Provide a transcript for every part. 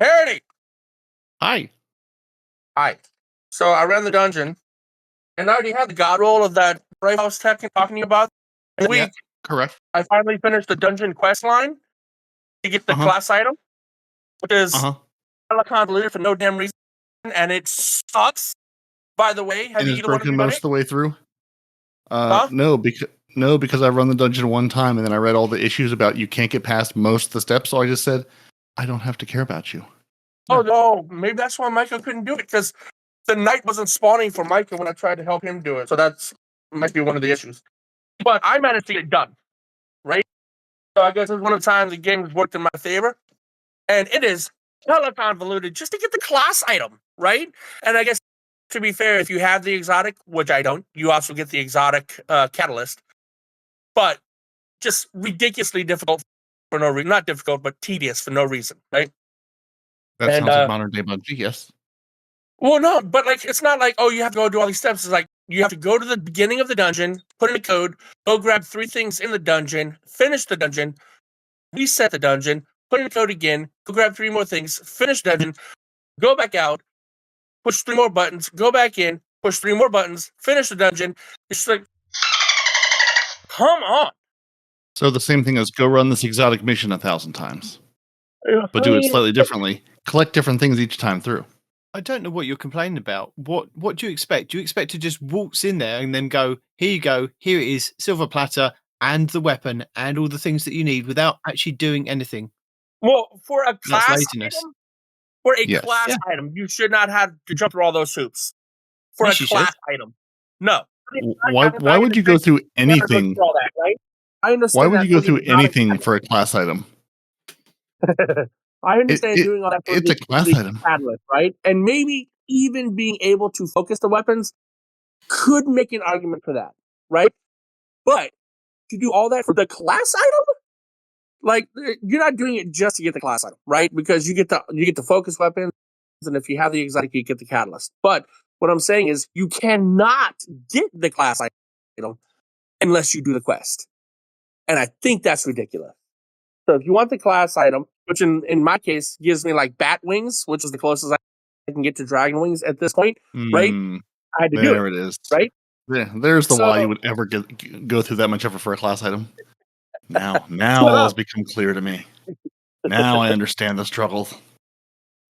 Peroty! Hi. Hi. So I ran the dungeon, and I already had the god roll of that brave house tech talking about. And Yeah, correct. I finally finished the dungeon quest line to get the class item, which is convoluted for no damn reason, and it sucks. By the way, have and you it's either one of broken you done most it? of the way through. Huh? No, because I run the dungeon one time and then I read all the issues about you can't get past most of the steps. So I just said, I don't have to care about you. Oh no, maybe that's why Micah couldn't do it, because the knight wasn't spawning for Micah when I tried to help him do it. So that's might be one of the issues. But I managed to get it done, right? So I guess it's one of the times the game has worked in my favor. And it is hella convoluted just to get the class item, right? And I guess, to be fair, if you have the exotic, which I don't, you also get the exotic catalyst. But just ridiculously difficult for no reason. Not difficult, but tedious for no reason, right? That sounds like modern day Bungie, yes. Well, no, but like it's not like, oh, you have to go do all these steps. It's like you have to go to the beginning of the dungeon, put in a code, go grab 3 things in the dungeon, finish the dungeon, reset the dungeon, put in the code again, go grab 3 more things, finish the dungeon, go back out, push 3 more buttons, go back in, push 3 more buttons, finish the dungeon. It's like, come on. So the same thing as go run this exotic mission 1,000 times, but do it slightly differently. Collect different things each time through. I don't know what you're complaining about. What do you expect? Do you expect to just waltz in there and then go, here you go, here it is, silver platter and the weapon and all the things that you need without actually doing anything? Well, for a class laziness. item, you should not have to jump through all those hoops. For Yes, a you class should. item, no. Why would you go through anything? All that, right? I understand. Why would you go through anything for a class item? I understand doing all that for it's a class item, catalyst, right? And maybe even being able to focus the weapons could make an argument for that, right? But to do all that for the class item, like you're not doing it just to get the class item, right? Because you get the focus weapons, and if you have the exotic, you get the catalyst. But what I'm saying is, you cannot get the class item unless you do the quest, and I think that's ridiculous. So if you want the class item, which in my case gives me like bat wings, which is the closest I can get to dragon wings at this point, right? I had to do it. There it is, right? Yeah, there's the why you would ever go through that much effort for a class item. Now all has become clear to me. Now I understand the struggle.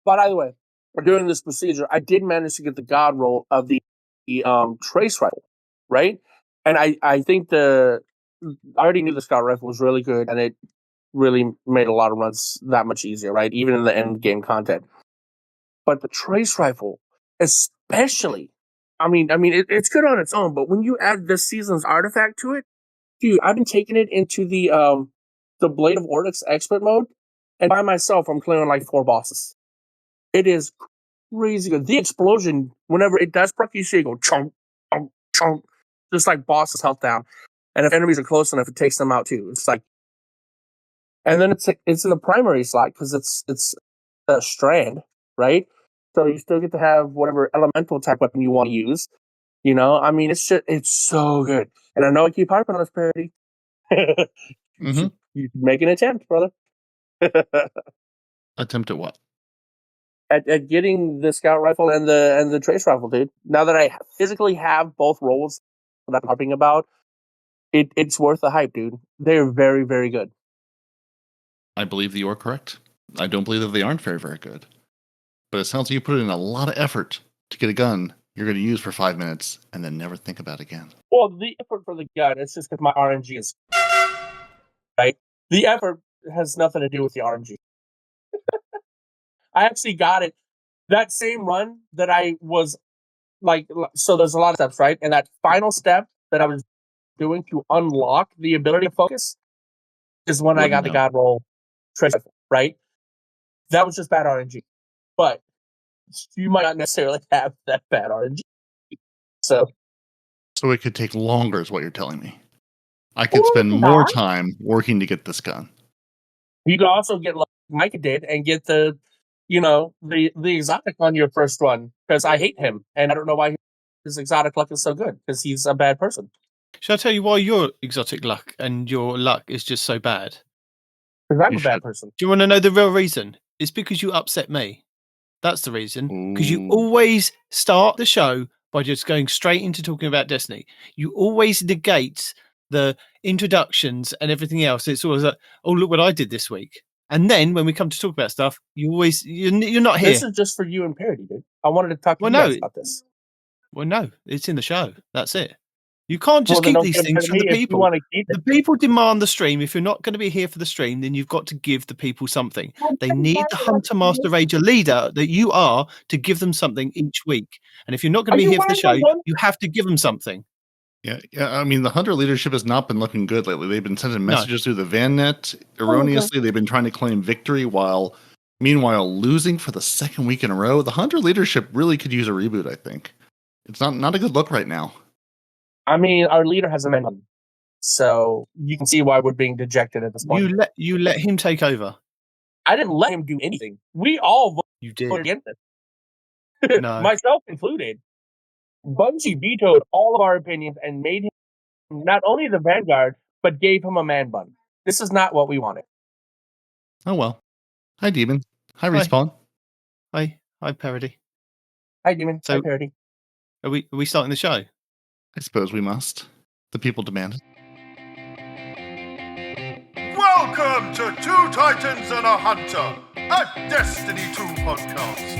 But either way, for doing this procedure, I did manage to get the god roll of the trace rifle, right? And I think I already knew the scout rifle was really good, and it really made a lot of runs that much easier, right? Even in the end game content. But the trace rifle, especially, I mean, it's good on its own, but when you add this season's artifact to it, dude, I've been taking it into the Blade of Ordex expert mode, and by myself, I'm clearing like 4 bosses. It is crazy good. The explosion, whenever it does proc, you see it go chunk, chunk, chunk, just like bosses' health down. And if enemies are close enough, it takes them out too. It's like, and then it's in the primary slot because it's a strand, right? So you still get to have whatever elemental type weapon you want to use. You know, I mean, it's so good. And I know I keep harping on this Peroty. You should make an attempt, brother. Attempt at what? At getting the scout rifle and the trace rifle, dude. Now that I physically have both rolls that I'm harping about, it's worth the hype, dude. They're very, very good. I believe that you are correct. I don't believe that they aren't very, very good. But it sounds like you put in a lot of effort to get a gun you're going to use for 5 minutes and then never think about it again. Well, the effort for the gun, it's just because my RNG is right. The effort has nothing to do with the RNG. I actually got it that same run that I was like. So there's a lot of steps, right? And that final step that I was doing to unlock the ability to focus is when I got the god roll trace rifle, right? That was just bad RNG, but you might not necessarily have that bad RNG. So it could take longer, is what you're telling me. I could spend more time working to get this gun. You could also get like Micah did and get the exotic on your first run, because I hate him and I don't know why his exotic luck is so good, because he's a bad person. Should I tell you why your exotic luck and your luck is just so bad? Because I'm a bad person. Do you want to know the real reason? It's because you upset me. That's the reason. Because you always start the show by just going straight into talking about Destiny. You always negate the introductions and everything else. It's always like, oh, look what I did this week. And then when we come to talk about stuff, you're not here. This is just for you and Peroty, dude. I wanted to talk to you guys about this. Well, no, it's in the show. That's it. You can't just keep these things from the people. The people demand the stream. If you're not going to be here for the stream, then you've got to give the people something. They need the Hunter Master Ranger leader that you are to give them something each week. And if you're not going to be here for the show, you have to give them something. Yeah. I mean, the Hunter leadership has not been looking good lately. They've been sending messages through the VanNet erroneously. They've been trying to claim victory while, meanwhile, losing for the second week in a row. The Hunter leadership really could use a reboot, I think. It's not a good look right now. I mean, our leader has a man button, so you can see why we're being dejected at this point. You let him take over. I didn't let him do anything. We all voted against it. No. Myself included. Bungie vetoed all of our opinions and made him not only the vanguard, but gave him a man bun. This is not what we wanted. Oh, well. Hi, Demon. Hi, Respawn. Hi, Peroty. Hi, Demon. Hi, Peroty. Are we starting the show? I suppose we must. The people demand it. Welcome to Two Titans and a Hunter, a Destiny 2 podcast.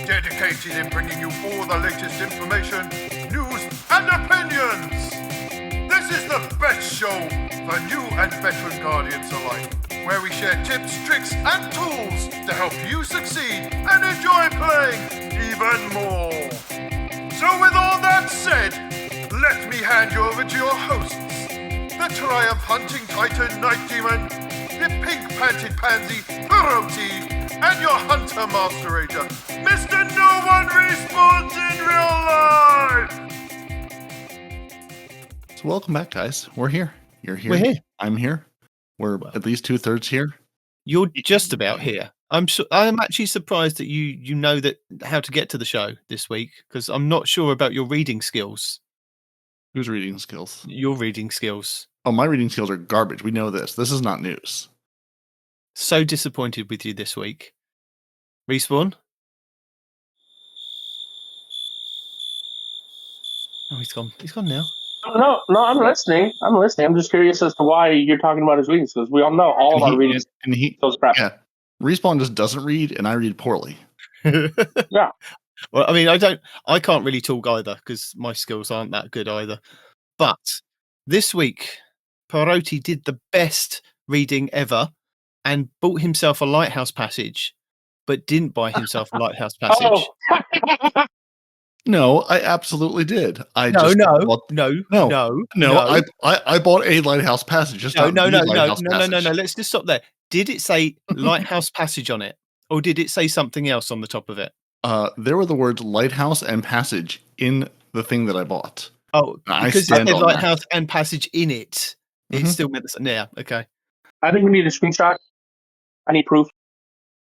Dedicated in bringing you all the latest information, news, and opinions. This is the best show for new and veteran Guardians alike, where we share tips, tricks, and tools to help you succeed and enjoy playing even more. So with all that said, let me hand you over to your hosts, the Triumph Hunting Titan Night Demon, the pink-panted pansy Peroty, and your Hunter Master Ranger, Mr. No One Respawns in Real Life! So welcome back, guys. We're here. You're here. We're here. I'm here. We're at least 2/3 here. You're just about here. I'm actually surprised that you know that how to get to the show this week, because I'm not sure about your reading skills. Who's reading skills? Your reading skills. Oh, my reading skills are garbage. We know this. This is not news. So disappointed with you this week. Respawn? Oh, he's gone. He's gone now. No, I'm listening. I'm just curious as to why you're talking about his reading skills. We all know all of our reading skills crap. Yeah. Respawn just doesn't read, and I read poorly. Yeah. Well, I mean, I can't really talk either because my skills aren't that good either. But this week, Peroty did the best reading ever and bought himself a Lighthouse passage, but didn't buy himself a Lighthouse passage. Oh. No, I absolutely did. No. I bought a Lighthouse passage. No. Let's just stop there. Did it say Lighthouse passage on it, or did it say something else on the top of it? There were the words Lighthouse and Passage in the thing that I bought. Oh, because it said Lighthouse and Passage in it. It still meant the yeah, okay. I think we need a screenshot. I need proof.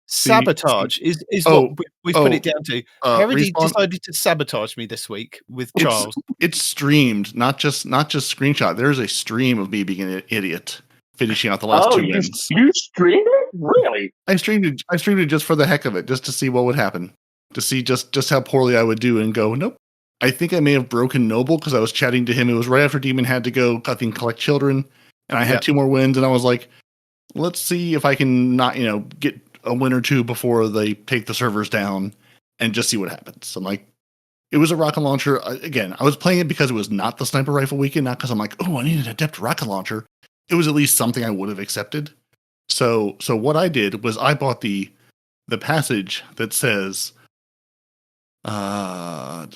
Sabotage is what we put it down to. Heresy decided to sabotage me this week with Charles. It's streamed, not just screenshot. There's a stream of me being an idiot, finishing out the last 2 wins. You streamed it? Really? I streamed it just for the heck of it, just to see what would happen. To see just how poorly I would do and go, nope. I think I may have broken Noble because I was chatting to him. It was right after Demon had to go, I think, collect children. And I had 2 more wins. And I was like, let's see if I can not, get a win or 2 before they take the servers down and just see what happens. So I'm like, it was a rocket launcher. Again, I was playing it because it was not the sniper rifle weekend, not because I'm like, oh, I need an adept rocket launcher. It was at least something I would have accepted. So what I did was I bought the passage that says, we'll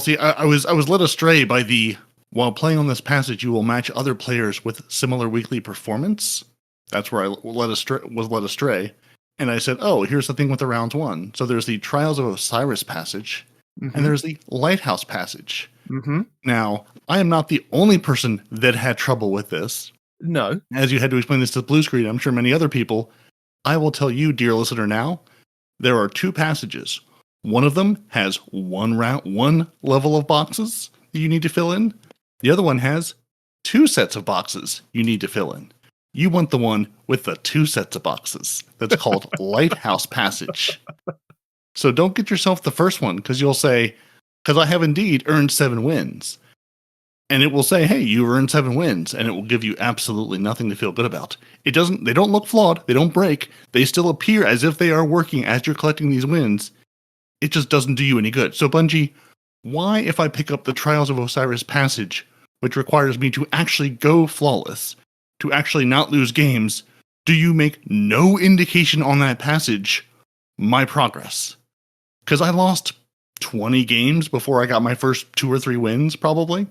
see. I was led astray by while playing on this passage, you will match other players with similar weekly performance. That's where I was led astray. And I said, oh, here's the thing with the round 1. So there's the Trials of Osiris passage, and there's the Lighthouse passage. Mm-hmm. Now, I am not the only person that had trouble with this. No. As you had to explain this to the blue screen, I'm sure many other people. I will tell you, dear listener, now, there are 2 passages. One of them has one level of boxes that you need to fill in. The other one has 2 sets of boxes you need to fill in. You want the one with the 2 sets of boxes. That's called Lighthouse Passage. So don't get yourself the first one, because you'll say, because I have indeed earned 7 wins. And it will say, hey, you earned 7 wins, and it will give you absolutely nothing to feel good about. They don't look flawed, they don't break, they still appear as if they are working as you're collecting these wins. It just doesn't do you any good. So Bungie, why, if I pick up the Trials of Osiris Passage, which requires me to actually go flawless, to actually not lose games, do you make no indication on that passage my progress? Because I lost 20 games before I got my first 2 or 3 wins, probably.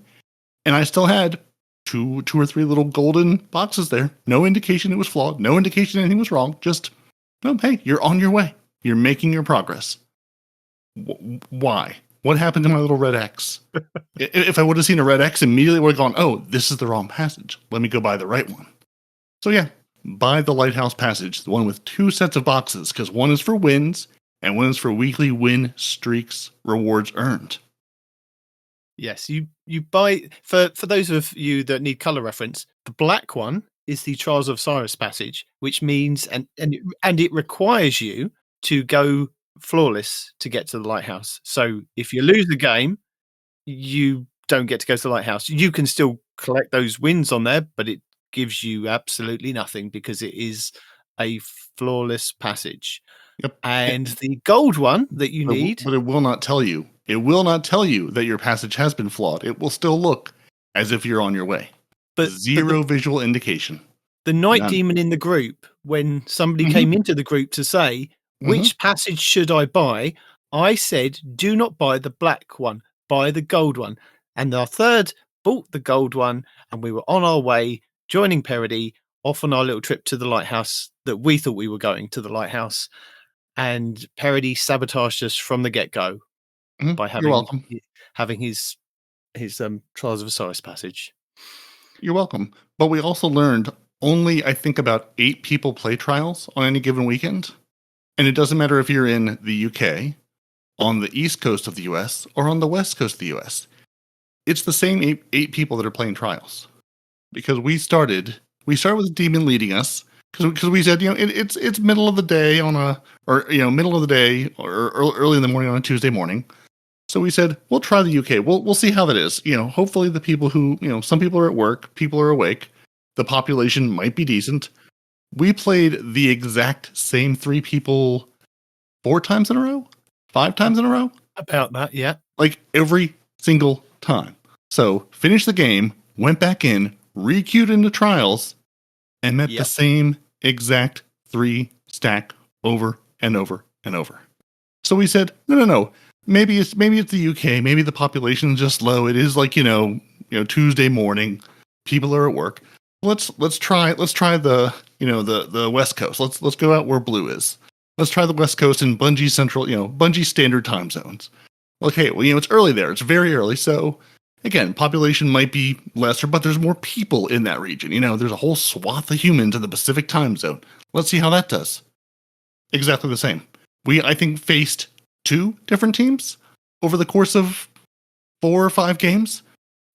And I still had two or three little golden boxes there. No indication it was flawed. No indication anything was wrong. Just, oh, hey, you're on your way. You're making your progress. Why? What happened to my little red X? If I would have seen a red X, immediately would have gone, oh, this is the wrong passage. Let me go buy the right one. So yeah, buy the Lighthouse Passage, the one with 2 sets of boxes, because one is for wins and one is for weekly win streaks rewards earned. Yes, you buy, for those of you that need color reference, the black one is the Trials of Osiris Passage, which means and it requires you to go flawless to get to the lighthouse. So if you lose the game, you don't get to go to the lighthouse. You can still collect those wins on there, but it gives you absolutely nothing because it is a flawless passage. Yep. And the gold one that you need, but it will not tell you. It will not tell you that your passage has been flawed. It will still look as if you're on your way. But zero visual indication. The Night Demon in the group, when somebody came into the group to say, which passage should I buy? I said, do not buy the black one, buy the gold one. And our third bought the gold one, and we were on our way, joining Peroty, off on our little trip to the lighthouse that we thought we were going to the lighthouse. And Peroty sabotaged us from the get-go by having his Trials of Osiris passage. You're welcome. But we also learned only, I think, about 8 people play Trials on any given weekend. And it doesn't matter if you're in the UK, on the East Coast of the US, or on the West Coast of the US. It's the same 8 people that are playing Trials. Because we started with Demon leading us, because we said, it's middle of the day middle of the day or early in the morning on a Tuesday morning. So we said, we'll try the UK. We'll see how that is. Hopefully the people who, some people are at work, people are awake. The population might be decent. We played the exact same 3 people 4 times in a row? 5 times in a row? About that, yeah. Like every single time. So finished the game, went back in, re-queued into Trials, and met the same exact 3 stack over and over and over. So we said, no. Maybe it's the UK. Maybe the population is just low. It is like Tuesday morning. People are at work. Let's try the the West Coast. Let's go out where blue is. Let's try the West Coast and Bungie Central. Bungie standard time zones. Okay, well it's early there. It's very early. So again, population might be lesser, but there's more people in that region. There's a whole swath of humans in the Pacific time zone. Let's see how that does. Exactly the same. We, I think, faced 2 different teams over the course of 4 or 5 games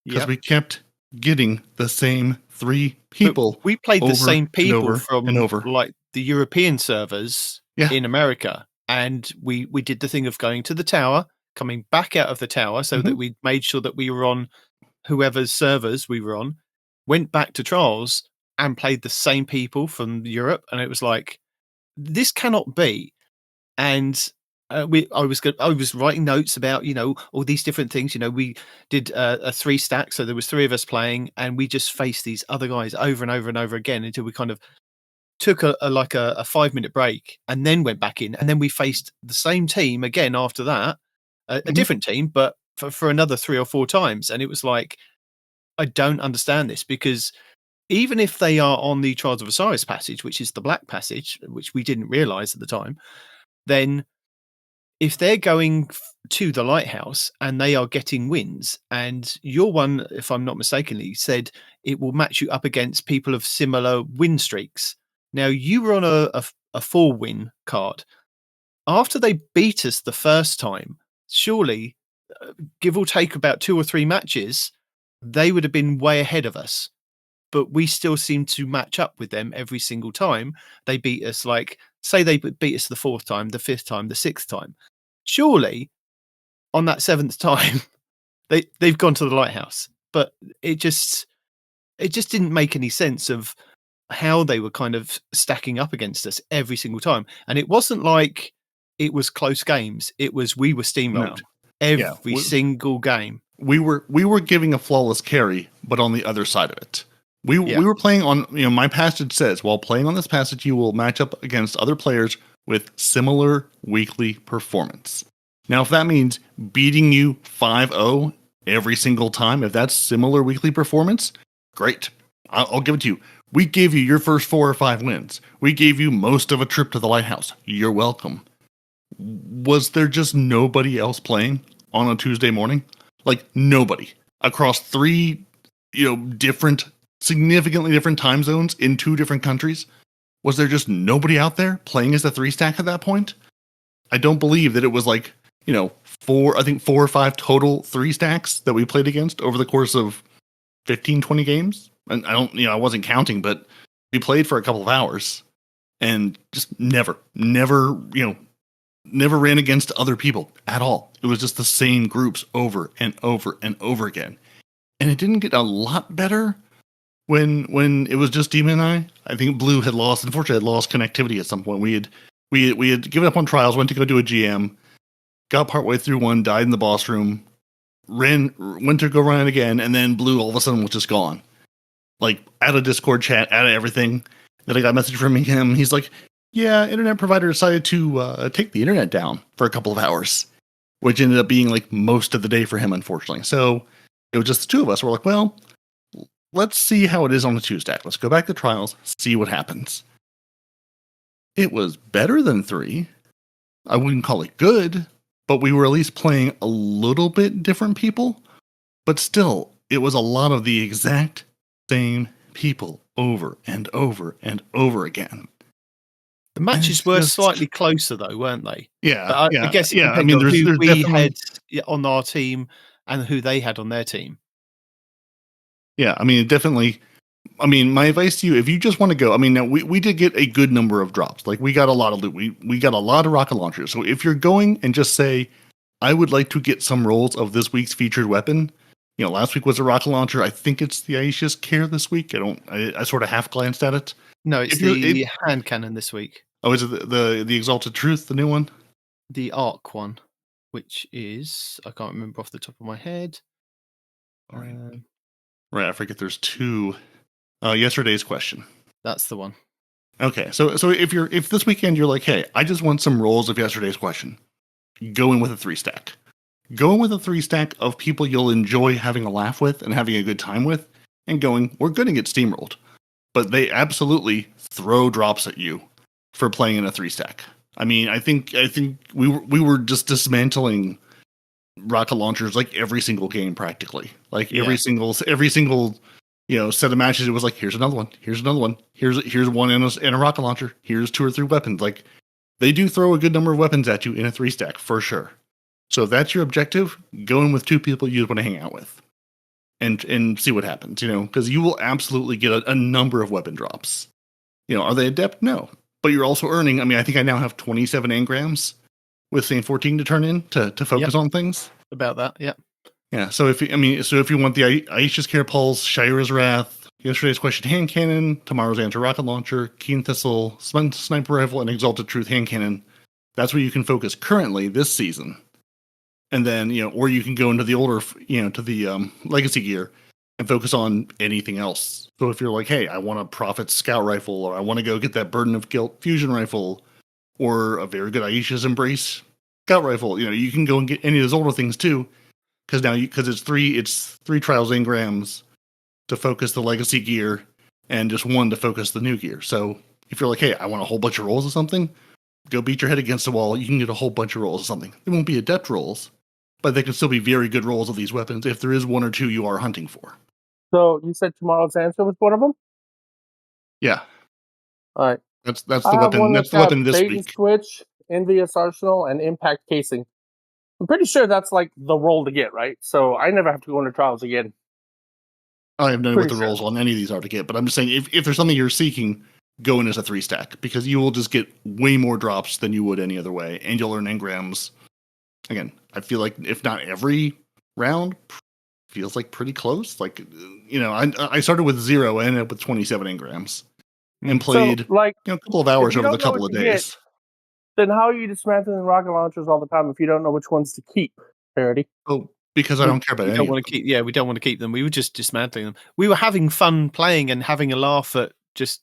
because we kept getting the same 3 people. But we played the same people from over. The European servers in America, and we did the thing of going to the tower, coming back out of the tower so that we made sure that we were on whoever's servers we were on, went back to Trials and played the same people from Europe, and it was like, this cannot be. And I was writing notes about all these different things. We did a 3 stack, so there was 3 of us playing, and we just faced these other guys over and over and over again until we kind of took a 5-minute break and then went back in, and then we faced the same team again after that, a different team, but for another 3 or 4 times. And it was like, I don't understand this, because even if they are on the Trials of Osiris passage, which is the black passage, which we didn't realize at the time, then if they're going to the lighthouse and they are getting wins, and your one, if I'm not mistakenly, said it will match you up against people of similar win streaks. Now, you were on a 4-win card. After they beat us the first time, surely, give or take about 2 or 3 matches, they would have been way ahead of us. but we still seem to match up with them every single time. They beat us, like, say they beat us the 4th time, the 5th time, the 6th time. Surely, on that 7th time, they've gone to the Lighthouse. But it just didn't make any sense of how they were kind of stacking up against us every single time. And it wasn't like it was close games. It was we were steamrolled every single game. We were giving a flawless carry, but on the other side of it. We were playing on, my passage says, while playing on this passage, you will match up against other players with similar weekly performance. Now, if that means beating you 5-0 every single time, if that's similar weekly performance, great. I'll give it to you. We gave you your first 4 or 5 wins. We gave you most of a trip to the Lighthouse. You're welcome. Was there just nobody else playing on a Tuesday morning? Like, nobody. Across 3, significantly different time zones in 2 different countries? Was there just nobody out there playing as a 3-stack at that point? I don't believe that it was like, 4 or 5 total 3-stacks that we played against over the course of 15, 20 games. And I wasn't counting, but we played for a couple of hours and just never ran against other people at all. It was just the same groups over and over and over again. And it didn't get a lot better when it was just Demon and I. I think Blue unfortunately had lost connectivity at some point. We had given up on trials, went to go do a GM, got partway through one, died in the boss room, went to go run it again, and then Blue all of a sudden was just gone. Like, out of Discord chat, out of everything. Then I got a message from him. He's like, yeah, internet provider decided to take the internet down for a couple of hours, which ended up being like most of the day for him, unfortunately. So it was just the 2 of us. We're like, well, let's see how it is on the 2-stack. Let's go back to trials, see what happens. It was better than 3. I wouldn't call it good, but we were at least playing a little bit different people. But still, it was a lot of the exact same people over and over and over again. The matches were slightly closer, though, weren't they? Yeah, but I guess it depends on who we had on our team and who they had on their team. Yeah, definitely. My advice to you, if you just want to go, now we did get a good number of drops. Like, we got a lot of loot. We got a lot of rocket launchers. So if you're going and just say, I would like to get some rolls of this week's featured weapon. Last week was a rocket launcher. I think it's the Aisha's Care this week. I sort of half glanced at it. No, it's the hand cannon this week. Oh, is it the Exalted Truth, the new one? The Arc one, which is, I can't remember off the top of my head. Right, I forget there's 2. Yesterday's question. That's the one. Okay, so if this weekend you're like, hey, I just want some rolls of yesterday's question, go in with a 3-stack. Go in with a 3-stack of people you'll enjoy having a laugh with and having a good time with, and going, we're going to get steamrolled. But they absolutely throw drops at you for playing in a 3-stack. I think we were just dismantling rocket launchers like every single game practically. Like every single set of matches, it was like, here's another one, here's one in a rocket launcher, here's 2 or 3 weapons. Like, they do throw a good number of weapons at you in a 3-stack for sure. So if that's your objective, go in with 2 people you want to hang out with and see what happens, because you will absolutely get a number of weapon drops. Are they adept? No. But you're also earning, I think I now have 27 engrams with St. 14 to turn in to focus on things. About that, yeah. Yeah, so if you want the Aisha's Care Pulse, Shira's Wrath, yesterday's question hand cannon, tomorrow's answer rocket launcher, Keen Thistle, sniper rifle, and Exalted Truth hand cannon, that's where you can focus currently this season. And then, or you can go into the older, to the legacy gear and focus on anything else. So if you're like, hey, I want a Prophet Scout Rifle, or I want to go get that Burden of Guilt Fusion Rifle, or a very good Aisha's Embrace Scout Rifle, you can go and get any of those older things too. Because it's 3 trials engrams to focus the legacy gear and just 1 to focus the new gear. So if you're like, hey, I want a whole bunch of rolls of something, go beat your head against the wall. You can get a whole bunch of rolls of something. They won't be adept rolls, but they can still be very good rolls of these weapons if there is 1 or 2 you are hunting for. So you said tomorrow's answer was one of them? Yeah. All right. That's the weapon. That's the weapon this week. Switch, Envious Arsenal, and Impact Casing. I'm pretty sure that's like the roll to get, right? So I never have to go into trials again. I have no idea what Pretty the sure. rolls on any of these are to get, but I'm just saying if there's something you're seeking, go in as a 3-stack because you will just get way more drops than you would any other way, and you'll earn engrams. Again, I feel like if not every round, feels like pretty close. Like, I started with 0 and ended up with 27 engrams and played So, a couple of hours you over the don't know couple what of to get, days. then how are you dismantling rocket launchers all the time if you don't know which ones to keep, Peroty? Oh, because I don't care about We any don't of want them. to keep. Yeah, we don't want to keep them. We were just dismantling them. We were having fun playing and having a laugh at just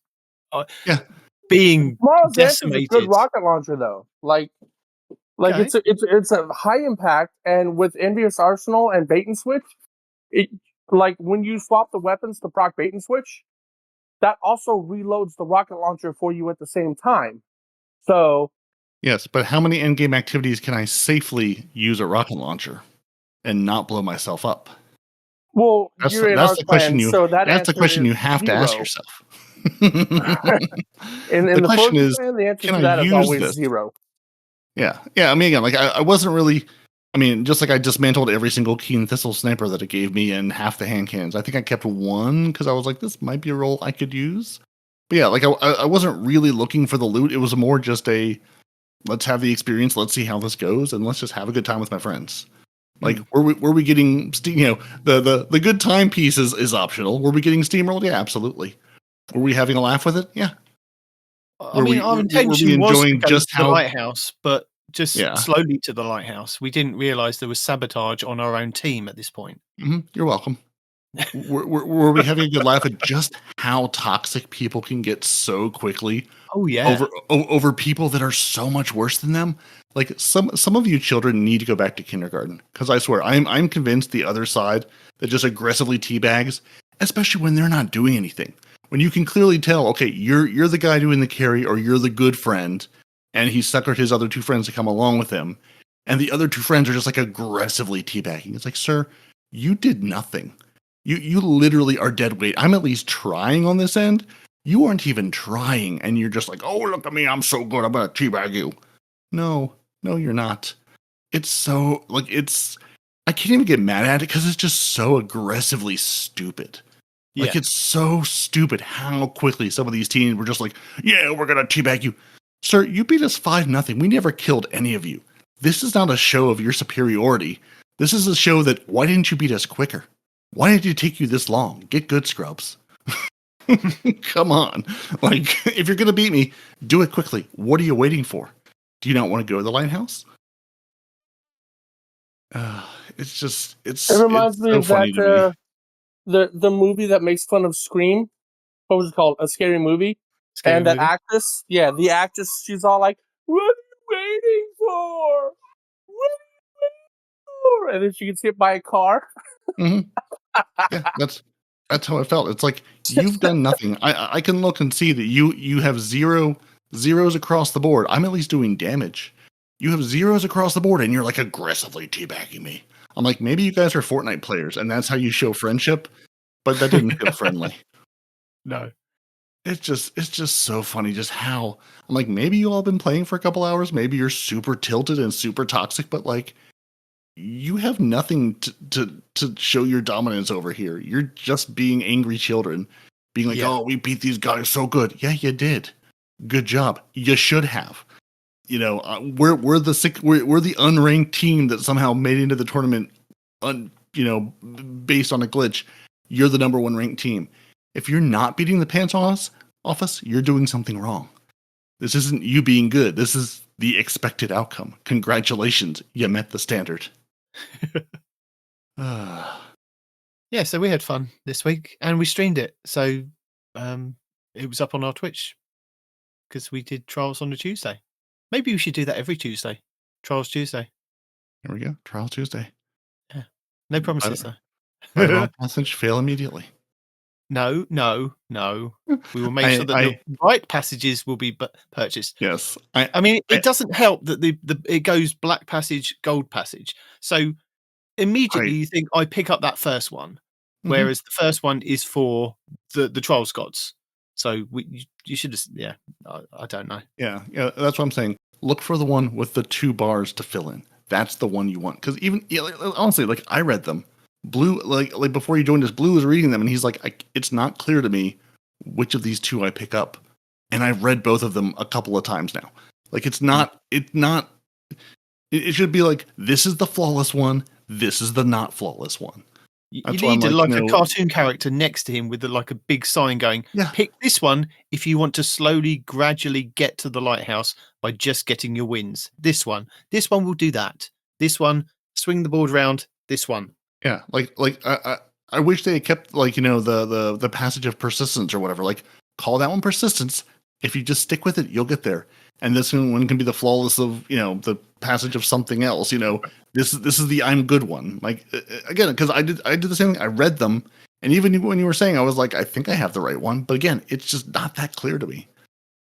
being Tomorrow's Dance is a decimated. good rocket launcher, though. Like Okay. it's a high impact, and with Envious Arsenal and Bait and Switch, like when you swap the weapons to proc Bait and Switch, that also reloads the rocket launcher for you at the same time. So Yes, but how many endgame activities can I safely use a rocket launcher and not blow myself up? well, That's you're in that's our the question clan, so that that's the answer question is you have to ask 0. yourself. In The the question Fortune is, clan, the answer can to I that is use always this? 0. Yeah. I mean, again, like I wasn't really. I mean, just like I dismantled every single Keen Thistle sniper that it gave me and half the hand cannons. I think I kept one because I was like, this might be a role I could use. But yeah, like I wasn't really looking for the loot. It was more just a let's have the experience, let's see how this goes, and let's just have a good time with my friends. Like, were we getting the good time piece is optional. Were we getting steamrolled? Yeah, absolutely. Were we having a laugh with it? Yeah. I mean, our were we intention was to enjoying go just to the how lighthouse, but just Yeah. slowly to the lighthouse. We didn't realise there was sabotage on our own team at this point. You're welcome. Were we having a good laugh at just how toxic people can get so quickly Oh yeah. over people that are so much worse than them? Like some of you children need to go back to kindergarten because I swear I'm convinced the other side that just aggressively teabags, especially when they're not doing anything. When you can clearly tell, okay, you're the guy doing the carry or you're the good friend, and he suckered his other 2 friends to come along with him, and the other 2 friends are just like aggressively teabagging. It's like, sir, you did nothing. You literally are dead weight. I'm at least trying on this end. You aren't even trying, and you're just like, oh, look at me, I'm so good, I'm gonna teabag you. No, you're not. It's so I can't even get mad at it because it's just so aggressively stupid. Like it's so stupid how quickly some of these teams were just like, yeah, we're gonna teabag you. Sir, you beat us 5-0. We never killed any of you. This is not a show of your superiority. This is a show that why didn't you beat us quicker? Why did it take you this long? Get good, scrubs. Come on. Like, if you're going to beat me, do it quickly. What are you waiting for? Do you not want to go to the lighthouse? It reminds me so of funny to me. the movie that makes fun of Scream. What was it called? A Scary Movie. Scary That movie. actress, the actress, she's all like, "What are you waiting for? What are you waiting for?" And then she gets hit by a car. Yeah, that's how it felt. It's like you've done nothing. I can look and see that you have zeros across the board. I'm at least doing damage. You have zeros across the board, and you're like aggressively teabagging me. I'm like, maybe you guys are Fortnite players, and that's how you show friendship. But that didn't feel friendly. No. It's just so funny just how I'm like, maybe you all been playing for a couple hours, maybe you're super tilted and super toxic, but like you have nothing to show your dominance over here. You're just being angry children, being like, oh, we beat these guys so good. Yeah, you did. Good job. You should have. You know, we're the unranked team that somehow made it into the tournament, based on a glitch. You're the number 1 ranked team. If you're not beating the pants off us, you're doing something wrong. This isn't you being good. This is the expected outcome. Congratulations, you met the standard. Yeah, so we had fun this week and we streamed it. So it was up on our Twitch because we did trials on a Tuesday. Maybe we should do that every Tuesday. Trials Tuesday. There we go. Trial Tuesday. Yeah. No promises though. Right on passage, fail immediately. No. We will make sure that the right passages will be purchased. Yes. I mean, it doesn't help that it goes black passage, gold passage. So immediately you think, I pick up that first one, whereas the first one is for the Trials gods. So you should just, I don't know. Yeah, that's what I'm saying. Look for the one with the 2 bars to fill in. That's the one you want. Because even honestly, like I read them. Blue, like before you joined us, Blue was reading them, and he's like, it's not clear to me which of these two I pick up. And I've read both of them a couple of times now. Like, it should be like, this is the flawless one, this is the not flawless one. You need a cartoon character next to him with a big sign going, pick this one if you want to slowly, gradually get to the lighthouse by just getting your wins. This one will do that. This one, swing the board around. This one. Yeah, I wish they had kept the passage of persistence or whatever. Like, call that one persistence. If you just stick with it, you'll get there. And this one can be the flawless of the passage of something else. This is the I'm good one. Like, again, because I did the same thing. I read them, and even when you were saying, I was like, I think I have the right one. But again, it's just not that clear to me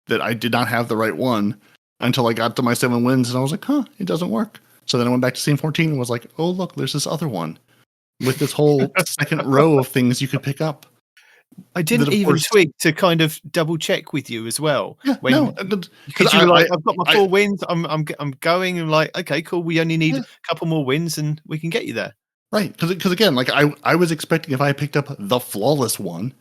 that I did not have the right one until I got to my 7 wins, and I was like, it doesn't work. So then I went back to scene 14 and was like, oh look, there's this other one with this whole second row of things you could pick up. I didn't even twig to kind of double check with you as well. Yeah, because you were like, I've got my 4 wins. I'm going, and like, okay, cool. We only need a couple more wins, and we can get you there. Right, because again, like I was expecting if I picked up the flawless one,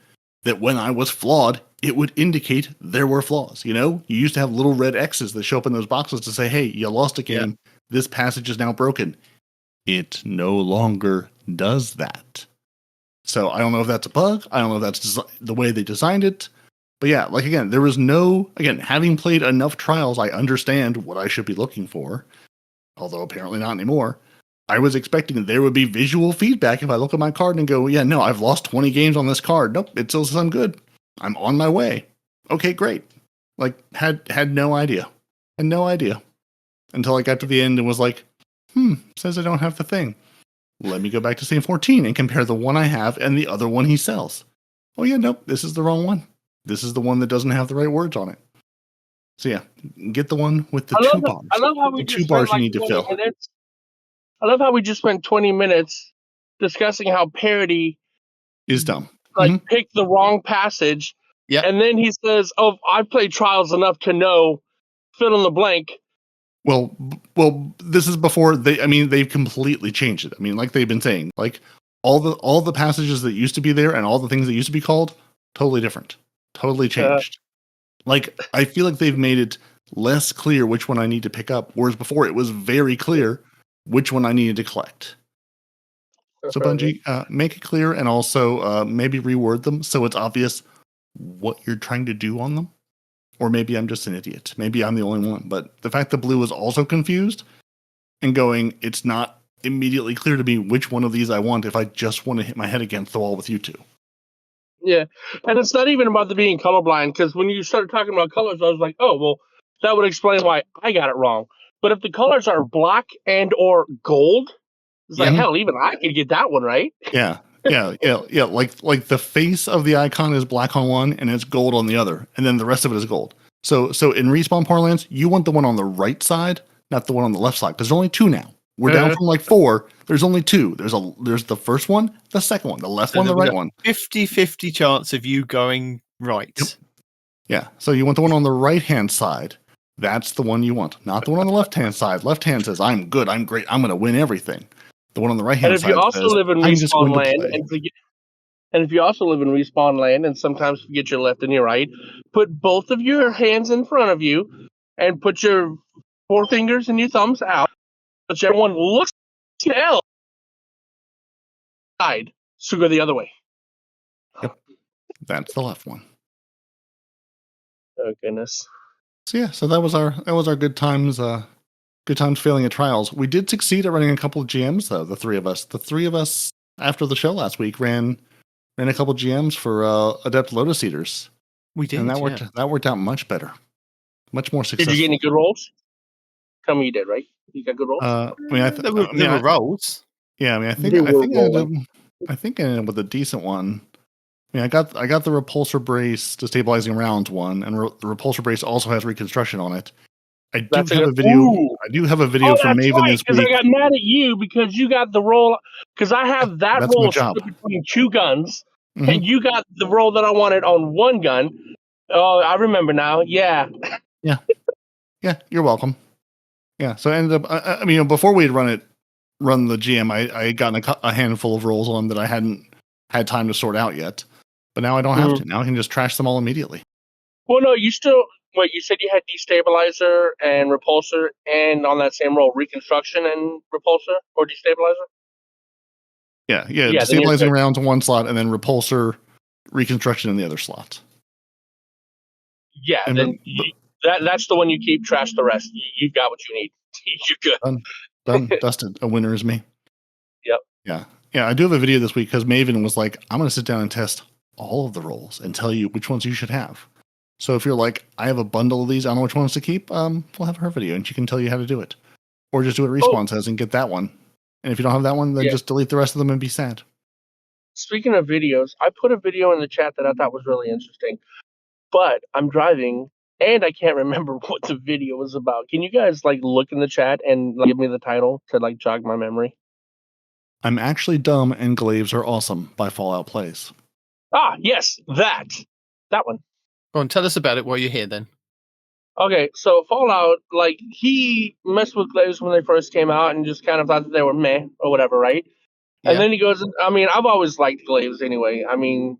that when I was flawed, it would indicate there were flaws. You used to have little red X's that show up in those boxes to say, hey, you lost a game. Yeah. This passage is now broken. It no longer does that. So I don't know if that's a bug. I don't know if that's the way they designed it. But yeah, like again, there was having played enough trials, I understand what I should be looking for. Although apparently not anymore. I was expecting there would be visual feedback if I look at my card and go, yeah, no, I've lost 20 games on this card. Nope, it still says I'm good. I'm on my way. Okay, great. Like, had no idea. Had no idea. Until I got to the end and was like, says I don't have the thing. Let me go back to scene 14 and compare the one I have and the other one he sells. Oh yeah, nope, this is the wrong one. This is the one that doesn't have the right words on it. So yeah, get the one with the 2 bars. I love how we just 2 bars you need to fill. I love how we just spent 20 minutes discussing how Peroty is dumb. Picked the wrong passage. Yeah. And then he says, oh, I've played trials enough to know, fill in the blank. Well, this is before they've completely changed it. I mean, like they've been saying, like all the passages that used to be there and all the things that used to be called, totally different, totally changed. Like, I feel like they've made it less clear which one I need to pick up, whereas before it was very clear which one I needed to collect. So Bungie, make it clear and also maybe reword them so it's obvious what you're trying to do on them. Or maybe I'm just an idiot. Maybe I'm the only one. But the fact that Blue is also confused and going, it's not immediately clear to me which one of these I want if I just want to hit my head against the wall with you two. Yeah, and it's not even about the being colorblind, because when you started talking about colors, I was like, oh, well, that would explain why I got it wrong. But if the colors are black and or gold, it's like, hell, even I could get that one right. Yeah. Like the face of the icon is black on one and it's gold on the other, and then the rest of it is gold. So in respawn parlance, you want the one on the right side, not the one on the left side, because there's only 2 now. We're down from like 4. There's only 2. There's the first one, the second one, the left one, the right one. 50-50 chance of you going right. Yep. Yeah. So you want the one on the right hand side. That's the one you want, not the one on the left hand side. Left hand says, I'm good, I'm great, I'm going to win everything. The one on the right hand side. And if you also live in respawn land, and sometimes forget your left and your right, put both of your hands in front of you, and put your 4 fingers and your thumbs out. Whichever one looks to L side, so go the other way. Yep, that's the left one. Oh goodness. So yeah, so that was our good times. Good times failing at trials. We did succeed at running a couple of GMs, though. The three of us, after the show last week, ran a couple of GMs for Adept Lotus Eaters. We did, and that worked out much better, much more successful. Did you get any good rolls? Tell me you did, right? You got good rolls. There were rolls. Yeah, I mean, I think I ended up with a decent one. I mean, I got the repulsor brace, the stabilizing rounds one, and the repulsor brace also has reconstruction on it. I do have a video from Maven this week. Because I got mad at you because you got the roll. Because I have that roll split between 2 guns, and you got the roll that I wanted on 1 gun. Oh, I remember now. Yeah. Yeah. You're welcome. Yeah. So I ended up. I mean, before we had run it run the GM, I had gotten a handful of rolls on that I hadn't had time to sort out yet. But now I don't have to. Now I can just trash them all immediately. Well, no, you still. Wait, you said you had Destabilizer and Repulsor, and on that same roll, Reconstruction and Repulsor or Destabilizer? Yeah, Yeah, then you're Destabilizing good. rounds in one slot, and then Repulsor, Reconstruction in the other slot. Yeah, And then that's the one you keep. Trash the rest. You've got what you need. You're good. Done. Dusted. A winner is me. Yep. Yeah, I do have a video this week because Maven was like, I'm going to sit down and test all of the rolls and tell you which ones you should have. So if you're like, I have a bundle of these, I don't know which ones to keep, we'll have her video and she can tell you how to do it. Or just do what Respawn says and get that one. And if you don't have that one, then just delete the rest of them and be sad. Speaking of videos, I put a video in the chat that I thought was really interesting, but I'm driving and I can't remember what the video was about. Can you guys like look in the chat and give me the title to like jog my memory? I'm Actually Dumb and Glaives Are Awesome by Fallout Plays. Ah, yes, that one. Go on, tell us about it while you're here then. Okay, so Fallout, like, he messed with Glaives when they first came out and just kind of thought that they were meh or whatever, right? And then he goes, I mean, I've always liked Glaives anyway. I mean,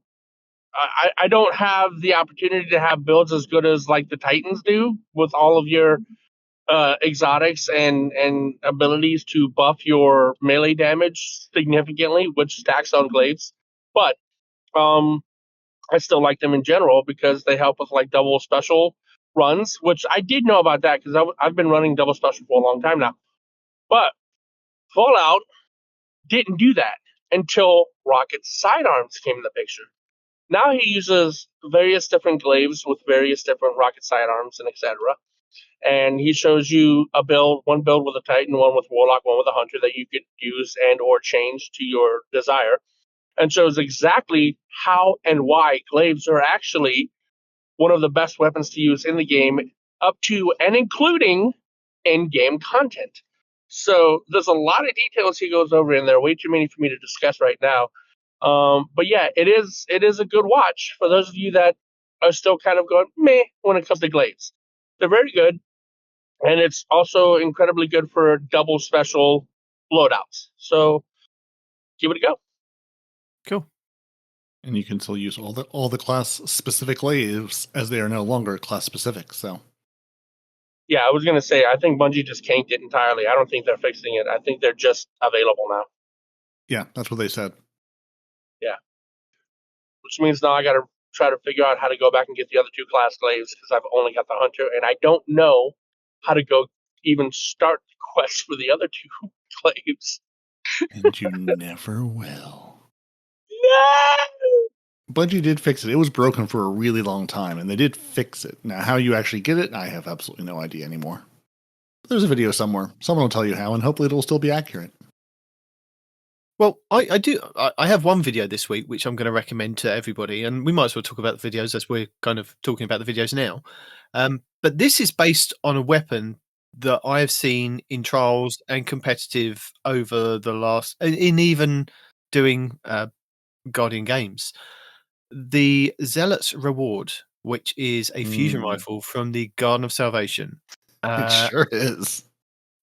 I don't have the opportunity to have builds as good as, like, the Titans do with all of your exotics and abilities to buff your melee damage significantly, which stacks on Glaives. But I still like them in general because they help with, like, double special runs, which I did know about that because I've been running double special for a long time now. But Fallout didn't do that until Rocket's sidearms came in the picture. Now he uses various different glaives with various different rocket sidearms and etc. And he shows you one build with a Titan, one with Warlock, one with a Hunter that you could use and or change to your desire, and shows exactly how and why glaives are actually one of the best weapons to use in the game, up to and including in-game content. So there's a lot of details he goes over in there, way too many for me to discuss right now. But yeah, it is a good watch for those of you that are still kind of going meh when it comes to glaives. They're very good, and it's also incredibly good for double special loadouts. So give it a go. Cool. And you can still use all the class specific glaives as they are no longer class specific. So yeah, I was gonna say I think Bungie just canked it entirely. I don't think they're fixing it. I think they're just available now. Yeah, that's what they said. Yeah, which means now I got to try to figure out how to go back and get the other two class glaives because I've only got the Hunter, and I don't know how to go even start the quest for the other two glaives. And you never will. No! Bungie did fix it. It was broken for a really long time, and they did fix it. Now, how you actually get it, I have absolutely no idea anymore. But there's a video somewhere. Someone will tell you how, and hopefully it'll still be accurate. Well, I do. I have one video this week which I'm going to recommend to everybody, and we might as well talk about the videos as we're kind of talking about the videos now. But this is based on a weapon that I have seen in trials and competitive over the last, in even doing Guardian games. The Zealot's Reward, which is a fusion rifle from the Garden of Salvation. It sure is.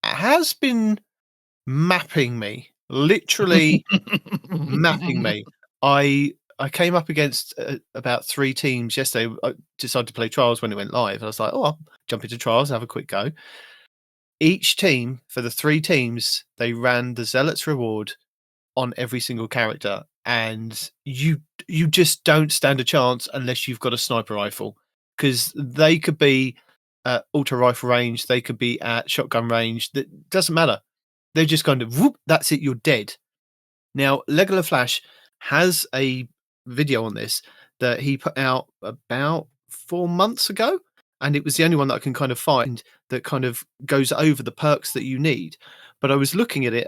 Has been mapping me. Literally mapping me. I came up against about 3 teams yesterday. I decided to play trials when it went live. I was like, I'll jump into trials and have a quick go. Each team, for the 3 teams, they ran the Zealot's Reward on every single character, and you just don't stand a chance unless you've got a sniper rifle, because they could be at auto rifle range, they could be at shotgun range. That doesn't matter. They're just going to whoop, that's it, you're dead. Now, Legola Flash has a video on this that he put out about 4 months ago, and it was the only one that I can kind of find that kind of goes over the perks that you need. But I was looking at it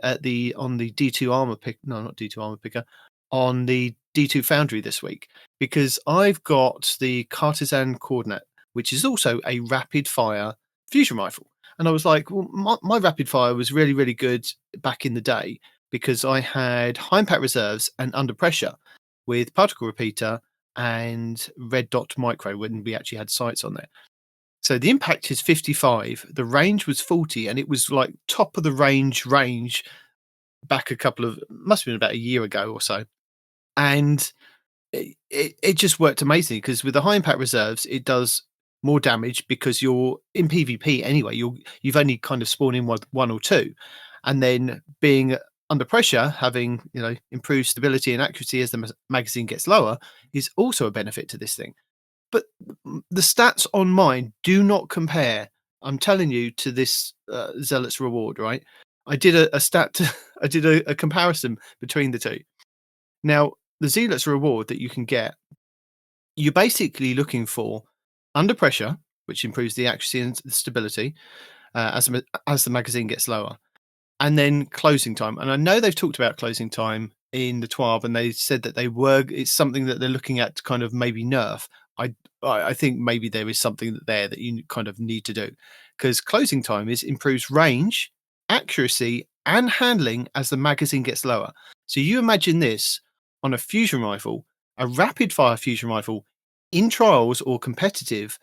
on the D2 armor pick, no, not D2 armor picker, on the D2 Foundry this week, because I've got the Cartesian Coordinate, which is also a rapid fire fusion rifle. And I was like, well, my rapid fire was really, really good back in the day because I had high impact reserves and under pressure with particle repeater and red dot micro when we actually had sights on there. So the impact is 55, the range was 40, and it was like top of the range back must have been about a year ago or so. And it just worked amazingly because with the high impact reserves, it does more damage because you're in PvP anyway. You've only kind of spawned in one or two, and then being under pressure, having improved stability and accuracy as the magazine gets lower is also a benefit to this thing. But the stats on mine do not compare. I'm telling you, to this Zealot's reward. Right? I did a comparison between the two. Now, the Zealot's reward that you can get, you're basically looking for under pressure, which improves the accuracy and the stability as the magazine gets lower, and then closing time. And I know they've talked about closing time in the TWAB, and they said that it's something that they're looking at to kind of maybe nerf. I think maybe there is something there that you kind of need to do, because closing time improves range, accuracy, and handling as the magazine gets lower. So you imagine this on a fusion rifle, a rapid fire fusion rifle in trials or competitive,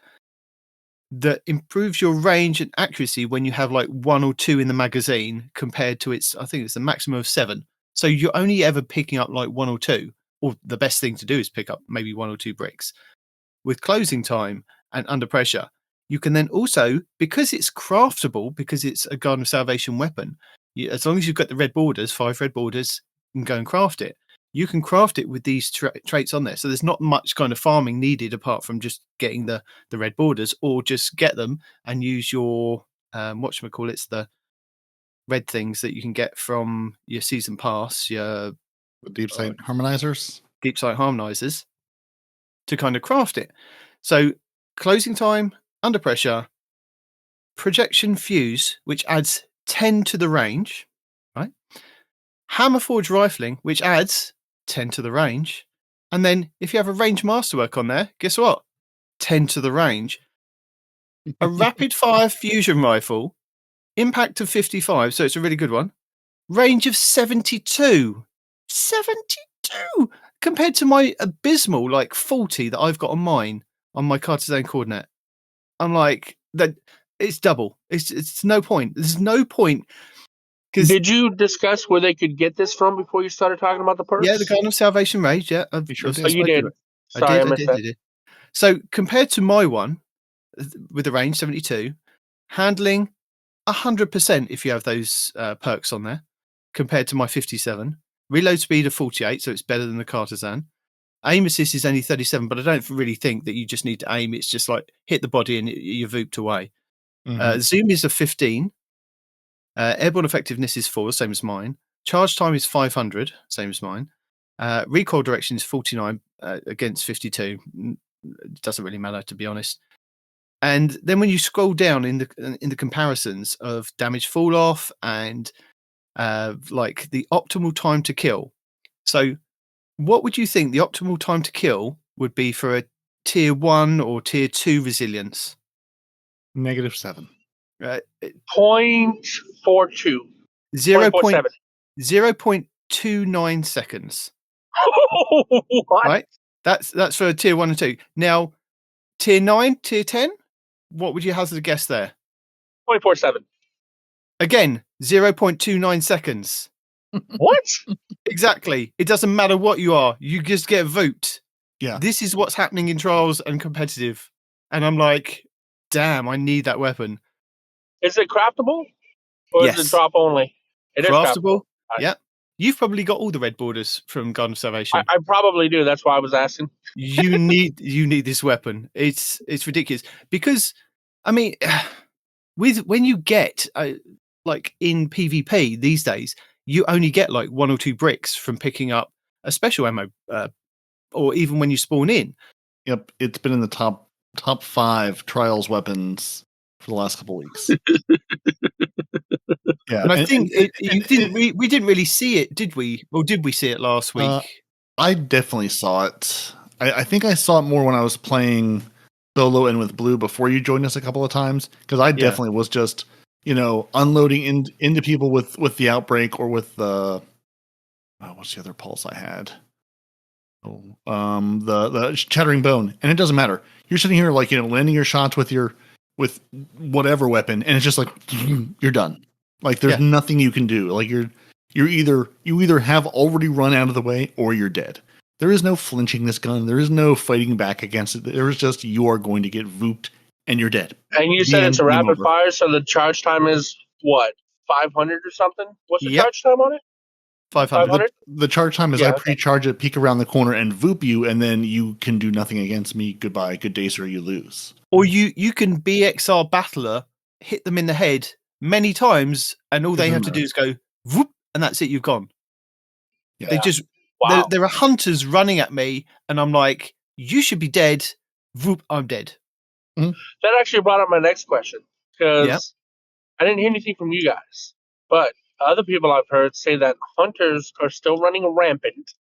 that improves your range and accuracy when you have like 1 or 2 in the magazine compared to I think it's a maximum of 7. So you're only ever picking up like 1 or 2, or the best thing to do is pick up maybe 1 or 2 bricks. With closing time and under pressure, you can then also, because it's craftable, because it's a Garden of Salvation weapon, as long as you've got the red borders, 5 red borders, you can go and craft it. You can craft it with these traits on there. So there's not much kind of farming needed apart from just getting the red borders, or just get them and use your, the red things that you can get from your season pass, your deep sight harmonizers, to kind of craft it. So closing time, under pressure, projection fuse, which adds 10 to the range, right? Hammer forge rifling, which adds 10 to the range. And then if you have a range masterwork on there, guess what? 10 to the range. A rapid fire fusion rifle, impact of 55, so it's a really good one. Range of 72. 72 compared to my abysmal like 40 that I've got on mine on my Cartesian coordinate. I'm like, that it's double. It's no point. There's no point. Did you discuss where they could get this from before you started talking about the perks? Yeah, the Garden of Salvation Rage. Yeah, you did. Sorry, I missed that. So compared to my one with the range 72, handling 100% if you have those perks on there, compared to my 57. Reload speed of 48, so it's better than the Cartesian. Aim assist is only 37, but I don't really think that you just need to aim. It's just like hit the body and you're vooped away. Mm-hmm. Zoom is a 15. Airborne effectiveness is 4, same as mine. Charge time is 500, same as mine. Recoil direction is 49 against 52. It doesn't really matter, to be honest. And then when you scroll down in the comparisons of damage fall off and like the optimal time to kill. So what would you think the optimal time to kill would be for a tier 1 or tier 2 resilience? -7. 0.42. 0.29 seconds. What? Right? That's for tier 1 and 2. Now, tier 9, tier 10, what would you hazard a guess there? 0.47. Again, 0.29 seconds. What? Exactly. It doesn't matter what you are. You just get vooped. Yeah. This is what's happening in trials and competitive. And I'm like, damn, I need that weapon. Is it craftable? Or yes. Is it drop only? It is craftable. Yeah. You've probably got all the red borders from Garden of Salvation. I probably do. That's why I was asking. you need this weapon. It's ridiculous. Because, I mean, when you get, like in PvP these days, you only get like 1 or 2 bricks from picking up a special ammo, or even when you spawn in. Yep, it's been in the top 5 trials weapons for the last couple of weeks. Yeah, and I think we didn't really see it, did we? Or did we see it last week? I definitely saw it. I think I saw it more when I was playing solo and with Blue before you joined us a couple of times, because I definitely was just unloading into people with the outbreak or with the what's the other pulse I had? The Chattering Bone, and it doesn't matter. You're sitting here like landing your shots with whatever weapon, and it's just like you're done. Like there's nothing you can do. Like You either have already run out of the way or you're dead. There is no flinching this gun. There is no fighting back against it. There is just you are going to get vooped and you're dead. And you said it's a rapid fire, so the charge time is what, 500 or something? What's the charge time on it? 500. The charge time is I pre-charge it, peek around the corner, and voop you, and then you can do nothing against me. Goodbye, good day, sir. You lose. Or you can BXR battler, hit them in the head many times, and all they have to do is go whoop, and that's it. You've gone. Yeah. They just there are hunters running at me, and I'm like, you should be dead. Whoop, I'm dead. Mm-hmm. That actually brought up my next question because I didn't hear anything from you guys, but other people I've heard say that hunters are still running rampant,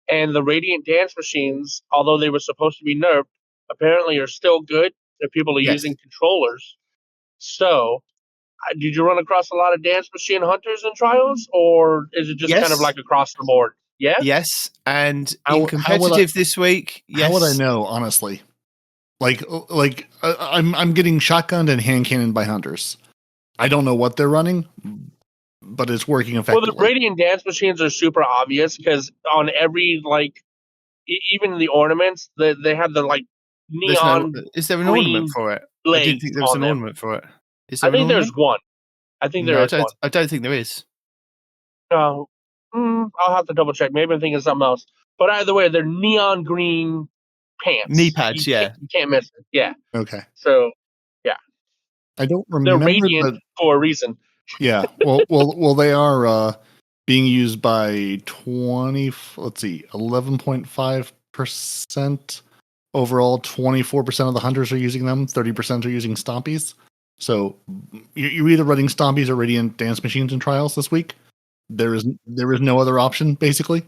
and the Radiant Dance Machines, although they were supposed to be nerfed, apparently are still good. That people are using controllers. So, did you run across a lot of Dance Machine hunters in Trials, or is it just kind of like across the board? Yeah. Yes, and in competitive this week, yes. How would I know, honestly? I'm getting shotgunned and hand cannoned by hunters. I don't know what they're running, but it's working effectively. Well, the Radiant Dance Machines are super obvious because on every, even the ornaments, they have the, neon. Is there an ornament for it? I didn't think there was an ornament for it. I think there's one. I think there is one. I don't think there is. No. I'll have to double check. Maybe I'm thinking of something else. But either way, they're neon green pants. Knee pads, you can't miss it. Yeah. Okay. So, yeah. I don't remember. They're radiant for a reason. Yeah. Well, they are being used by 11.5% overall. 24% of the hunters are using them. 30% are using stompies. So you're either running stompies or Radiant Dance Machines in Trials this week. There is no other option, basically.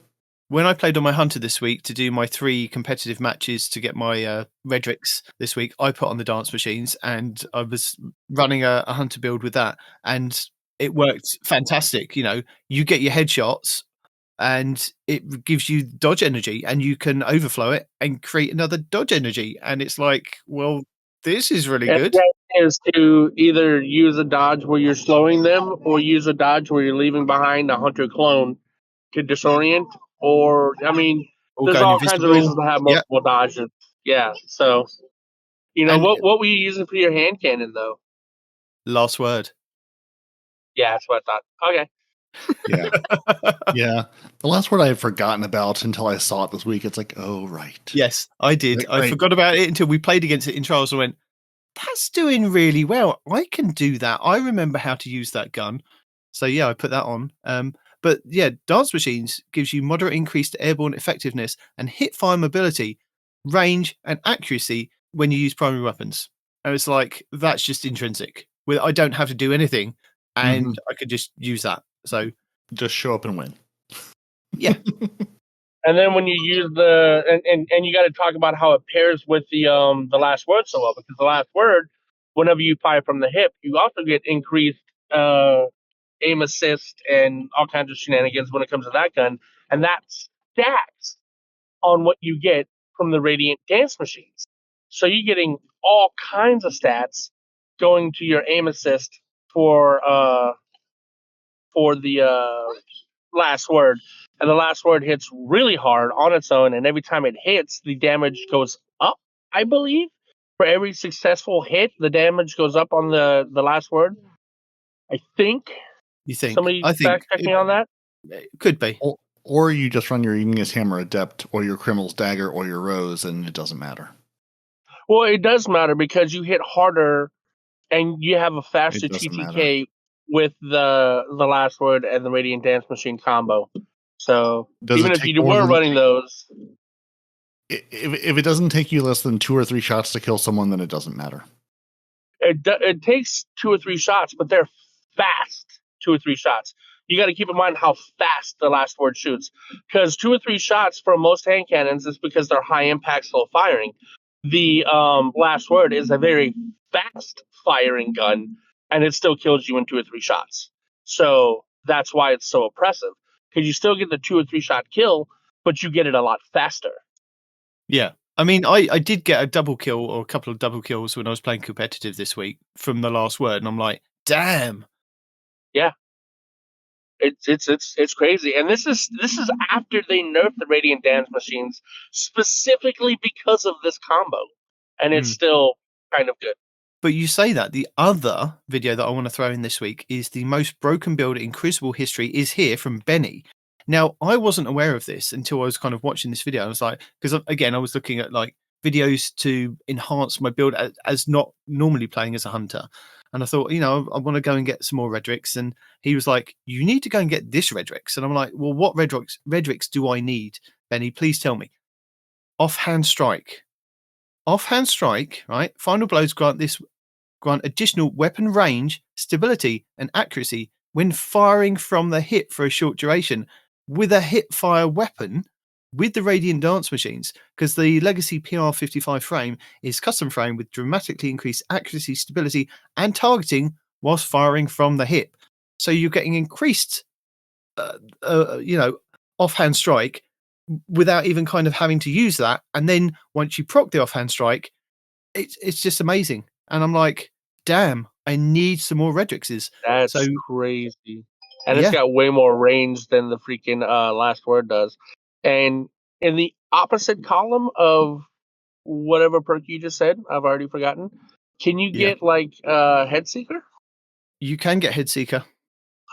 When I played on my hunter this week to do my 3 competitive matches to get my Redrix this week, I put on the dance machines and I was running a hunter build with that, and it worked fantastic. You get your headshots and it gives you dodge energy, and you can overflow it and create another dodge energy. And it's like, well, this is really good. The idea is to either use a dodge where you're slowing them, or use a dodge where you're leaving behind a hunter clone to disorient. Or, there's all kinds of reasons to have multiple dodges. Yeah, so, what were you using for your hand cannon, though? Last word. Yeah, that's what I thought. Okay. Yeah. Yeah. The last word I had forgotten about until I saw it this week. It's like, oh, right. Yes, I did. I forgot about it until we played against it in Trials and went, that's doing really well. I can do that. I remember how to use that gun. So, yeah, I put that on. But, yeah, Dance Machines gives you moderate increased airborne effectiveness and hit fire mobility, range, and accuracy when you use primary weapons. And it's like, that's just intrinsic. I don't have to do anything, and I could just use that. So just show up and win. Yeah. And then when you use and you got to talk about how it pairs with the last word so well, because the last word, whenever you fire from the hip, you also get increased aim assist and all kinds of shenanigans when it comes to that gun, and that stacks on what you get from the Radiant Dance Machines. So you're getting all kinds of stats going to your aim assist for the last word. And the last word hits really hard on its own, and every time it hits, the damage goes up, I believe. For every successful hit, the damage goes up on the last word. I think. You think? Somebody fact check me on that? It could be. Or you just run your Igneous Hammer Adept, or your Criminal's Dagger, or your Rose, and it doesn't matter. Well, it does matter because you hit harder, and you have a faster TTK with the last word and the Radiant Dance Machine combo. So even if you were running those, if it doesn't take you less than 2 or 3 shots to kill someone, then it doesn't matter. It takes 2 or 3 shots, but they're fast 2 or 3 shots. You got to keep in mind how fast the last word shoots, because 2 or 3 shots for most hand cannons is because they're high impact, slow firing. The last word is a very fast firing gun, and it still kills you in 2 or 3 shots. So that's why it's so oppressive, because you still get the 2 or 3 shot kill, but you get it a lot faster. Yeah. I mean, I did get a double kill or a couple of double kills when I was playing competitive this week from the last word, and I'm like, damn. Yeah. It's crazy, and this is after they nerfed the Radiant Dance machines specifically because of this combo, and it's still kind of good. But you say that the other video that I want to throw in this week is the most broken build in Crucible history is here from Benny. Now, I wasn't aware of this until I was kind of watching this video. I was like, because again, I was looking at like videos to enhance my build as not normally playing as a hunter. And I thought, I want to go and get some more Redrix. And he was like, you need to go and get this Redrix. And I'm like, well, what Redrix do I need, Benny? Please tell me. Offhand strike. Offhand strike, right? Final blows grant additional weapon range, stability, and accuracy when firing from the hip for a short duration with a hip fire weapon with the Radiant Dance machines, because the Legacy PR55 frame is custom frame with dramatically increased accuracy, stability, and targeting whilst firing from the hip. So you're getting increased, offhand strike without even kind of having to use that. And then once you proc the offhand strike, it's just amazing. And I'm like, damn, I need some more Redrixes. That's crazy. And it's got way more range than the freaking Last Word does. And in the opposite column of whatever perk you just said, I've already forgotten, can you get like Headseeker? You can get Headseeker.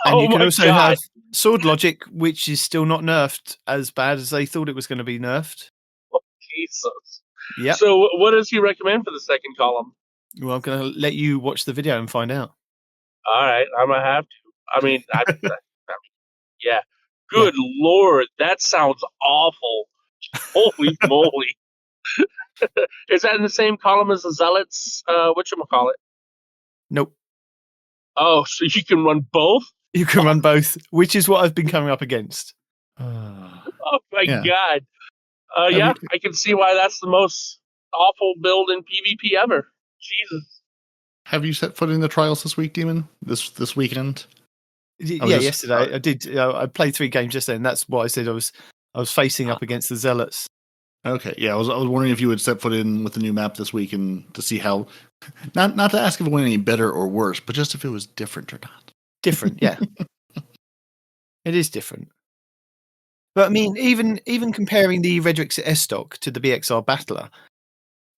And you can also have Sword Logic, which is still not nerfed as bad as they thought it was going to be nerfed. Oh, Jesus. Yeah. So what does he recommend for the second column? Well, I'm going to let you watch the video and find out. All right, I'm going to have to. I mean, yeah. Good Lord, that sounds awful. Holy moly. Is that in the same column as the Zealots? Whatchamacallit? Nope. Oh, so you can run both? You can run both, which is what I've been coming up against. Oh my God. I can see why that's the most awful build in PvP ever. Jesus. Have you set foot in the trials this week, Demon? This weekend? Yesterday I did. I played 3 games yesterday, and that's what I said. I was facing up against the Zealots. Okay, yeah, I was wondering if you would set foot in with the new map this week and to see how, not to ask if it went any better or worse, but just if it was different or not. Different, yeah. It is different. But I mean, even comparing the Redrix S-Stock to the BXR Battler,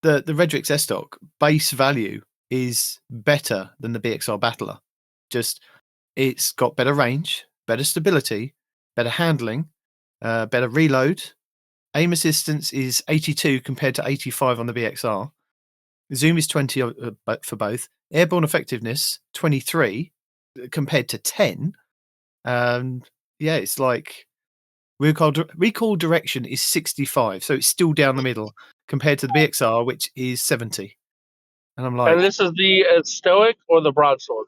the Redrix S-Stock base value is better than the BXR Battler. Just, it's got better range, better stability, better handling, better reload. Aim assistance is 82 compared to 85 on the BXR. Zoom is 20 for both. Airborne effectiveness, 23 compared to 10. It's like recall direction is 65, so it's still down the middle compared to the BXR, which is 70. And I'm like, and this is the Stoic or the Broadsword?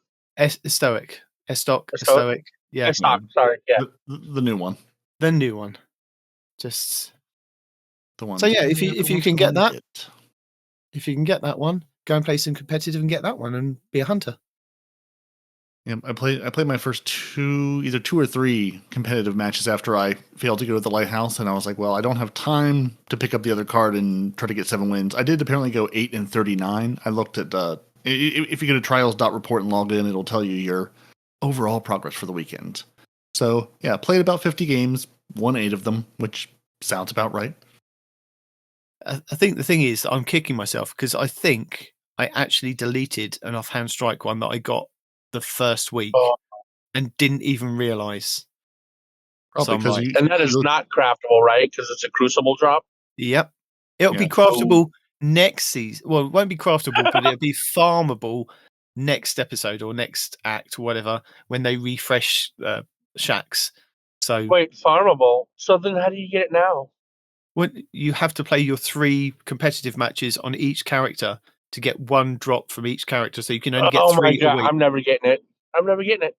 Stoic. S-Stock. Stoic. Yeah. S-Stock, sorry. Yeah. The new one. The new one. Just the one. So yeah, if you can get that, if you can get that one, go and play some competitive and get that one and be a hunter. Yeah, I played my first either two or three competitive matches after I failed to go to the Lighthouse, and I was like, well, I don't have time to pick up the other card and try to get 7 wins. I did apparently go 8-39. I looked at if you go to trials.report and log in, it'll tell you your overall progress for the weekend. So yeah, played about 50 games, won 8 of them, which sounds about right. I think the thing is, I'm kicking myself because I think I actually deleted an offhand strike one that I got the first week and didn't even realize. Probably because and that is not craftable, right? Because it's a crucible drop. Yep, it'll be craftable next season. Well, it won't be craftable, but it'll be farmable next episode or next act, or whatever, when they refresh shacks. So wait, farmable. So then, how do you get it now? Well, you have to play your 3 competitive matches on each character to get 1 drop from each character, so you can only get 3 my God, a week. I'm never getting it.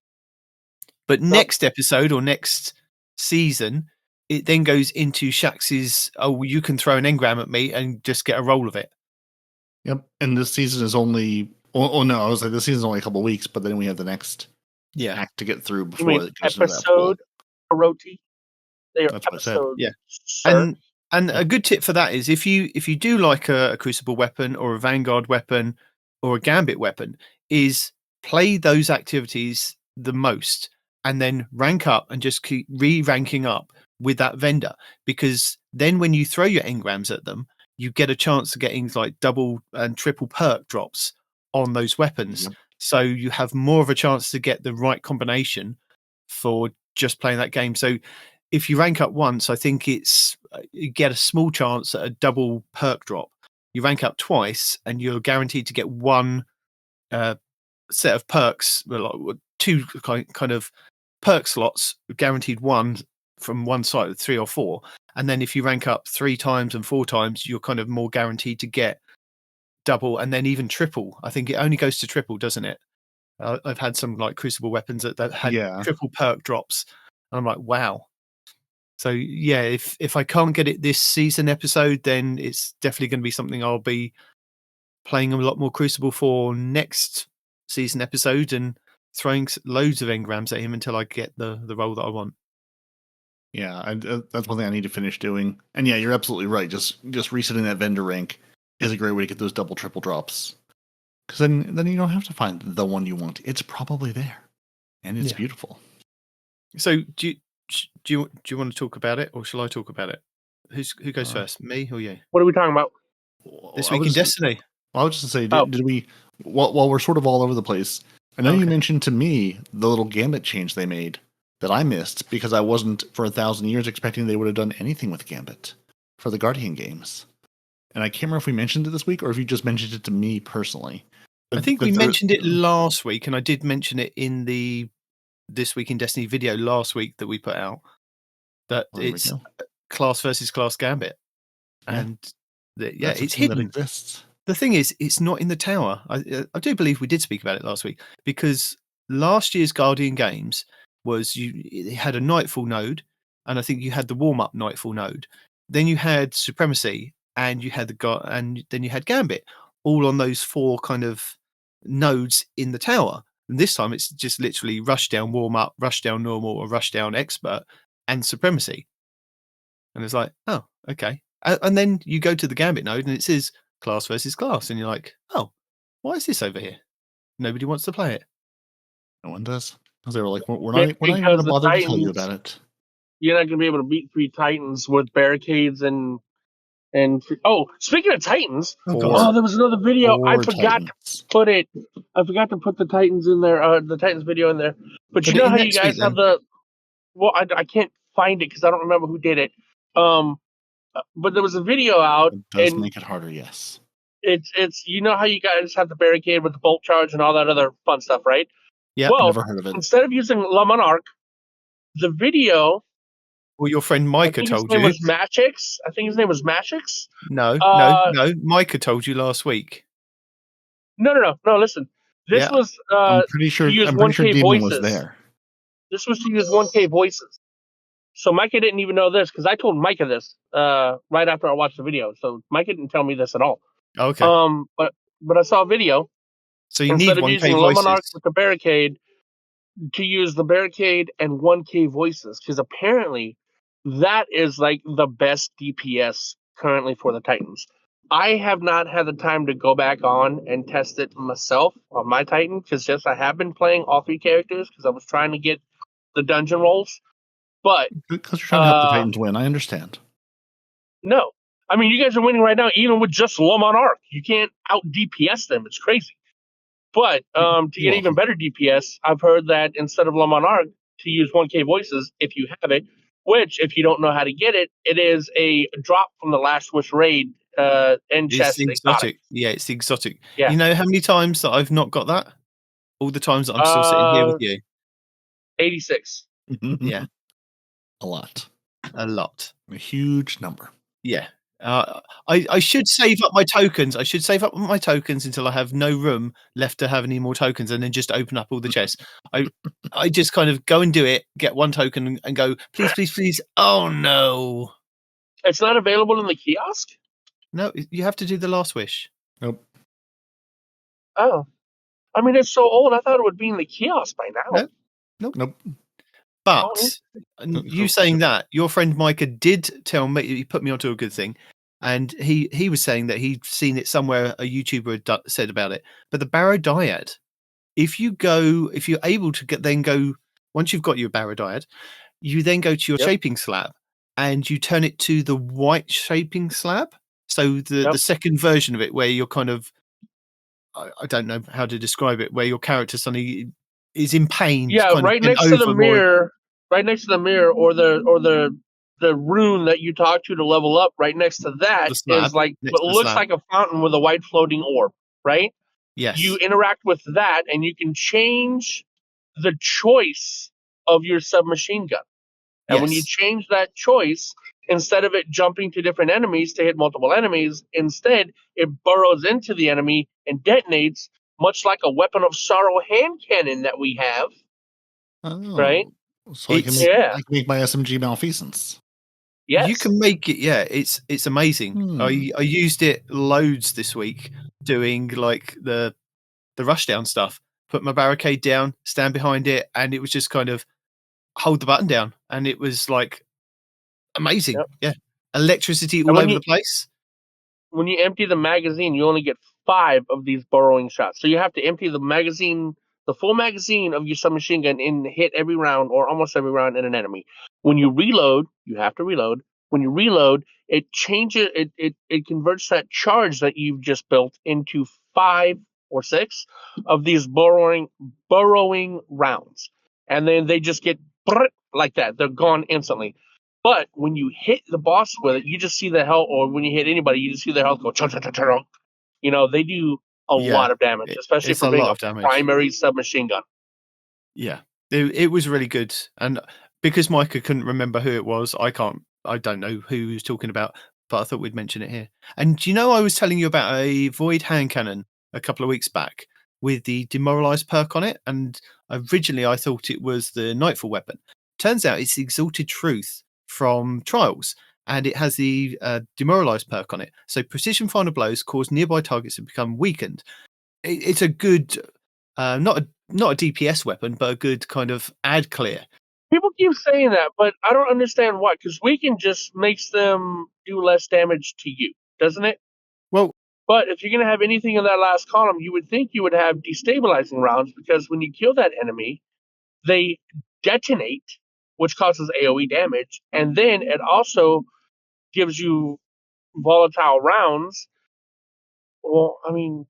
But next episode or next season, it then goes into Shax's, you can throw an engram at me and just get a roll of it. Yep, and this season is only... Oh, no, I was like, this season's only a couple of weeks, but then we have the next act to get through before it goes into that pool. Peroty? That's what I said. Yeah. And a good tip for that is if you do like a Crucible weapon or a Vanguard weapon or a Gambit weapon, is play those activities the most and then rank up and just keep re-ranking up with that vendor, because then when you throw your engrams at them, you get a chance of getting like double and triple perk drops on those weapons. Yep. So you have more of a chance to get the right combination for just playing that game. So if you rank up once, I think it's you get a small chance at a double perk drop. You rank up twice, and you're guaranteed to get one set of perks, like two kind of perk slots, guaranteed one from one side, 3 or 4. And then if you rank up 3 times and 4 times, you're kind of more guaranteed to get double and then even triple. I think it only goes to triple, doesn't it? I've had some like Crucible weapons that had triple perk drops. And I'm like, wow. So yeah, if I can't get it this season episode, then it's definitely going to be something I'll be playing a lot more Crucible for next season episode and throwing loads of engrams at him until I get the role that I want. Yeah, that's one thing I need to finish doing. And yeah, you're absolutely right. Just resetting that vendor rank is a great way to get those double, triple drops. Because then you don't have to find the one you want. It's probably there, and it's beautiful. So do you want to talk about it, or shall I talk about it? Who goes first, me or you? What are we talking about? This week in Destiny. Well, I was just going to say, did we? While we're sort of all over the place, I know you mentioned to me the little Gambit change they made that I missed because I wasn't for 1,000 years expecting they would have done anything with Gambit for the Guardian games. And I can't remember if we mentioned it this week or if you just mentioned it to me personally. I think we mentioned it last week, and I did mention it in the This Week in Destiny video last week that we put out, that it's class versus class Gambit. And it's hidden. That exists. The thing is, it's not in the tower. I do believe we did speak about it last week, because last year's Guardian games was it had a Nightfall node, and I think you had the warm-up Nightfall node. Then you had Supremacy, and you had and then you had Gambit, all on those 4 kind of nodes in the tower. And this time it's just literally Rushdown warm-up, Rushdown normal, or Rushdown expert, and Supremacy. And it's like, oh, okay. And then you go to the Gambit node, and it says class versus class, and you're like, oh, why is this over here? Nobody wants to play it. No one does. Because they were like, we're not even going to bother to tell you about it. You're not going to be able to beat 3 Titans with barricades and speaking of Titans, there was another video. I forgot to put it. I forgot to put the Titans in there. The Titans video in there. But you know how you guys have the? Well, I can't find it because I don't remember who did it. But there was a video out. It does make it harder, yes. It's you know how you guys have the barricade with the bolt charge and all that other fun stuff, right? Yeah. Well, never heard of it. Instead of using La Monarch, the video. Well, your friend Micah told you. I think his name was Machix. No. Micah told you last week. No. Listen, this was. I'm pretty sure. I'm pretty sure Demon was there. This was to use 1K voices. So Micah didn't even know this because I told Micah this right after I watched the video. So Micah didn't tell me this at all. Okay. But I saw a video. So you need 1K voices. Instead of using La Monarch with the barricade, to use the barricade and 1K voices, because apparently that is like the best DPS currently for the Titans. I have not had the time to go back on and test it myself on my Titan, because I have been playing all 3 characters because I was trying to get the dungeon rolls. But because you're trying to help the Titans win, I understand. No. I mean, you guys are winning right now, even with just La Monarch. You can't out DPS them. It's crazy. But to get even better DPS, I've heard that instead of La Monarch, to use 1K voices if you have it, which, if you don't know how to get it, it is a drop from the Last Wish raid end chest. It's exotic. Yeah, it's the exotic. Yeah. You know how many times that I've not got that? All the times that I'm still sitting here with you. 86. Yeah. A lot. A huge number. Yeah. I should save up my tokens. I should save up my tokens until I have no room left to have any more tokens, and then just open up all the chests. I just kind of go and do it, get 1 token, and go, please. Oh no! It's not available in the kiosk? No, you have to do the Last Wish. Nope. Oh, I mean, it's so old. I thought it would be in the kiosk by now. Nope. But you saying that, your friend Micah did tell me, he put me onto a good thing, and he was saying that he'd seen it somewhere, a YouTuber had said about it. But the Barrow-Dyad, if you're able to then go once you've got your Barrow-Dyad, you then go to your Yep. shaping slab and you turn it to the white shaping slab. So the second version of it, where you're kind of, I don't know how to describe it, where your character suddenly is in pain. Yeah, kind right of bent next to the over more. mirror, right next to the mirror, or the rune that you talk to level up. Right next to that The slab, is like next what to the looks slab. like a fountain with a white floating orb. Right? Yes. You interact with that, and you can change the choice of your submachine gun. And when you Yes. change that choice, instead of it jumping to different enemies to hit multiple enemies, instead it burrows into the enemy and detonates, much like a Weapon of Sorrow hand cannon that we have. Oh, Right? so I can make my SMG malfeasance. Yes. You can make it. Yeah, it's amazing. I used it loads this week doing like the Rushdown stuff. Put my barricade down, stand behind it, and it was just kind of hold the button down, and it was like amazing. Yep. Yeah, electricity And all when over you- the place. When you empty the magazine, you only get 5 of these burrowing shots. So you have to empty the magazine, the full magazine of your submachine gun, and hit every round or almost every round in an enemy. When you reload, you have to reload. When you reload, it changes. It converts that charge that you've just built into 5 or 6 of these burrowing rounds, and then they just get like that. They're gone instantly. But when you hit the boss with it, you just see the health, or when you hit anybody, you just see their health go chunk. You know, they do a lot of damage, especially it's for a being lot a of damage. primary submachine gun. Yeah, it was really good, and because Micah couldn't remember who it was, I don't know who he was talking about, but I thought we'd mention it here. And do you know I was telling you about a Void hand cannon a couple of weeks back with the demoralized perk on it, and originally I thought it was the Nightfall weapon. Turns out it's the Exalted Truth from Trials, and it has the demoralized perk on it. So precision final blows cause nearby targets to become weakened. It's a good, not a DPS weapon, but a good kind of ad clear. People keep saying that, but I don't understand why. Because weaken just makes them do less damage to you, doesn't it? Well, but if you're going to have anything in that last column, you would think you would have destabilizing rounds, because when you kill that enemy, they detonate, which causes AoE damage, and then it also gives you volatile rounds. Well, I mean,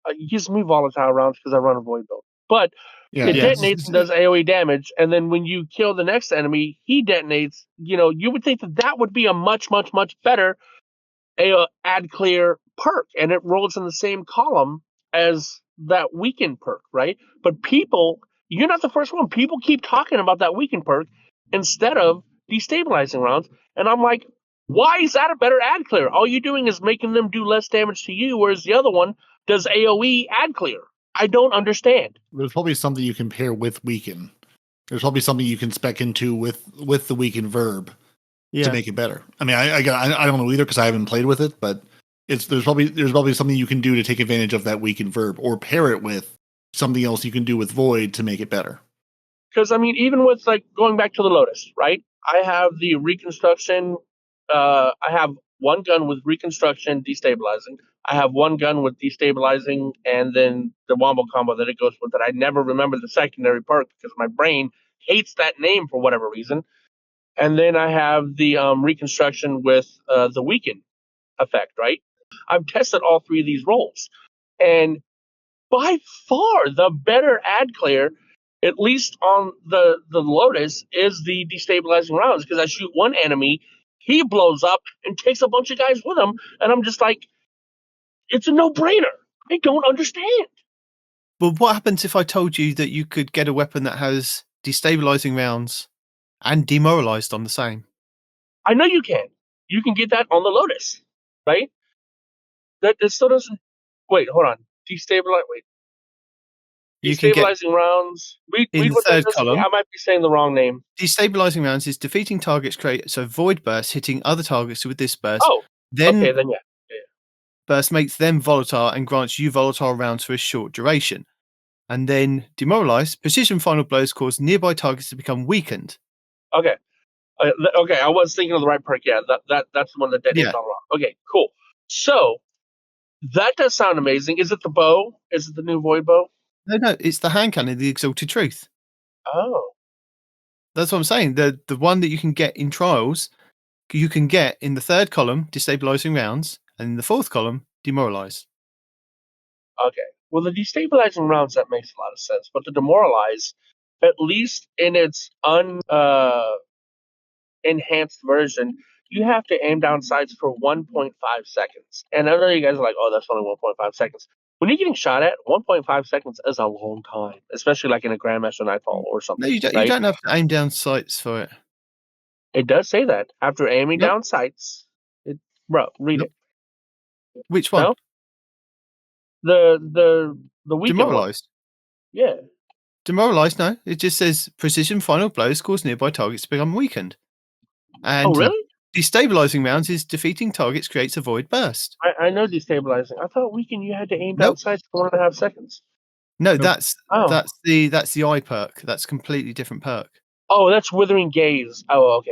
it gives me volatile rounds because I run a void build. But it detonates and does AoE damage, and then when you kill the next enemy, he detonates. You know, you would think that would be a much, much, much better ad clear perk, and it rolls in the same column as that weaken perk, right? But people, you're not the first one. People keep talking about that weaken perk instead of destabilizing rounds, and I'm like, why is that a better ad clear? All you're doing is making them do less damage to you, whereas the other one does AoE ad clear. I don't understand. There's probably something you can pair with weaken. There's probably something you can spec into with the weaken verb to make it better. I mean, I don't know either because I haven't played with it, but there's probably something you can do to take advantage of that weaken verb, or pair it with something else you can do with void to make it better. Because I mean, even with like going back to the Lotus, right? I have the reconstruction. I have one gun with reconstruction destabilizing. I have one gun with destabilizing, and then the wombo combo that it goes with it. I never remember the secondary perk because my brain hates that name for whatever reason. And then I have the reconstruction with the weaken effect, right? I've tested all 3 of these roles, and by far the better ad clear, at least on the Lotus, is the destabilizing rounds, because I shoot one enemy, he blows up and takes a bunch of guys with him, and I'm just like, it's a no-brainer. I don't understand. Well, what happens if I told you that you could get a weapon that has destabilizing rounds and demoralized on the same? I know you can. You can get that on the Lotus, right? That still doesn't. Wait, hold on. Destabilize. Wait. You can get Destabilizing rounds. Read in the what that third does to me. column. I might be saying the wrong name. Destabilizing rounds is defeating targets create so void burst hitting other targets with this burst. Oh, then okay, then yeah. burst makes them volatile and grants you volatile rounds for a short duration. And then demoralized, precision final blows cause nearby targets to become weakened. Okay. Okay, I was thinking of the right perk. Yeah, that's the one that detonates all wrong. Okay, cool. So that does sound amazing. Is it the bow? Is it the new void bow? No, it's the hand cannon, the Exalted Truth. Oh, That's what I'm saying. The one that you can get in trials, you can get in the third column, destabilizing rounds, and in the fourth column, demoralize. Okay. Well, the destabilizing rounds, that makes a lot of sense. But the demoralize, at least in its enhanced version, you have to aim down sights for 1.5 seconds. And I know you guys are like, oh, that's only 1.5 seconds. When you're getting shot at, 1.5 seconds is a long time, especially like in a Grandmaster Nightfall or something. No, you don't. Right? You don't have to aim down sights for it. It does say that after aiming Nope. down sights. Read Nope. it. Which one? No? The weekend one. Demoralized. Yeah. Demoralized, no. It just says precision final blows cause nearby targets to become weakened. And Oh, really? destabilizing rounds is defeating targets creates a void burst. I know destabilizing. I thought weekend you had to aim down Nope. sights for 1.5 seconds. No, Nope. that's the eye perk. That's a completely different perk. Oh, that's Withering Gaze. Oh, okay.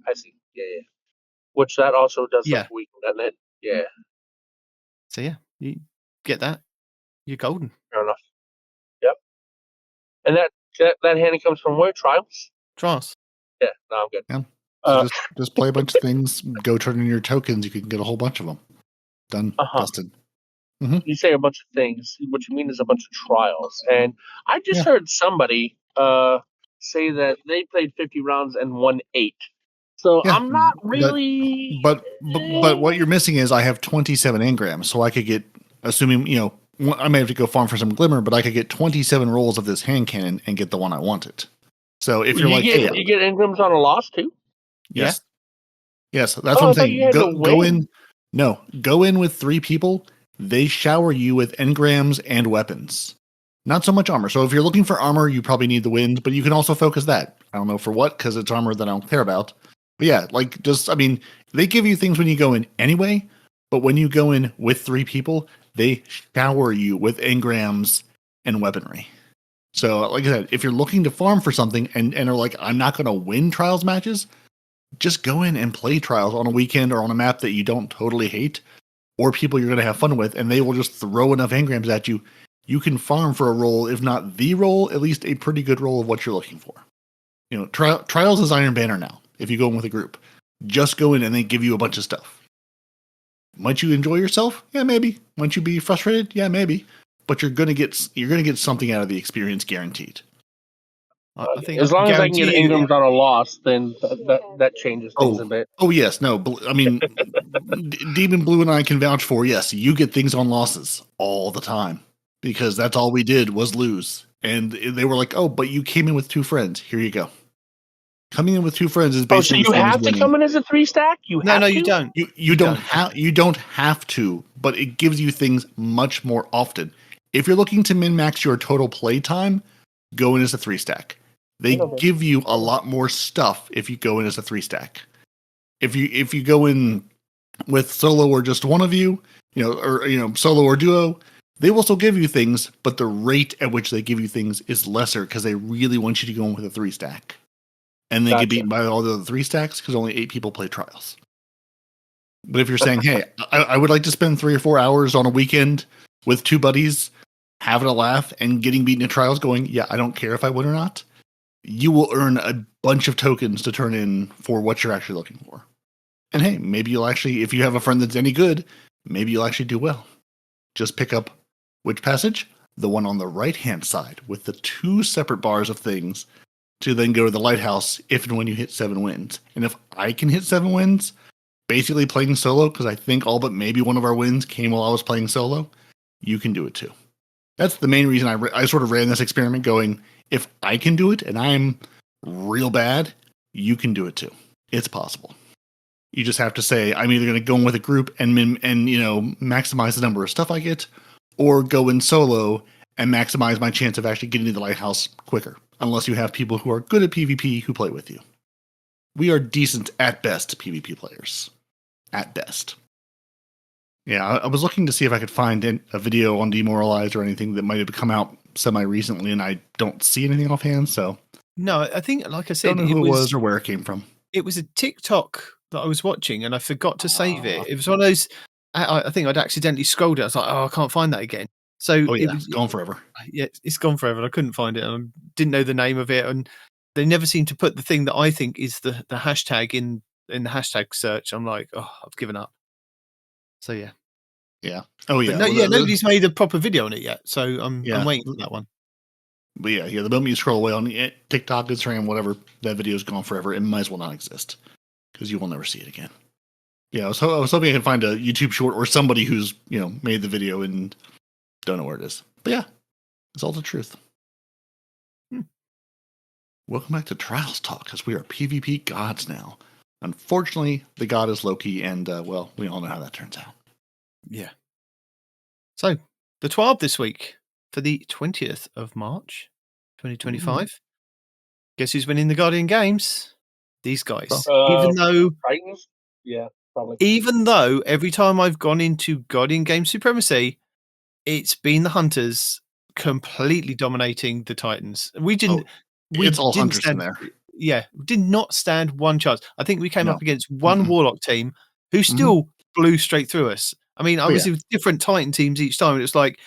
I see. Yeah. Which that also does Yeah. some weekend, doesn't it? Yeah. So yeah, you get that. You're golden. Fair enough. Yep. And that hand comes from where? Trials? Trials. Yeah, no, I'm good. Yeah. So just play a bunch of things, go turn in your tokens, you can get a whole bunch of them. Done. Busted. You say a bunch of things. What you mean is a bunch of trials. And I just heard somebody say that they played 50 rounds and won 8. So Yeah, I'm not really... But what you're missing is I have 27 engrams, so I could get, assuming, I may have to go farm for some glimmer, but I could get 27 rolls of this hand cannon and get the one I wanted. So if you're you get engrams on a loss too? Yes. Yeah. Yes, that's what I'm saying. Go in with 3 people. They shower you with engrams and weapons. Not so much armor. So if you're looking for armor, you probably need the wind, but you can also focus that. I don't know for what, because it's armor that I don't care about. But yeah, they give you things when you go in anyway, but when you go in with 3 people, they shower you with engrams and weaponry. So like I said, if you're looking to farm for something and are like, I'm not going to win trials matches, just go in and play trials on a weekend or on a map that you don't totally hate, or people you're going to have fun with, and they will just throw enough engrams at you. You can farm for a roll, if not the roll, at least a pretty good roll of what you're looking for. Trials is Iron Banner now. If you go in with a group, just go in and they give you a bunch of stuff. Might you enjoy yourself? Yeah, maybe. Might you be frustrated? Yeah, maybe. But you're gonna get something out of the experience, guaranteed. I think as long as I can get engrams on a loss, then that changes things a bit. Oh yes, no. I mean, Demon Blue and I can vouch for. Yes, you get things on losses all the time because that's all we did was lose. And they were like, "Oh, but you came in with 2 friends. Here you go." Coming in with 2 friends is basically. So you have to come in as a 3-stack? You don't. You don't have to, but it gives you things much more often. If you're looking to min-max your total play time, go in as a 3-stack. They give you a lot more stuff if you go in as a 3-stack. If you go in with solo or just one of you, solo or duo, they will still give you things, but the rate at which they give you things is lesser because they really want you to go in with a 3-stack. And they get beaten by all the other 3-stacks because only 8 people play trials. But if you're saying, hey, I would like to spend 3 or 4 hours on a weekend with 2 buddies, having a laugh and getting beaten in trials going, yeah, I don't care if I win or not, you will earn a bunch of tokens to turn in for what you're actually looking for. And hey, maybe you'll actually, if you have a friend that's any good, maybe you'll actually do well. Just pick up which passage? The one on the right-hand side with the 2 separate bars of things to then go to the Lighthouse if and when you hit 7 wins. And if I can hit 7 wins, basically playing solo, because I think all but maybe one of our wins came while I was playing solo, you can do it too. That's the main reason I sort of ran this experiment going, if I can do it and I'm real bad, you can do it too. It's possible. You just have to say, I'm either going to go in with a group and maximize the number of stuff I get, or go in solo and maximize my chance of actually getting to the Lighthouse quicker, unless you have people who are good at PvP who play with you. We are decent at best PvP players. At best. Yeah, I was looking to see if I could find a video on Demoralized or anything that might have come out semi-recently, and I don't see anything offhand, so... No, I think, like I said... don't know who it was or where it came from. It was a TikTok that I was watching, and I forgot to save it. It was one of those... I think I'd accidentally scrolled it. I was like, I can't find that again. So it's gone forever. Yeah, it's gone forever. I couldn't find it. I didn't know the name of it, and they never seem to put the thing that I think is the hashtag in the hashtag search. I'm like, oh, I've given up. So yeah. Yeah. Oh yeah. But nobody's made a proper video on it yet. So I'm waiting for that one. But yeah. The moment you scroll away on TikTok, Instagram, whatever, that video's gone forever. It might as well not exist because you will never see it again. Yeah, I was hoping I could find a YouTube short or somebody who's made the video and don't know where it is. But yeah, it's all the truth. Welcome back to Trials Talk, because we are PvP gods now. Unfortunately, the god is Loki, and well, we all know how that turns out. Yeah. So the TWAB this week for the 20th of March, 2025. Guess who's winning the Guardian Games? These guys. Even though Titans? Yeah, probably. Even though every time I've gone into Guardian Game Supremacy, it's been the Hunters completely dominating the Titans. It's all Hunters in there. Yeah, did not stand one chance. I think we came up against one Warlock team who still blew straight through us. I mean, obviously with different Titan teams each time. It was like,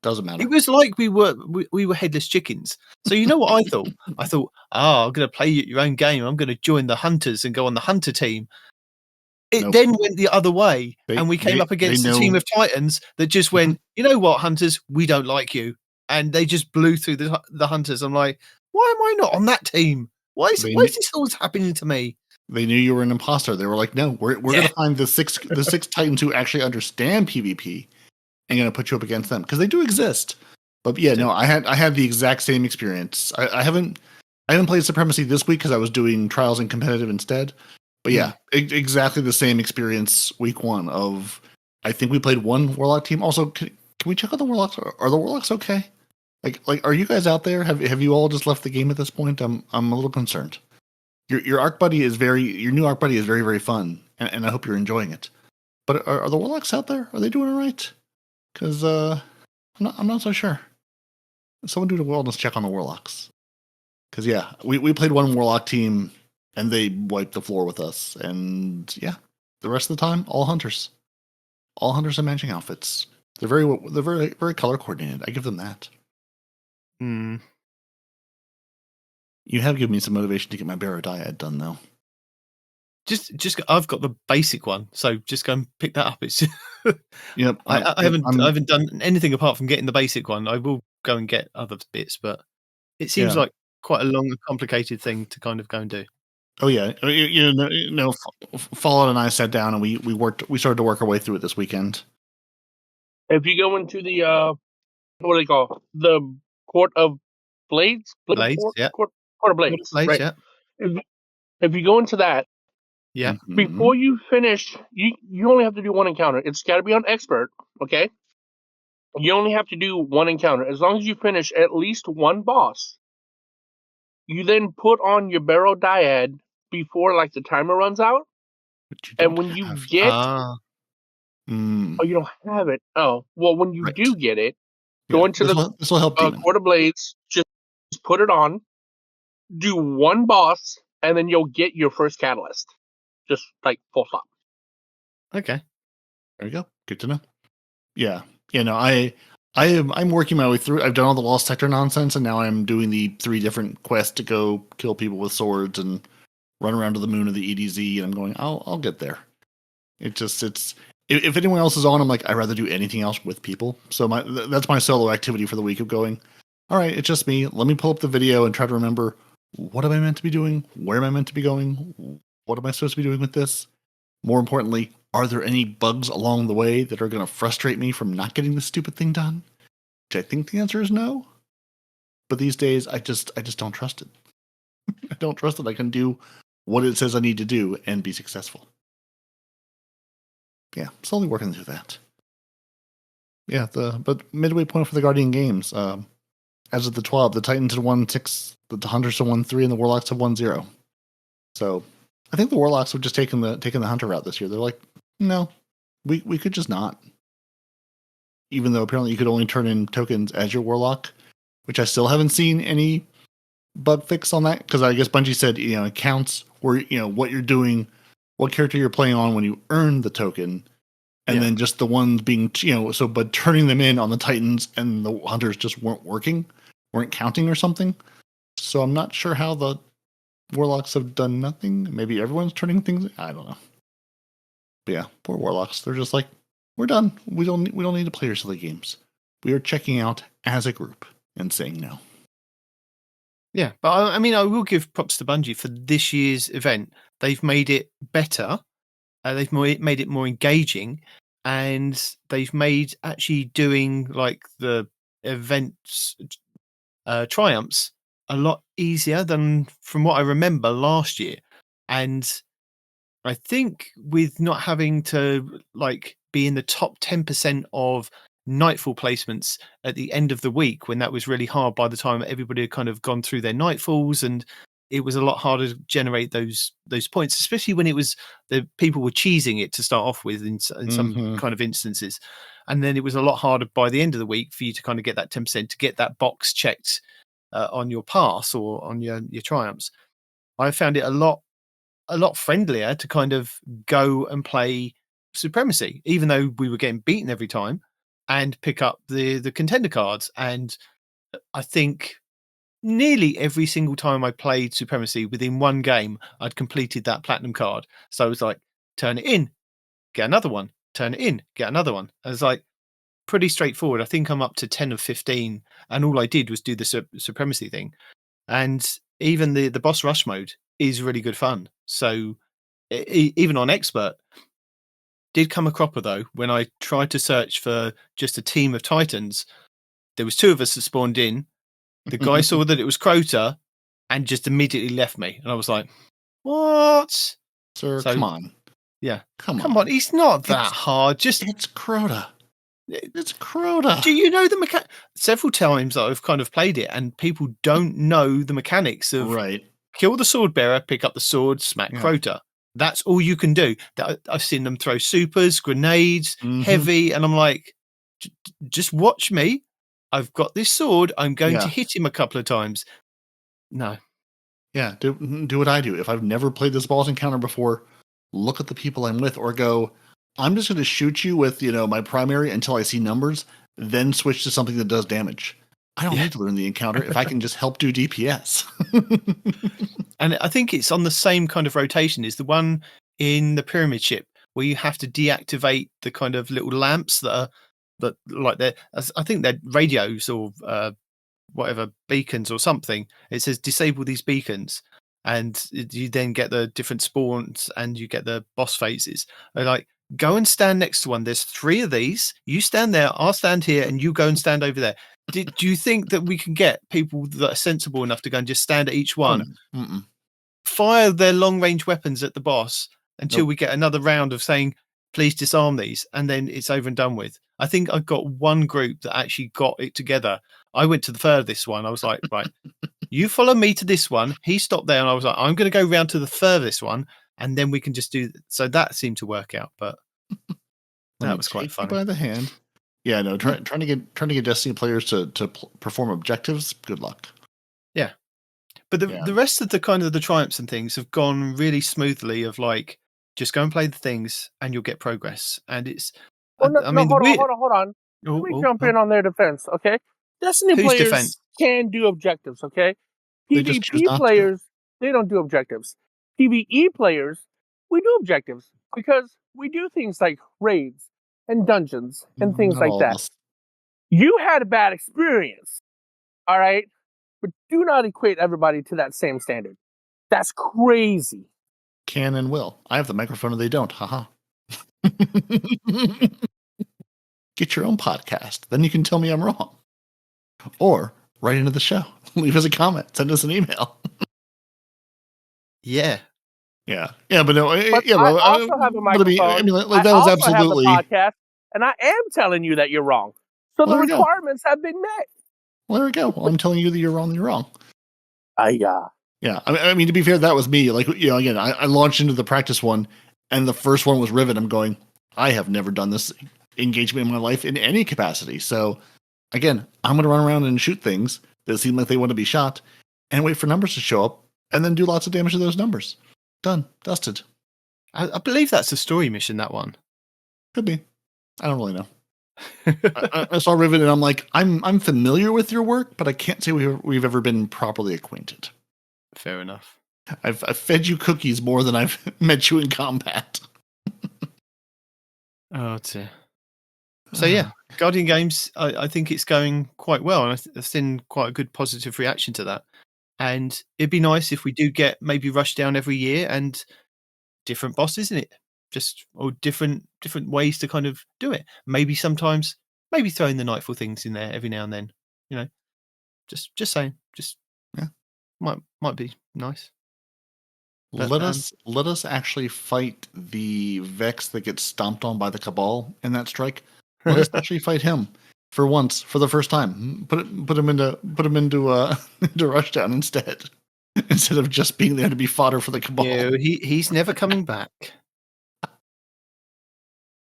doesn't matter. It was like we were headless chickens. So you know what I thought? I thought, I'm going to play your own game. I'm going to join the Hunters and go on the Hunter team. It then went the other way, and we came up against a team of Titans that just went, you know what, Hunters, we don't like you. And they just blew through the Hunters. I'm like, why am I not on that team? Why is this always happening to me? They knew you were an imposter. They were like, no, we're going to find the six Titans who actually understand PvP and going to put you up against them, because they do exist. But yeah, no, I had the exact same experience. I haven't played Supremacy this week because I was doing Trials and Competitive instead. But yeah, exactly the same experience week one of, I think we played one Warlock team. Also, can we check out the Warlocks? Are the Warlocks okay? Like, are you guys out there? Have you all just left the game at this point? I'm a little concerned. Your new Arc Buddy is very, very fun, and I hope you're enjoying it. But are the Warlocks out there? Are they doing all right? Because I'm not so sure. Someone do a wellness check on the Warlocks. Because yeah, we played one Warlock team, and they wiped the floor with us. And yeah, the rest of the time, all Hunters. All Hunters in matching outfits. They're very, very color coordinated. I give them that. You have given me some motivation to get my Barrow-Dyad done, though. Just I've got the basic one, so just go and pick that up. It's yep. I haven't done anything apart from getting the basic one. I will go and get other bits, but it seems like quite a long and complicated thing to kind of go and do. Oh yeah, Fallout and I sat down and we started to work our way through it this weekend. If you go into the what do they call the Court of Blades? Court of Blades, right? Yeah. If you go into that, Mm-hmm. before you finish, you only have to do one encounter. It's got to be on expert, okay? You only have to do one encounter. As long as you finish at least one boss, you then put on your Barrow-Dyad before like the timer runs out. And when you get, oh, you don't have it. Oh, well, when you do get it, go into this will help Court of Blades. Just put it on, do one boss, and then you'll get your first catalyst. Just like full stop. Okay. There you go. Good to know. Yeah. I'm working my way through. I've done all the Lost Sector nonsense, and now I'm doing the 3 different quests to go kill people with swords and run around to the moon of the EDZ. And I'm going, I'll get there. If anyone else is on, I'm like, I'd rather do anything else with people. So that's my solo activity for the week of going, all right, it's just me. Let me pull up the video and try to remember, what am I meant to be doing? Where am I meant to be going? What am I supposed to be doing with this? More importantly, are there any bugs along the way that are going to frustrate me from not getting this stupid thing done? Which I think the answer is no. But these days, I just don't trust it. I don't trust that I can do what it says I need to do and be successful. Yeah, slowly working through that. Yeah, but midway point for the Guardian Games. As of the 12, the Titans had won 6, the Hunters had won 3, and the Warlocks had won 0. So I think the Warlocks have just taken the Hunter route this year. They're like, no, we could just not. Even though apparently you could only turn in tokens as your Warlock, which I still haven't seen any bug fix on that, because I guess Bungie said, it counts where, what you're doing, what character you're playing on when you earn the token, and then just the ones being, but turning them in on the Titans and the Hunters just weren't counting or something. So I'm not sure how the Warlocks have done nothing. Maybe everyone's turning things. I don't know. But yeah, poor Warlocks. They're just like, we're done. We don't need to play your silly games. We are checking out as a group and saying no. Yeah, but I mean, I will give props to Bungie for this year's event. They've made it better. They've made it more engaging, and they've made actually doing like the events triumphs a lot easier than from what I remember last year. And I think with not having to like be in the top 10% of Nightfall placements at the end of the week, when that was really hard by the time everybody had kind of gone through their Nightfalls, and it was a lot harder to generate those points, especially when it was the people were cheesing it to start off with in some kind of instances. And then it was a lot harder by the end of the week for you to kind of get that 10%, to get that box checked on your pass or on your triumphs. I found it a lot friendlier to kind of go and play Supremacy, even though we were getting beaten every time, and pick up the contender cards. And I think nearly every single time I played Supremacy, within one game, I'd completed that platinum card. So I was like, turn it in, get another one, turn it in, get another one. I was like, pretty straightforward. I think I'm up to 10 of 15, and all I did was do the Supremacy thing. And even the boss rush mode is really good fun. So even on expert, did come a cropper though when I tried to search for just a team of Titans. There was 2 of us that spawned in. The guy saw that it was Crota and just immediately left me, and I was like, "What, sir? Come on, yeah, come on. It's not that hard. Just it's Crota. It's Crota. Do you know the mechanic? Several times that I've kind of played it, and people don't know the mechanics of kill the sword bearer, pick up the sword, smack Crota. That's all you can do. I've seen them throw supers, grenades, heavy, and I'm like, just watch me. I've got this sword. I'm going to hit him a couple of times. No. Yeah, do what I do. If I've never played this boss encounter before, look at the people I'm with, or go, I'm just going to shoot you with, my primary until I see numbers, then switch to something that does damage. I don't need to learn the encounter if I can just help do DPS. And I think it's on the same kind of rotation. Is the one in the pyramid ship where you have to deactivate the kind of little lamps that like I think they're radios or whatever, beacons or something. It says disable these beacons, and you then get the different spawns and you get the boss phases. They're like, go and stand next to one. There's 3 of these. You stand there, I'll stand here, and you go and stand over there. Do you think that we can get people that are sensible enough to go and just stand at each one, fire their long-range weapons at the boss until we get another round of saying, please disarm these, and then it's over and done with? I think I've got one group that actually got it together. I went to the furthest one. I was like, right, you follow me to this one. He stopped there, and I was like, I'm going to go round to the furthest one, and then we can just do. So that seemed to work out, but that was quite funny. By the hand. Yeah, no, trying to get Destiny players to perform objectives. Good luck. Yeah, but the rest of the kind of the triumphs and things have gone really smoothly. Of like, just go and play the things, and you'll get progress. And it's. Hold on. Let me jump in on their defense, okay? Destiny players can do objectives, okay? PvP players, they don't do objectives. PvE players, we do objectives because we do things like raids and dungeons and things like that. You had a bad experience, all right? But do not equate everybody to that same standard. That's crazy. Can and will. I have the microphone and they don't. Haha. Get your own podcast. Then you can tell me I'm wrong. Or write into the show. Leave us a comment. Send us an email. Yeah, but no. But I also have a microphone. That was absolutely have the podcast, and I am telling you that you're wrong. So the requirements have been met. Well, there we go. Well, I'm telling you that you're wrong. You're wrong. Yeah. I mean, to be fair, that was me. Like, again, I launched into the practice one, and the first one was Rivet. I'm going, I have never done this engagement in my life in any capacity. So, again, I'm going to run around and shoot things that seem like they want to be shot, and wait for numbers to show up, and then do lots of damage to those numbers. Done. Dusted. I believe that's a story mission, that one. Could be. I don't really know. I saw Rivet and I'm like, I'm familiar with your work, but I can't say we've ever been properly acquainted. Fair enough. I've fed you cookies more than I've met you in combat. Oh dear. So yeah, Guardian Games, I think it's going quite well, and I've seen quite a good positive reaction to that. And it'd be nice if we do get maybe Rushdown every year and different bosses in it, just or different ways to kind of do it. Maybe sometimes, maybe throwing the Nightfall things in there every now and then. You know, just saying, just Yeah. might be nice. But, let us actually fight the Vex that gets stomped on by the Cabal in that strike. Let us actually fight him for once, for the first time. Put him into into Rushdown instead of just being there to be fodder for the Cabal. Yeah, he's never coming back.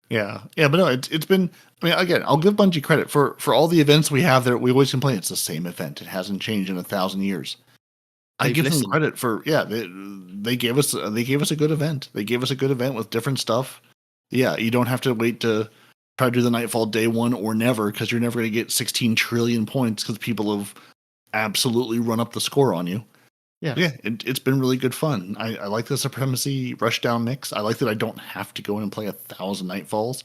Yeah, but no, it's been. I mean, again, I'll give Bungie credit for all the events we have that we always complain it's the same event. It hasn't changed in 1,000 years. I give them credit for they gave us a good event. They gave us a good event with different stuff. Yeah, you don't have to wait to try to do the Nightfall day one or never, because you're never going to get 16 trillion points because people have absolutely run up the score on you. Yeah, it's been really good fun. I like the Supremacy Rushdown mix. I like that I don't have to go in and play 1,000 Nightfalls.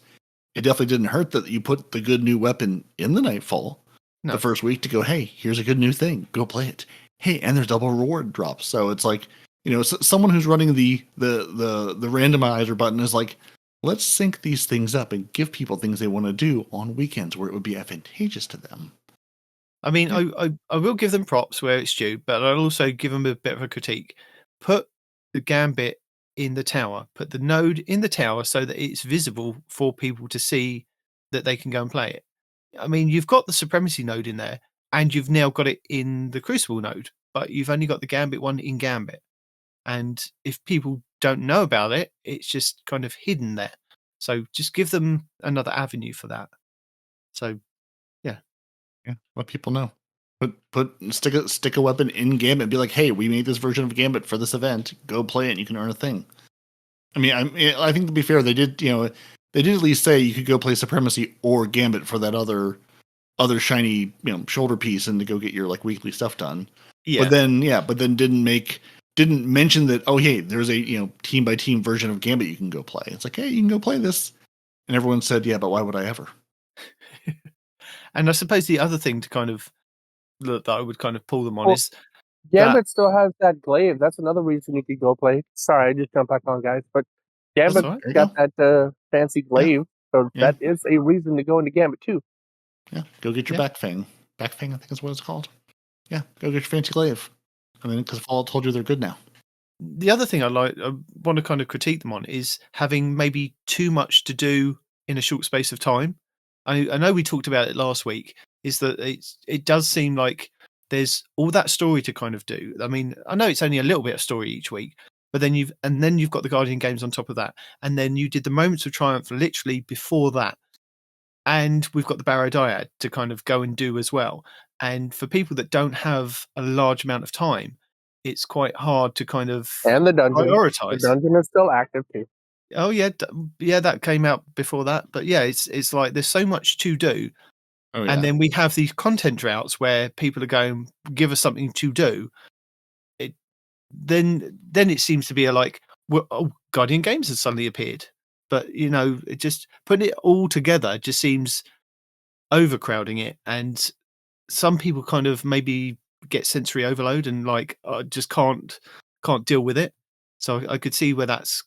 It definitely didn't hurt that you put the good new weapon in the Nightfall the first week to go, hey, here's a good new thing. Go play it. Hey, and there's double reward drops. So it's like, someone who's running the randomizer button is like, let's sync these things up and give people things they want to do on weekends where it would be advantageous to them. I mean, I will give them props where it's due, but I'll also give them a bit of a critique. Put the Gambit in the tower. Put the node in the tower so that it's visible for people to see that they can go and play it. I mean, you've got the Supremacy node in there, and you've now got it in the Crucible node, but you've only got the Gambit one in Gambit. And if people don't know about it, it's just kind of hidden there. So just give them another avenue for that. So, yeah, let people know. Stick a weapon in Gambit and be like, hey, we made this version of Gambit for this event. Go play it and you can earn a thing. I mean, I think to be fair, they did at least say you could go play Supremacy or Gambit for that other shiny shoulder piece and to go get your weekly stuff done. Yeah. But then didn't mention that, oh hey, there's a team by team version of Gambit you can go play. It's like, hey, you can go play this. And everyone said, yeah, but why would I ever? And I suppose the other thing to kind of that I would kind of pull them on is Gambit still has that glaive. That's another reason you could go play. Sorry, I just jumped back on, guys. But Gambit got that fancy glaive, so that is a reason to go into Gambit too. Yeah, go get your back fang. Back fang, I think is what it's called. Yeah, go get your fancy glaive. I mean, because Fallout told you they're good now. The other thing I want to kind of critique them on is having maybe too much to do in a short space of time. I know we talked about it last week, is that it does seem like there's all that story to kind of do. I mean, I know it's only a little bit of story each week, but then you've got the Guardian games on top of that. And then you did the Moments of Triumph literally before that. And we've got the Barrow-Dyad to kind of go and do as well. And for people that don't have a large amount of time, it's quite hard to kind of the dungeon. prioritize. The dungeon is still active too. Oh yeah, that came out before that. But yeah, it's like there's so much to do. Oh, yeah. And then we have these content droughts where people are going, give us something to do. Then it seems to be Guardian Games has suddenly appeared. But, it just putting it all together just seems overcrowding it. And some people kind of maybe get sensory overload and just can't deal with it. So I could see where that's,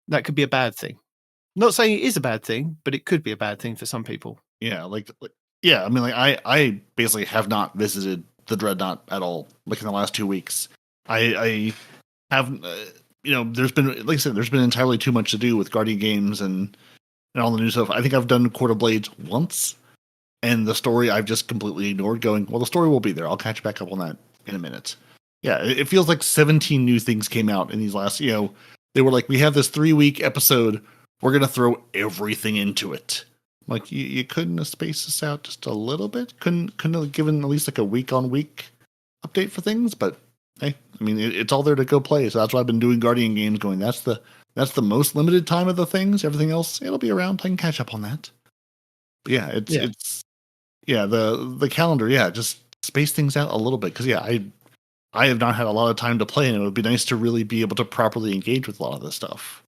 that could be a bad thing. Not saying it is a bad thing, but it could be a bad thing for some people. Yeah, I mean, I basically have not visited the Dreadnought at all, in the last 2 weeks. I have, there's been, like I said, there's been entirely too much to do with Guardian Games and all the new stuff. I think I've done Court of Blades once, and the story I've just completely ignored, going, well, the story will be there. I'll catch back up on that in a minute. Yeah, it feels like 17 new things came out in these last, they were like, we have this 3-week episode, we're going to throw everything into it. You couldn't have spaced this out just a little bit? Couldn't have given at least a week-on-week update for things? But hey, I mean, it's all there to go play. So that's why I've been doing Guardian Games, going, that's the most limited time of the things. Everything else, it'll be around. I can catch up on that. But yeah, it's the calendar. Yeah, just space things out a little bit, because I have not had a lot of time to play, and it would be nice to really be able to properly engage with a lot of this stuff.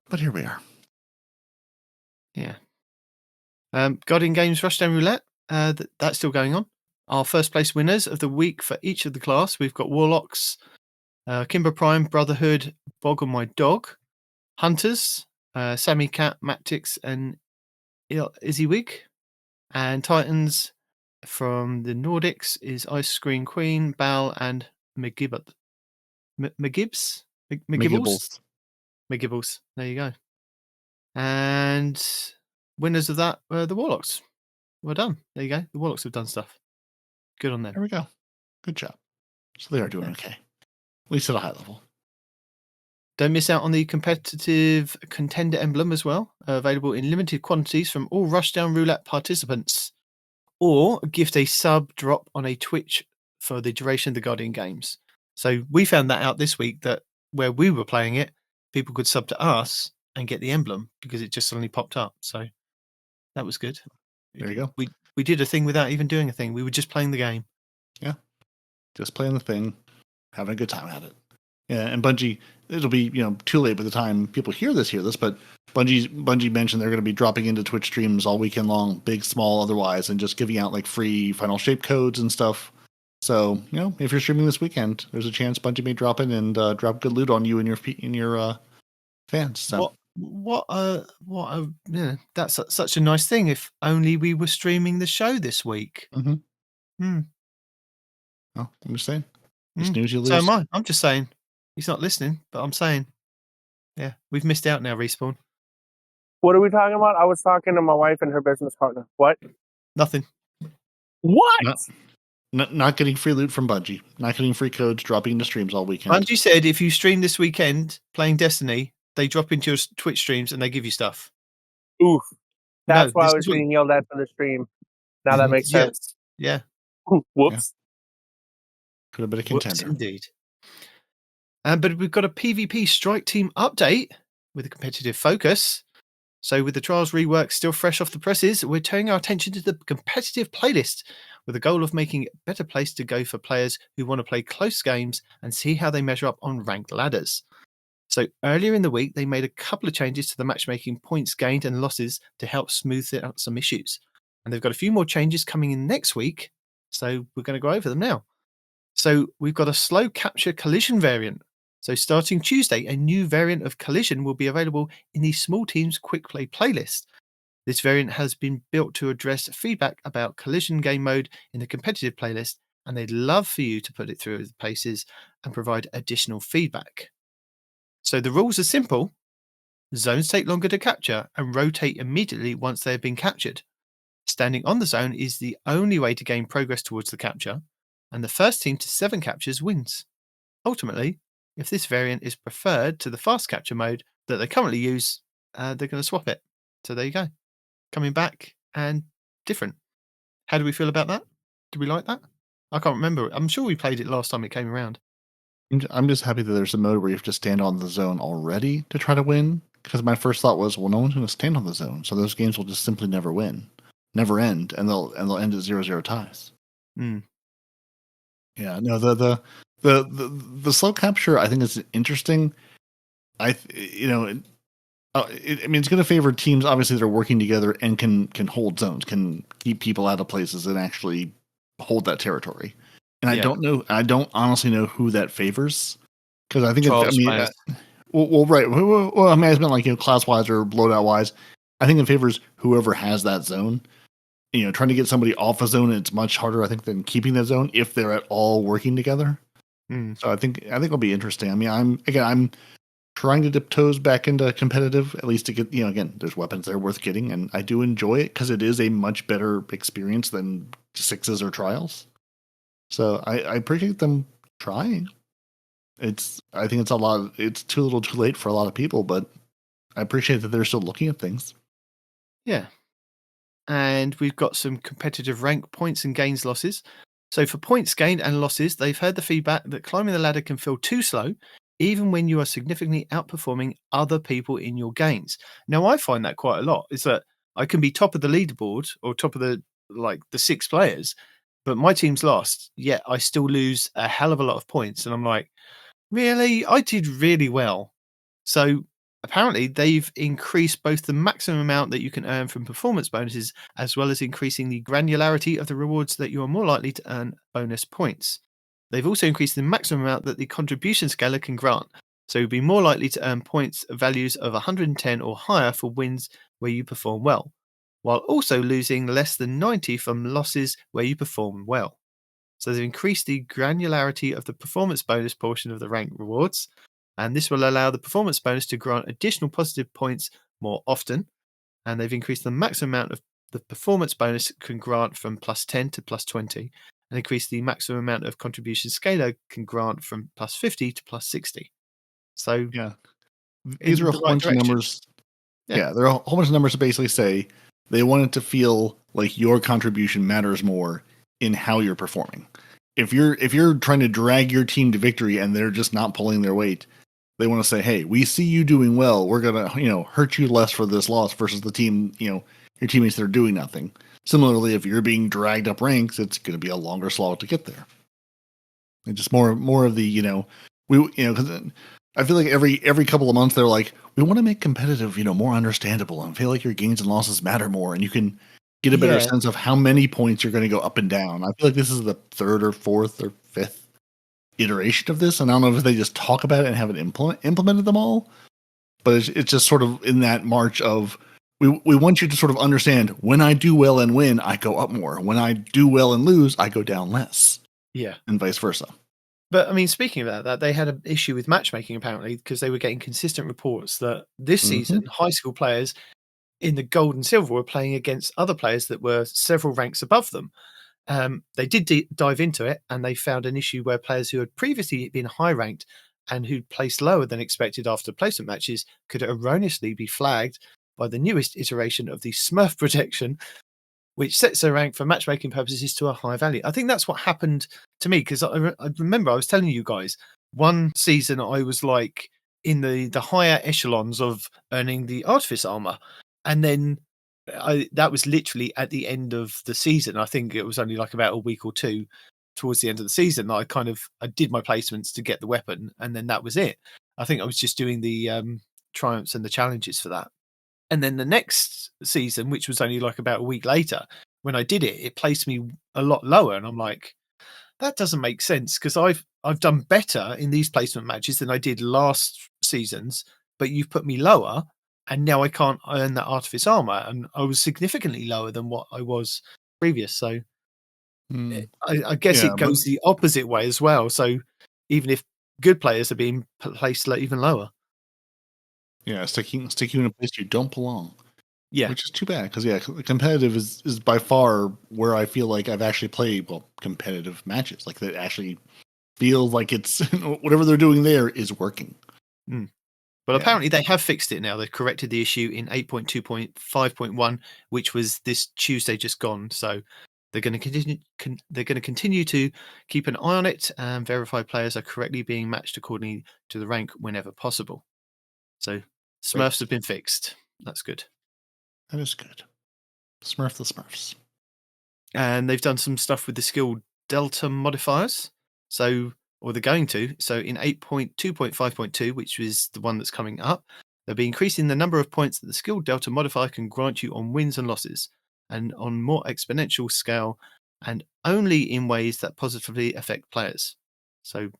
But here we are. Yeah. Guardian Games Rushdown Roulette, that's still going on. Our first place winners of the week for each of the class, we've got Warlocks, Kimber Prime, Brotherhood, Bog and My Dog, Hunters, Sammy Cat, Matix, and Izzywig, and Titans from the Nordics is Ice Screen Queen, Bal, and McGibbles. McGibbles. There you go. And winners of that were the Warlocks. Well done. There you go. The Warlocks have done stuff. Good on them. There we go. Good job. So they are doing okay. At least at a high level. Don't miss out on the competitive contender emblem as well. Available in limited quantities from all Rushdown Roulette participants. Or gift a sub drop on a Twitch for the duration of the Guardian Games. So we found that out this week, that where we were playing it, people could sub to us and get the emblem because it just suddenly popped up. So that was good. There you go. We did a thing without even doing a thing. We were just playing the game. Yeah. Just playing the thing, having a good time at it. Yeah, and Bungie, it'll be, too late by the time people hear this, but Bungie mentioned they're going to be dropping into Twitch streams all weekend long, big, small, otherwise, and just giving out like free final shape codes and stuff. So, if you're streaming this weekend, there's a chance Bungie may drop in and drop good loot on you and your fans. So that's such a nice thing. If only we were streaming the show this week. Mm-hmm. Oh, I'm just saying. You snooze, you lose. So am I. I'm just saying. He's not listening, but I'm saying, yeah, we've missed out now, Respawn. What are we talking about? I was talking to my wife and her business partner. What? Nothing. What? Not getting free loot from Bungie. Not getting free codes, dropping into streams all weekend. Bungie said if you stream this weekend playing Destiny, they drop into your Twitch streams and they give you stuff. Oof. That's why I was being yelled at for the stream. Now that makes sense. Yeah. Whoops. Could have been a contender. Whoops, indeed. But we've got a PvP Strike Team update with a competitive focus. So with the Trials rework still fresh off the presses, we're turning our attention to the competitive playlist with the goal of making it a better place to go for players who want to play close games and see how they measure up on ranked ladders. So earlier in the week, they made a couple of changes to the matchmaking points gained and losses to help smooth out some issues. And they've got a few more changes coming in next week. So we're going to go over them now. So we've got a slow capture collision variant. So starting Tuesday, a new variant of Collision will be available in the Small Teams Quick Play playlist. This variant has been built to address feedback about Collision game mode in the competitive playlist, and they'd love for you to put it through the paces and provide additional feedback. So the rules are simple. Zones take longer to capture and rotate immediately once they have been captured. Standing on the zone is the only way to gain progress towards the capture, and the first team to 7 captures wins. Ultimately, if this variant is preferred to the fast capture mode that they currently use, they're going to swap it. So there you go. Coming back and different. How do we feel about that? Do we like that? I can't remember. I'm sure we played it last time it came around. I'm just happy that there's a mode where you have to stand on the zone already to try to win. Because my first thought was, well, no one's going to stand on the zone, so those games will just simply never end, and they'll end at 0-0 ties. Yeah, no, the slow capture I think is interesting. It's going to favor teams obviously that are working together and can hold zones, can keep people out of places and actually hold that territory. And I don't honestly know who that favors, because I think right. Well, I mean, I meant like class wise or loadout wise. I think it favors whoever has that zone. Trying to get somebody off a zone, it's much harder, I think, than keeping that zone if they're at all working together. So I think it'll be interesting. I mean, I'm trying to dip toes back into competitive, at least to get, again, there's weapons there worth getting, and I do enjoy it because it is a much better experience than 6s or trials. So I appreciate them trying. I think it's too little too late for a lot of people, but I appreciate that they're still looking at things. Yeah. And we've got some competitive rank points and gains losses. So for points gained and losses, they've heard the feedback that climbing the ladder can feel too slow, even when you are significantly outperforming other people in your gains. Now, I find that quite a lot, is that I can be top of the leaderboard or top of the 6 players, but my team's lost, yet I still lose a hell of a lot of points. And I'm like, really? I did really well. So apparently they've increased both the maximum amount that you can earn from performance bonuses, as well as increasing the granularity of the rewards that you are more likely to earn bonus points. They've also increased the maximum amount that the contribution scaler can grant. So you'll be more likely to earn points values of 110 or higher for wins where you perform well, while also losing less than 90 from losses where you perform well. So they've increased the granularity of the performance bonus portion of the rank rewards, and this will allow the performance bonus to grant additional positive points more often. And they've increased the maximum amount of the performance bonus can grant from plus 10 to plus 20, and increased the maximum amount of contribution scalar can grant from plus 50 to plus 60. So Yeah. These are a the whole right bunch of direction. numbers. Yeah. Yeah, there are a whole bunch of numbers to basically say they want it to feel like your contribution matters more in how you're performing. If you're trying to drag your team to victory and they're just not pulling their weight, they want to say, "Hey, we see you doing well. We're gonna, hurt you less for this loss versus the team, your teammates that are doing nothing." Similarly, if you're being dragged up ranks, it's going to be a longer slog to get there. And just more of the, because I feel like every couple of months they're like, we want to make competitive, more understandable, and feel like your gains and losses matter more, and you can get a better Yeah. sense of how many points you're going to go up and down. I feel like this is the third or fourth or fifth iteration of this, and I don't know if they just talk about it and haven't implemented them all, but it's just sort of in that march of we want you to sort of understand when I do well and win, I go up more. When I do well and lose, I go down less. Yeah. And vice versa. But I mean, speaking of that, they had an issue with matchmaking apparently, because they were getting consistent reports that this season high school players in the gold and silver were playing against other players that were several ranks above them. They did dive into it, and they found an issue where players who had previously been high ranked and who'd placed lower than expected after placement matches could erroneously be flagged by the newest iteration of the Smurf protection, which sets their rank for matchmaking purposes to a high value. I think that's what happened to me, because I remember I was telling you guys one season I was like in the higher echelons of earning the Artifice armor, and then that was literally at the end of the season. I think it was only like about a week or two towards the end of the season. I did my placements to get the weapon, and then that was it. I think I was just doing the triumphs and the challenges for that. And then the next season, which was only like about a week later, when I did it, it placed me a lot lower. And I'm like, that doesn't make sense, because I've done better in these placement matches than I did last seasons, but you've put me lower, and now I can't earn that Artifice armor. And I was significantly lower than what I was previous. So I guess it goes the opposite way as well. So even if good players are being placed even lower. Yeah, stick you in a place you don't belong. Yeah. Which is too bad, because competitive is by far where I feel like I've actually played competitive matches. Like that actually feels like it's whatever they're doing there is working. But apparently they have fixed it now. They've corrected the issue in 8.2.5.1, which was this Tuesday just gone. So they're going to continue to keep an eye on it and verify players are correctly being matched according to the rank whenever possible. So Smurfs have been fixed. That's good. That is good. Smurf the Smurfs. And they've done some stuff with the skill delta modifiers. Or they're going to. So in 8.2.5.2, which is the one that's coming up, they'll be increasing the number of points that the skill delta modifier can grant you on wins and losses, and on more exponential scale, and only in ways that positively affect players. So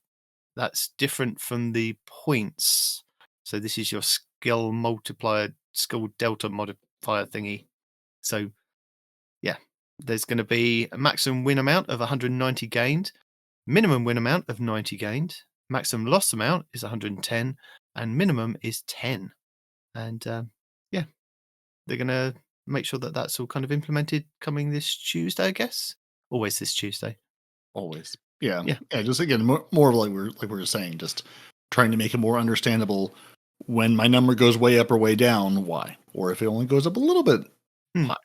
that's different from the points. So this is your skill multiplier, skill delta modifier thingy. So yeah, there's going to be a maximum win amount of 190 gained, minimum win amount of 90 gained, maximum loss amount is 110, and minimum is 10. And they're going to make sure that that's all kind of implemented coming this Tuesday, I guess. Always this Tuesday. Always. Yeah. Just again, more of like we're saying, just trying to make it more understandable when my number goes way up or way down, why? Or if it only goes up a little bit, why?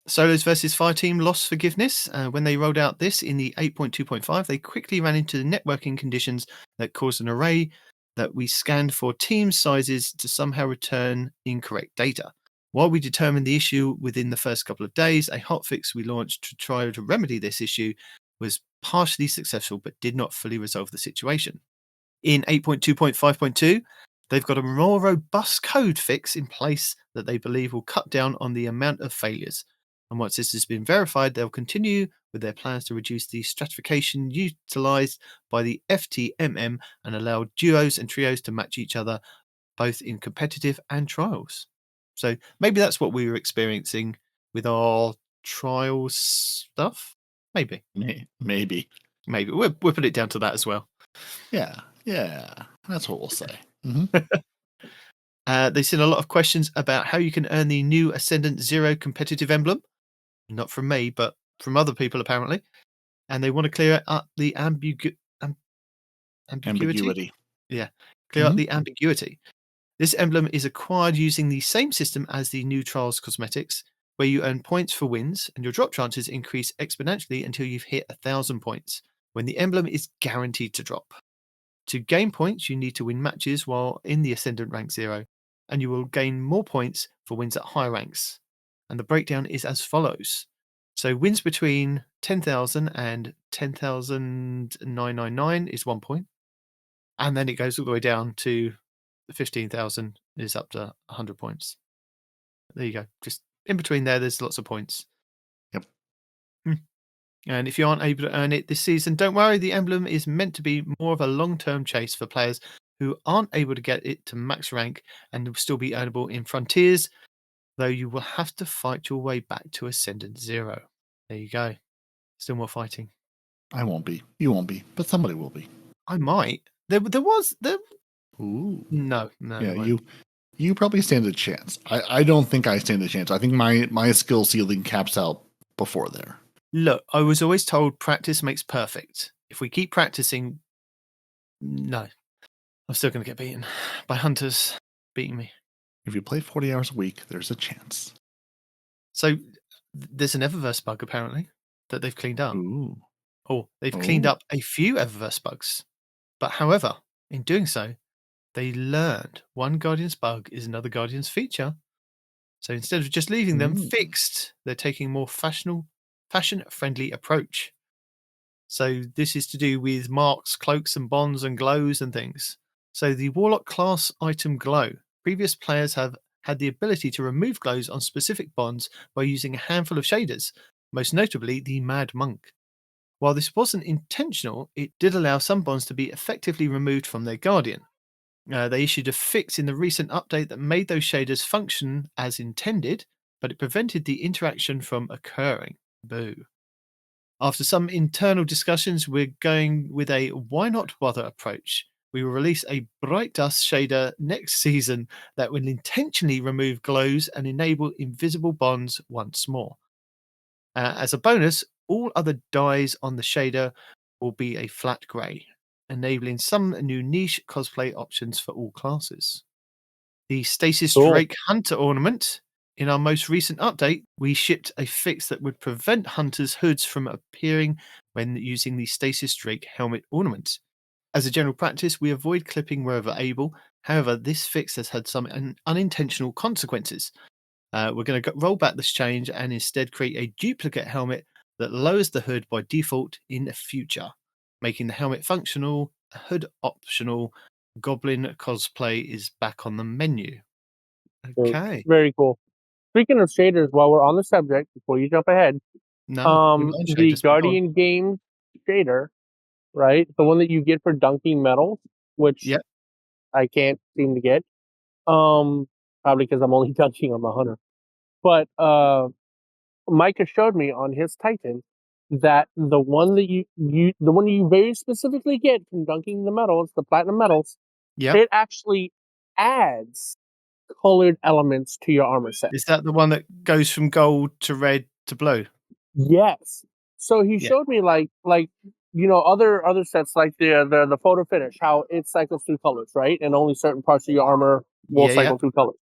Solos versus Fireteam loss forgiveness. When they rolled out this in the 8.2.5, they quickly ran into networking conditions that caused an array that we scanned for team sizes to somehow return incorrect data. While we determined the issue within the first couple of days, a hotfix we launched to try to remedy this issue was partially successful but did not fully resolve the situation. In 8.2.5.2, they've got a more robust code fix in place that they believe will cut down on the amount of failures. And once this has been verified, they'll continue with their plans to reduce the stratification utilized by the FTMM and allow duos and trios to match each other both in competitive and trials. So maybe that's what we were experiencing with our trials stuff. Maybe. We'll put it down to that as well. Yeah, that's what we'll say. Mm-hmm. They've seen a lot of questions about how you can earn the new Ascendant Zero competitive emblem. Not from me, but from other people apparently. And they want to clear up the ambiguity. Yeah, clear up the ambiguity. This emblem is acquired using the same system as the new Trials cosmetics, where you earn points for wins and your drop chances increase exponentially until you've hit 1,000 points, when the emblem is guaranteed to drop. To gain points, you need to win matches while in the Ascendant rank 0, and you will gain more points for wins at higher ranks. And the breakdown is as follows. So wins between 10,000 and 10,999 is 1 point. And then it goes all the way down to 15,000 is up to 100 points. There you go. Just in between there's lots of points. Yep. And if you aren't able to earn it this season, don't worry. The emblem is meant to be more of a long-term chase for players who aren't able to get it to max rank and will still be earnable in Frontiers, though you will have to fight your way back to Ascendant 0. There you go. Still more fighting. I won't be. You won't be. But somebody will be. I might. There was... Ooh. No. Yeah, you probably stand a chance. I don't think I stand a chance. I think my skill ceiling caps out before there. Look, I was always told practice makes perfect. If we keep practicing... No. I'm still going to get beaten by hunters beating me. If you play 40 hours a week, there's a chance. So there's an Eververse bug, apparently, that they've cleaned up. Ooh. Or they've cleaned up a few Eververse bugs. But however, in doing so, they learned one Guardian's bug is another Guardian's feature. So instead of just leaving them fixed, they're taking a more fashion-friendly approach. So this is to do with marks, cloaks, and bonds, and glows and things. So the Warlock class item glow. Previous players have had the ability to remove glows on specific bonds by using a handful of shaders, most notably the Mad Monk. While this wasn't intentional, it did allow some bonds to be effectively removed from their Guardian. They issued a fix in the recent update that made those shaders function as intended, but it prevented the interaction from occurring. Boo. After some internal discussions, we're going with a why not bother approach. We will release a Bright Dust shader next season that will intentionally remove glows and enable invisible bonds once more. As a bonus, all other dyes on the shader will be a flat grey, enabling some new niche cosplay options for all classes. The Stasis Drake Hunter ornament. In our most recent update, we shipped a fix that would prevent hunters' hoods from appearing when using the Stasis Drake helmet ornament. As a general practice, we avoid clipping wherever able. However, this fix has had some unintentional consequences. We're going to roll back this change and instead create a duplicate helmet that lowers the hood by default in the future, making the helmet functional, hood optional. Goblin cosplay is back on the menu. Okay. Very cool. Speaking of shaders, while we're on the subject, before you jump ahead, the Guardian game shader, right? The one that you get for dunking metals, which I can't seem to get. Probably because I'm only dunking on my hunter. But Micah showed me on his Titan that the one that you very specifically get from dunking the metals, the platinum metals, it actually adds colored elements to your armor set. Is that the one that goes from gold to red to blue? Yes. So he showed me like other sets like the photo finish, how it cycles through colors, right? And only certain parts of your armor will cycle through colors.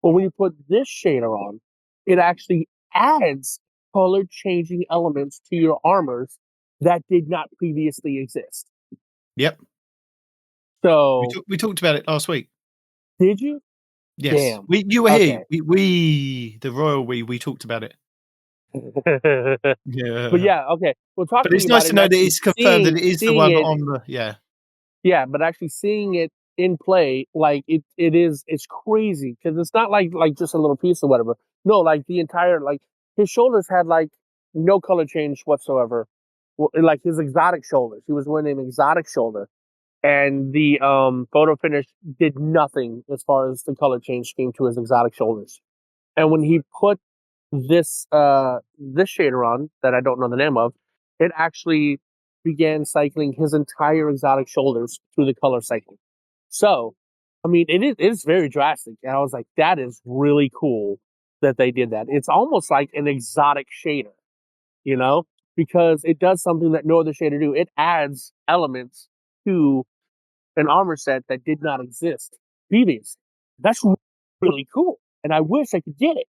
But when you put this shader on, it actually adds color changing elements to your armors that did not previously exist. Yep. So we talked about it last week. Did you? Yes, Damn. you were here. Okay. We the royal we talked about it. Yeah, But yeah, okay. Well, but talking it's about nice it, to know and that actually it's confirmed that it is the seeing one it, on the yeah, but actually seeing it in play, like it's crazy because it's not like just a little piece or whatever. No, like the entire, like his shoulders had like no color change whatsoever. Like his exotic shoulders, he was wearing an exotic shoulder, and the photo finish did nothing as far as the color change came to his exotic shoulders. And when he put this shader on that I don't know the name of, it actually began cycling his entire exotic shoulders through the color cycle. So, I mean, it's very drastic, and I was like, that is really cool that they did that. It's almost like an exotic shader, you know, because it does something that no other shader do. It adds elements to an armor set that did not exist previously. That's really cool, and I wish I could get it.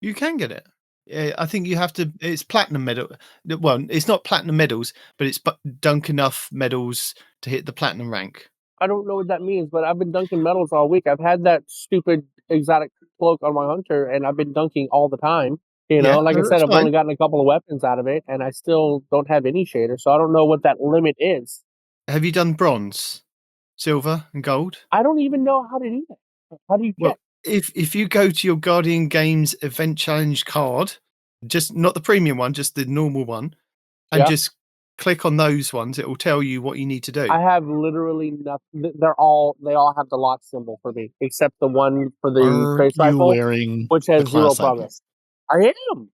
You can get it. I think you have to. It's platinum medal. Well, it's not platinum medals, but it's dunk enough medals to hit the platinum rank. I don't know what that means, but I've been dunking medals all week. I've had that stupid exotic cloak on my hunter, and I've been dunking all the time. You know, Yeah, like I no, said, that's I've fine. only gotten a couple of weapons out of it, and I still don't have any shader, so I don't know what that limit is. Have you done bronze, silver, and gold? I don't even know how to do that. How do you Well, check? if you go to your Guardian Games event challenge card, just not the premium one, just the normal one, and Yeah. just click on those ones, it will tell you what you need to do. I have literally nothing. They all have the lock symbol for me, except the one for the Are trace you rifle, wearing which the has zero class item? progress. I am.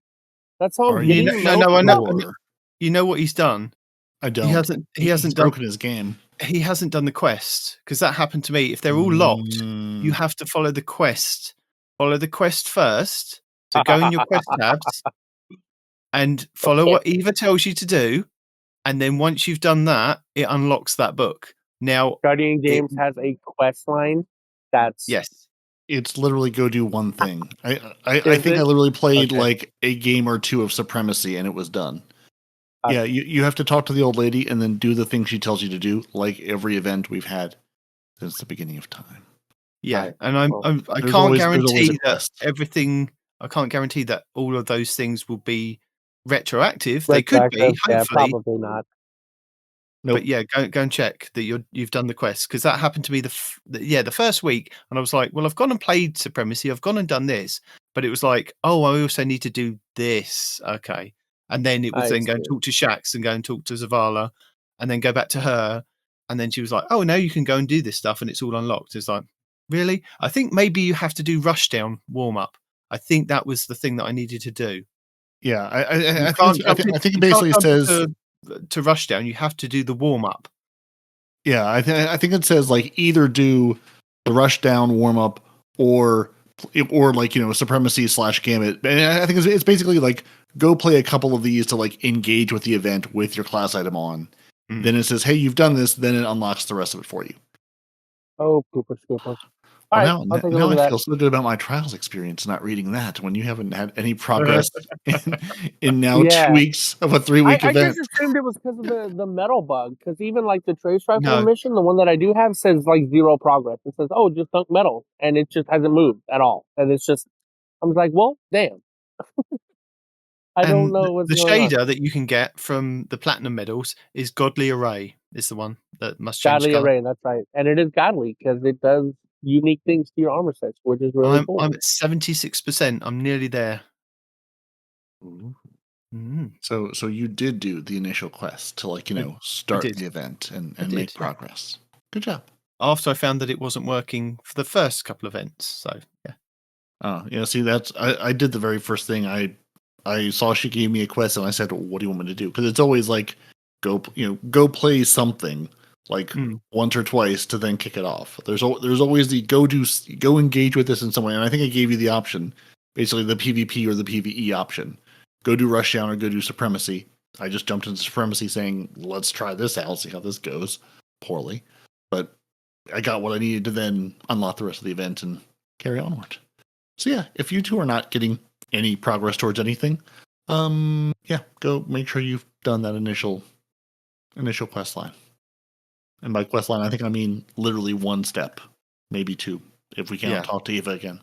That's how Are I'm you getting the medal. I know. sure? You know what he's done? I don't. He hasn't He's done. broken his game. He hasn't done the quest because that happened to me. If they're all locked, you have to follow the quest. Follow the quest first. So go in your quest tabs and follow what Eva tells you to do. And then once you've done that, it unlocks that book. Now, Guardian Games has a quest line that's yes, It's literally go do one thing. I Is think it? I literally played Okay. like a game or two of Supremacy and it was done. Okay. Yeah, you have to talk to the old lady and then do the thing she tells you to do, like every event we've had since the beginning of time. yeah. Right. And Well, I there's can't always a guarantee that quest. everything. I can't guarantee that all of those things will be retroactive. They could be, retroactive, yeah, hopefully. probably not. Nope. But yeah, go and check that you've done the quest because that happened to me the first week, and I was like, well, I've gone and played Supremacy, I've gone and done this, but it was like, oh, I also need to do this, okay, and then it was I then go and see. talk to Shax and go and talk to Zavala, and then go back to her, and then she was like, oh, now you can go and do this stuff, and it's all unlocked. It's like, really? I think maybe you have to do Rushdown warm up. I think that was the thing that I needed to do. Yeah, You I can't think jump I think you it basically can't jump says to Rushdown. You have to do the warm up. yeah, I think it says like either do the Rushdown warm up or like Supremacy / Gambit. And I think it's basically like go play a couple of these to like engage with the event with your class item on. Then it says, hey, you've done this. Then it unlocks the rest of it for you. Oh, pooper scooper. All right, I'll take a Now look I at feel so good about my trials experience not reading that when you haven't had any progress in now 2 Yeah. weeks of a 3-week I event. just assumed it was because of the metal bug. Because even like the trace rifle No. mission, the one that I do have says like zero progress. It says, oh, just dunk metal, and it just hasn't moved at all. And it's just, I was like, well, damn. I don't know what's the going on. shader that you can get from the platinum medals is Godly Array. Is the one that must change Godly color. Array, that's right, and it is godly because it does unique things to your armor sets, which is really cool. I'm at 76%. I'm nearly there. So you did do the initial quest to start did. the event and did, make yeah. progress. Good job. After I found that it wasn't working for the first couple of events, so yeah. Oh, yeah. See, I did the very first thing. I saw she gave me a quest, and I said, "What do you want me to do?" Because it's always like go play something like once or twice to then kick it off. There's always the go engage with this in some way, and I think I gave you the option, basically the PvP or the PvE option. Go do Rushdown or go do Supremacy. I just jumped into Supremacy, saying, "Let's try this out, see how this goes." Poorly, but I got what I needed to then unlock the rest of the event and carry onward. So yeah, if you two are not getting any progress towards anything, go make sure you've done that initial quest line. And by quest line, I think I mean literally one step, maybe two, if we can't talk to Eva again.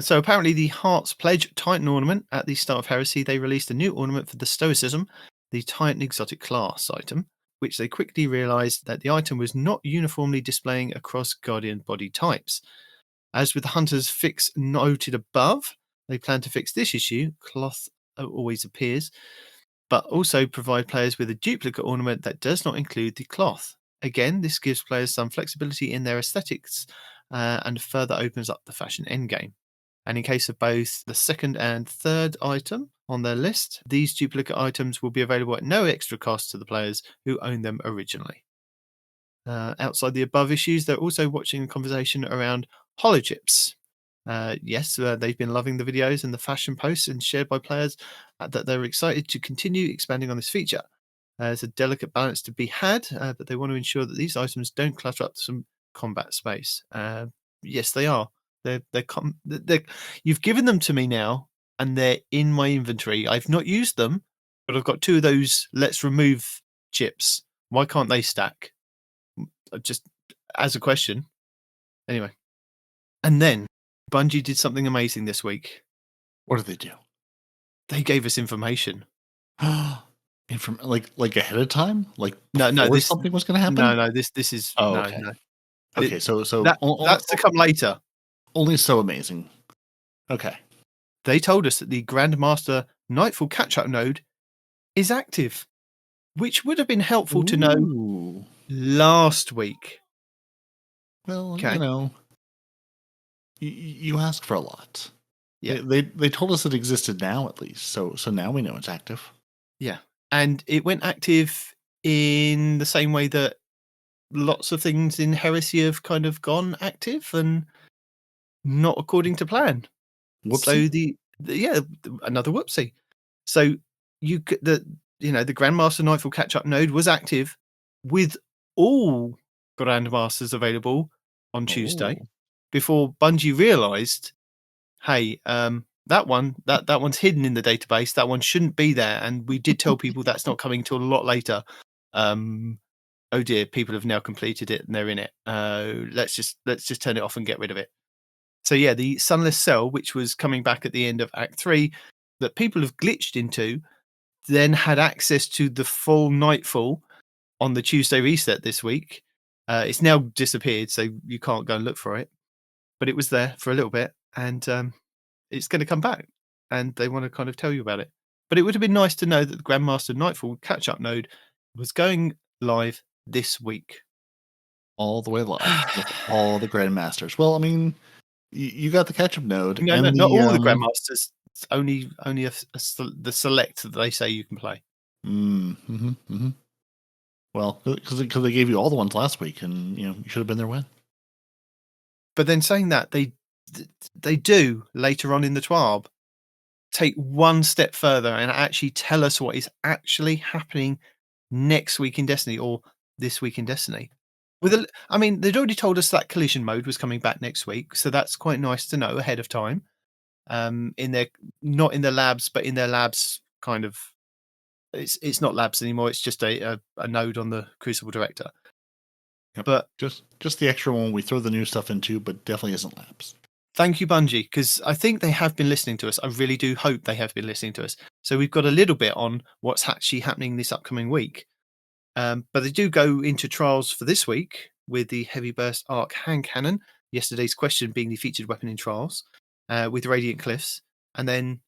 So apparently the Heart's Pledge Titan ornament at the start of Heresy, they released a new ornament for the Stoicism, the Titan exotic class item, which they quickly realized that the item was not uniformly displaying across Guardian body types. As with the Hunter's fix noted above, they plan to fix this issue, cloth always appears, but also provide players with a duplicate ornament that does not include the cloth. Again, this gives players some flexibility in their aesthetics and further opens up the fashion endgame. And in case of both the second and third item on their list, these duplicate items will be available at no extra cost to the players who own them originally. Outside the above issues, they're also watching a conversation around holochips. Yes, they've been loving the videos and the fashion posts and shared by players that they're excited to continue expanding on this feature. There's a delicate balance to be had, but they want to ensure that these items don't clutter up some combat space. Yes, they are. You've given them to me now, and they're in my inventory. I've not used them, but I've got 2 of those let's remove chips. Why can't they stack? Just as a question. Anyway. And then Bungie did something amazing this week. What did they do? They gave us information. Like ahead of time? Like no, this something was going to happen? No, this is okay. No. Okay, so that's to come later. Only so amazing. Okay. They told us that the Grandmaster Nightfall catch-up node is active, which would have been helpful to know last week. Well, you know, you ask for a lot. Yeah, they told us it existed now at least, so now we know it's active. Yeah, and it went active in the same way that lots of things in Heresy have kind of gone active and not according to plan. Whoopsy. So another whoopsie. So the Grandmaster Nightfall catch-up node was active with all Grandmasters available on Tuesday before Bungie realised, hey, that one's hidden in the database. That one shouldn't be there, and we did tell people that's not coming till a lot later. Oh dear, people have now completed it and they're in it. Let's just turn it off and get rid of it. So yeah, the Sunless Cell, which was coming back at the end of Act 3, that people have glitched into, then had access to the full Nightfall on the Tuesday reset this week. It's now disappeared, so you can't go and look for it. But it was there for a little bit, and it's going to come back, and they want to kind of tell you about it. But it would have been nice to know that the Grandmaster Nightfall catch-up node was going live this week. All the way live with all the Grandmasters. Well, I mean, you got the catch-up node. No, not all the Grandmasters. It's only the select that they say you can play. Well, because they gave you all the ones last week, and you should have been there when. But then saying that, they do later on in the TWAB take one step further and actually tell us what is actually happening next week in Destiny or this week in Destiny. They'd already told us that collision mode was coming back next week, so that's quite nice to know ahead of time. Not in the labs, but in their labs, kind of. It's not labs anymore. It's just a node on the Crucible Director. Yep. But just the extra one we throw the new stuff into, but definitely isn't labs. Thank you, Bungie, because I think they have been listening to us. I really do hope they have been listening to us. So we've got a little bit on what's actually happening this upcoming week. But they do go into trials for this week with the Heavy Burst Arc Hand Cannon, yesterday's question being the featured weapon in trials, with Radiant Cliffs. And then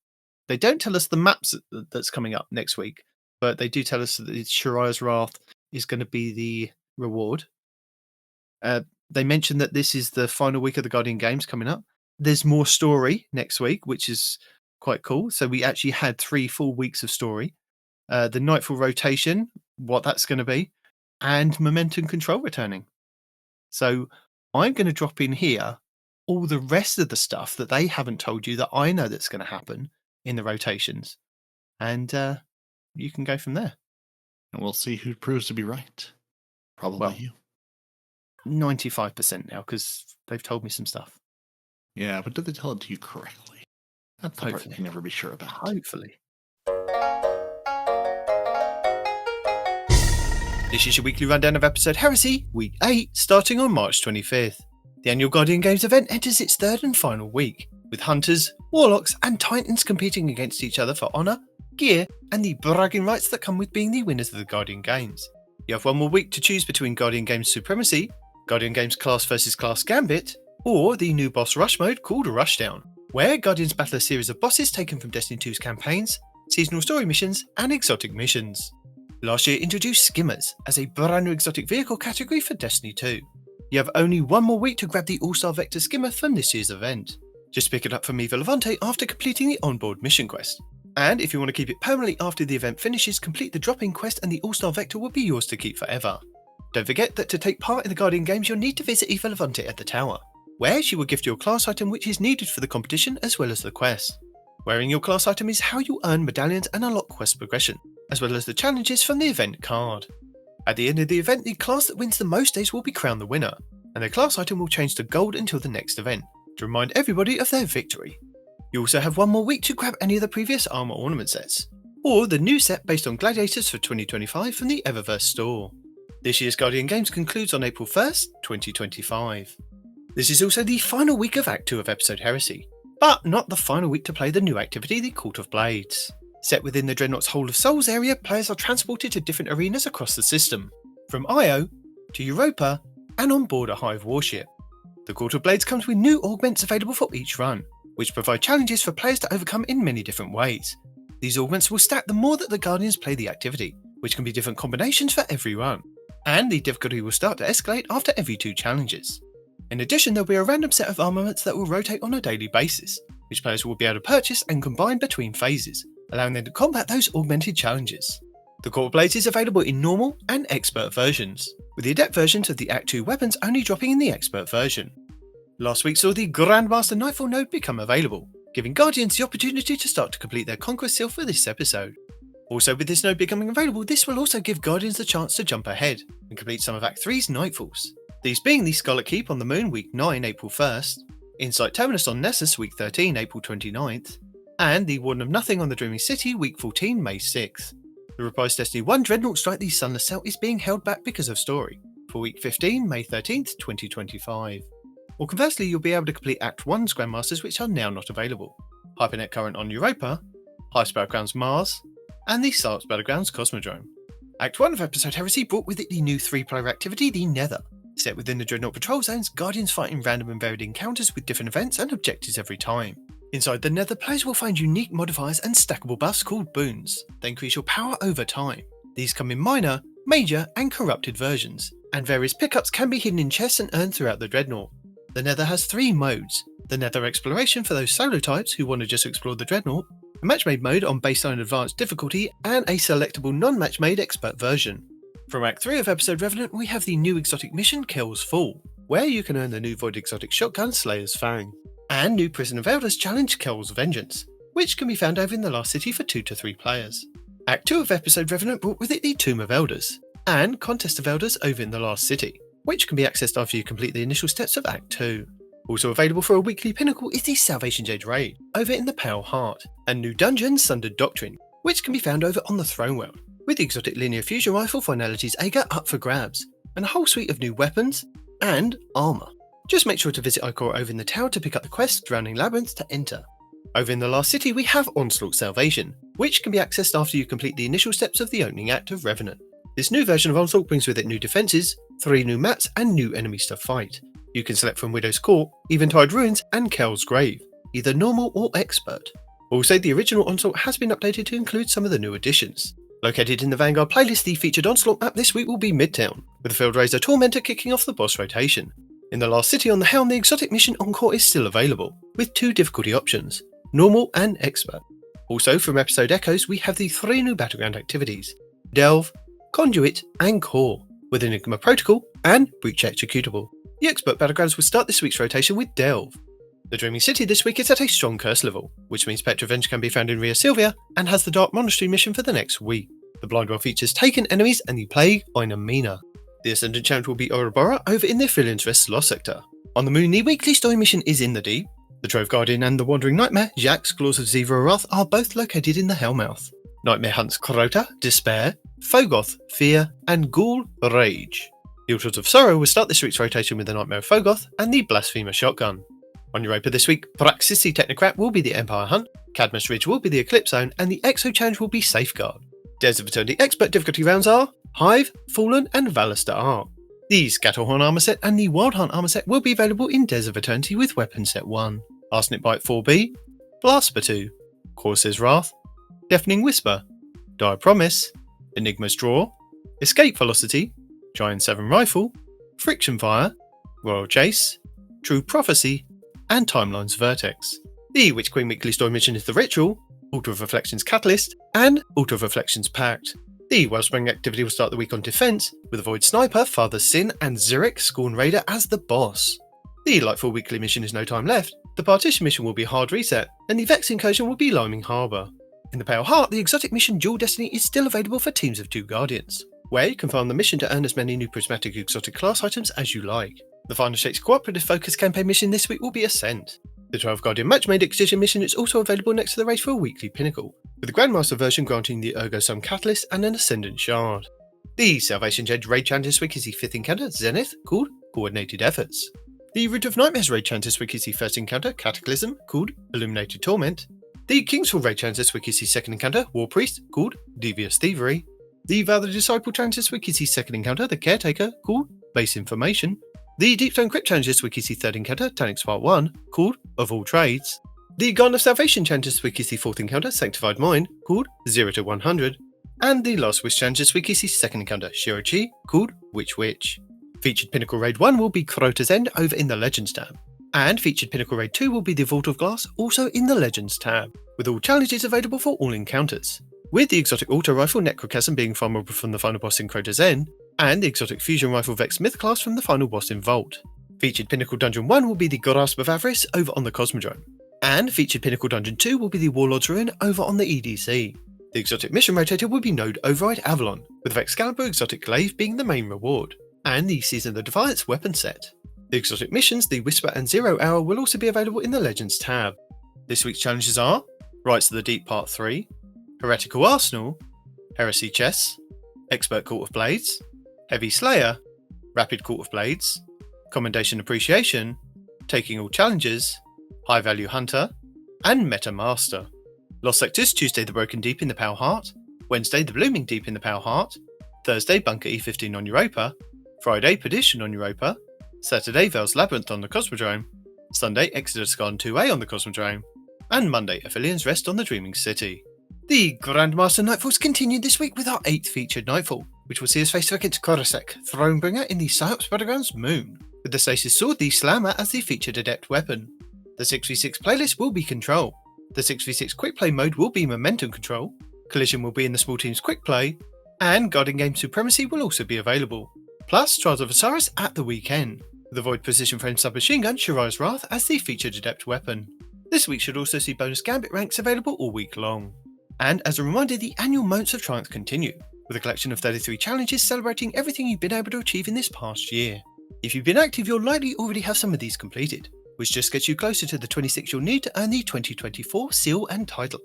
they don't tell us the maps that's coming up next week, but they do tell us that Shariah's Wrath is going to be the reward. They mentioned that this is the final week of the Guardian Games coming up. There's more story next week, which is quite cool. So we actually had 3 full weeks of story. The Nightfall rotation, what that's going to be, and momentum control returning. So I'm going to drop in here all the rest of the stuff that they haven't told you that I know that's going to happen in the rotations. And you can go from there. And we'll see who proves to be right. Probably you. 95% now, because they've told me some stuff. Yeah, but did they tell it to you correctly? That's the part you can never be sure about. Hopefully. This is your weekly rundown of episode Heresy, Week 8, starting on March 25th. The annual Guardian Games event enters its third and final week, with Hunters, Warlocks and Titans competing against each other for honour, gear and the bragging rights that come with being the winners of the Guardian Games. You have one more week to choose between Guardian Games Supremacy, Guardian Games Class vs Class Gambit, or the new boss rush mode called Rushdown, where Guardians battle a series of bosses taken from Destiny 2's campaigns, seasonal story missions and exotic missions. Last year introduced Skimmers as a brand new exotic vehicle category for Destiny 2. You have only one more week to grab the All-Star Vector Skimmer from this year's event. Just pick it up from Eva Levante after completing the onboard mission quest. And if you want to keep it permanently after the event finishes, complete the drop-in quest and the All-Star Vector will be yours to keep forever. Don't forget that to take part in the Guardian Games you'll need to visit Eva Levante at the tower, where she will gift you a class item which is needed for the competition as well as the quest. Wearing your class item is how you earn medallions and unlock quest progression, as well as the challenges from the event card. At the end of the event, the class that wins the most days will be crowned the winner, and their class item will change to gold until the next event, to remind everybody of their victory. You also have one more week to grab any of the previous armor ornament sets, or the new set based on Gladiators for 2025 from the Eververse store. This year's Guardian Games concludes on April 1st, 2025. This is also the final week of Act 2 of Episode Heresy, but not the final week to play the new activity, the Court of Blades. Set within the Dreadnought's Hold of Souls area, players are transported to different arenas across the system, from Io to Europa and on board a Hive warship. The Court of Blades comes with new augments available for each run, which provide challenges for players to overcome in many different ways. These augments will stack the more that the Guardians play the activity, which can be different combinations for every run, and the difficulty will start to escalate after every 2 challenges. In addition, there will be a random set of armaments that will rotate on a daily basis, which players will be able to purchase and combine between phases, allowing them to combat those augmented challenges. The Court of Blades is available in normal and expert versions, with the adept versions of the Act 2 weapons only dropping in the expert version. Last week saw the Grandmaster Nightfall node become available, giving Guardians the opportunity to start to complete their conquest seal for this episode. Also, with this node becoming available, this will also give Guardians the chance to jump ahead and complete some of Act 3's Nightfalls. These being the Scarlet Keep on the Moon week 9, April 1st, Insight Terminus on Nessus week 13, April 29th, and the Warden of Nothing on the Dreaming City week 14, May 6th. The reprised Destiny 1 Dreadnought Strike the Sunless Cell is being held back because of story, for week 15, May 13th, 2025. Or conversely, you'll be able to complete Act 1's Grandmasters which are now not available. Hypernet Current on Europa, Hive Battlegrounds Mars, and the Sark's Battlegrounds Cosmodrome. Act 1 of Episode Heresy brought with it the new 3-player activity, the Nether. Set within the Dreadnought Patrol Zones, Guardians fight in random and varied encounters with different events and objectives every time. Inside the Nether, players will find unique modifiers and stackable buffs called boons that increase your power over time. These come in minor, major and corrupted versions, and various pickups can be hidden in chests and earned throughout the Dreadnought. The Nether has 3 modes: the Nether Exploration for those solo types who want to just explore the Dreadnought, a match-made mode on baseline advanced difficulty, and a selectable non-match-made expert version. From Act 3 of Episode Revenant, we have the new exotic mission Kel's Fall, where you can earn the new Void exotic shotgun Slayer's Fang, and new Prison of Elders challenge Kel's Vengeance, which can be found over in the Last City for 2 to 3 players. Act 2 of Episode Revenant brought with it the Tomb of Elders, and Contest of Elders over in the Last City, which can be accessed after you complete the initial steps of Act 2. Also available for a weekly pinnacle is the Salvation Jade Raid, over in the Pale Heart, and new dungeon Sundered Doctrine, which can be found over on the Throne World, with the exotic linear fusion rifle Finality's Ager up for grabs, and a whole suite of new weapons and armour. Just make sure to visit Ikor over in the tower to pick up the quest Drowning Labyrinth to enter. Over in the Last City we have Onslaught Salvation, which can be accessed after you complete the initial steps of the opening act of Revenant. This new version of Onslaught brings with it new defences, 3 new mats and new enemies to fight. You can select from Widow's Court, Eventide Ruins and Kel's Grave, either normal or expert. Also, the original Onslaught has been updated to include some of the new additions. Located in the Vanguard playlist, the featured Onslaught map this week will be Midtown, with the Field Razor Tormentor kicking off the boss rotation. In the Last City on the Helm, the exotic mission Encore is still available, with 2 difficulty options, normal and expert. Also, from Episode Echoes, we have the 3 new Battleground activities, Delve, Conduit and Core, with Enigma Protocol and Breach Executable. The expert Battlegrounds will start this week's rotation with Delve. The Dreaming City this week is at a strong curse level, which means Petrovenge can be found in Ria Silvia and has the Dark Monastery mission for the next week. The Blindwell features Taken Enemies and the Plague Inamina. The Ascendant Challenge will be Ouroboros over in the Philian's Rest Lost Sector. On the Moon, the weekly story mission is in the Deep. The Trove Guardian and the Wandering Nightmare, Jacques, Claws of Zevra Wrath, are both located in the Hellmouth. Nightmare hunts Crota, Despair, Fogoth, Fear, and Ghoul, Rage. The Altars of Sorrow will start this week's rotation with the Nightmare of Fogoth and the Blasphemer Shotgun. On Europa this week, Praxisi Technocrat will be the Empire Hunt, Cadmus Ridge will be the Eclipse Zone, and the Exo Challenge will be Safeguard. Days of Eternity Expert difficulty rounds are Hive, Fallen, and Valister Arc. The Scatterhorn armor set and the Wild Hunt armor set will be available in Days of Eternity with Weapon Set 1. Arsenic Bite 4B, Blasper 2, Corsair's Wrath, Deafening Whisper, Dire Promise, Enigma's Draw, Escape Velocity, Giant 7 Rifle, Friction Fire, Royal Chase, True Prophecy, and Timeline's Vertex. The Witch Queen Weekly Story mission is The Ritual, Altar of Reflections Catalyst, and Altar of Reflections Pact. The Wellspring activity will start the week on Defense, with Void Sniper, Father Sin, and Zurich Scorn Raider as the boss. The Lightfall Weekly mission is No Time Left, the Partition mission will be Hard Reset, and the Vex Incursion will be Liming Harbour. In the Pale Heart, the exotic mission Dual Destiny is still available for teams of 2 Guardians, where you can farm the mission to earn as many new prismatic exotic class items as you like. The Final Shakes Cooperative Focus Campaign mission this week will be Ascent. The 12 Guardian Matchmade Excision mission is also available next to the race for a weekly pinnacle, with the Grandmaster version granting the Ergo Sum Catalyst and an Ascendant Shard. The Salvation Edge Raid Challenge this week is the 5th encounter, Zenith, called Coordinated Efforts. The Root of Nightmares Raid Challenge this week is the 1st encounter, Cataclysm, called Illuminated Torment. The Kingsfall Raid Challenge this week is the 2nd encounter, War Priest, called Devious Thievery. The Vow the Disciple Challenge this week is the 2nd encounter, The Caretaker, called Base Information. The Deepstone Crypt Challenge this week is the 3rd encounter, Tanix Part 1, called Of All Trades. The Garden of Salvation Challenge this week is the 4th encounter, Sanctified Mind, called 0 to 100. And the Last Wish Challenge this week is the 2nd encounter, Shirochi, called Witch. Featured Pinnacle Raid 1 will be Crota's End over in the Legends tab. And Featured Pinnacle Raid 2 will be the Vault of Glass, also in the Legends tab, with all challenges available for all encounters. With the exotic auto rifle Necrochasm being farmable from the final boss in Crota's End, and the exotic fusion rifle Vex Myth class from the final boss in Vault. Featured Pinnacle Dungeon 1 will be the Grasp of Avarice over on the Cosmodrome. And Featured Pinnacle Dungeon 2 will be the Warlord's Ruin over on the EDC. The exotic mission rotator will be Node Override Avalon, with Excalibur Exotic Glaive being the main reward, and the Season of the Defiance weapon set. The exotic missions, the Whisper and 0 Hour, will also be available in the Legends tab. This week's challenges are Rites of the Deep Part 3, Heretical Arsenal, Heresy Chess, Expert Court of Blades, Heavy Slayer, Rapid Court of Blades, Commendation Appreciation, Taking All Challenges, High Value Hunter, and Meta Master. Lost Sectors, Tuesday the Broken Deep in the Pale Heart, Wednesday the Blooming Deep in the Pale Heart, Thursday Bunker E15 on Europa, Friday Perdition on Europa, Saturday Veil's Labyrinth on the Cosmodrome, Sunday Exodus Garden 2A on the Cosmodrome, and Monday Aphelios Rest on the Dreaming City. The Grandmaster Nightfalls continued this week with our 8th featured Nightfall, which will see us face off against Korosek, Thronebringer in the Psyops Battlegrounds Moon, with the Stasis Sword, the Slammer, as the featured adept weapon. The 6v6 playlist will be Control. The 6v6 quick play mode will be Momentum Control. Collision will be in the small team's quick play, and Guardian Game Supremacy will also be available. Plus, Trials of Osiris at the weekend, with the Void Precision Frame Submachine Gun Shirai's Wrath as the featured adept weapon. This week should also see bonus Gambit ranks available all week long. And as a reminder, the annual Moments of Triumph continue, with a collection of 33 challenges celebrating everything you've been able to achieve in this past year. If you've been active, you'll likely already have some of these completed, which just gets you closer to the 26 you'll need to earn the 2024 seal and title.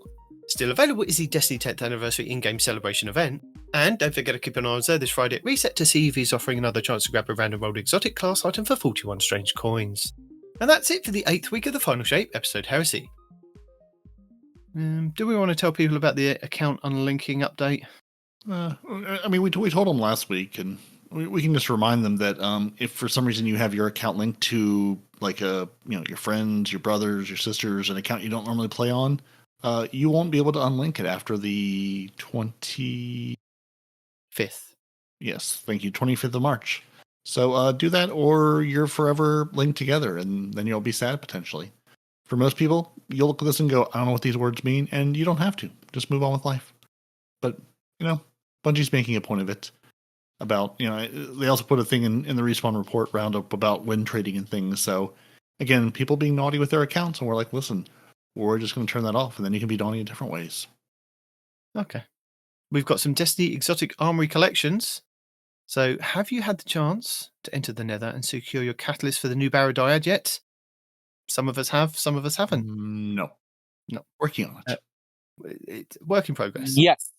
Still available is the Destiny 10th Anniversary in-game celebration event, and don't forget to keep an eye on Zer this Friday at Reset to see if he's offering another chance to grab a random rolled exotic class item for 41 strange coins. And that's it for the 8th week of the Final Shape episode Heresy. Do we want to tell people about the account unlinking update? I mean, we told them last week, and we can just remind them that if for some reason you have your account linked to like your friends, your brothers, your sisters, an account you don't normally play on, you won't be able to unlink it after the 25th. Yes, thank you, 25th of March. So do that, or you're forever linked together, and then you'll be sad potentially. For most people, you'll look at this and go, I don't know what these words mean, and you don't have to. Just move on with life. But, Bungie's making a point of it about, they also put a thing in the Respawn report roundup about win trading and things. So, again, people being naughty with their accounts, and we're like, listen, we're just going to turn that off, and then you can be naughty in different ways. Okay. We've got some Destiny Exotic Armory collections. So, have you had the chance to enter the Nether and secure your catalyst for the new Barrow-Dyad yet? Some of us have, some of us haven't. No. Working on it. It's work in progress. Yes.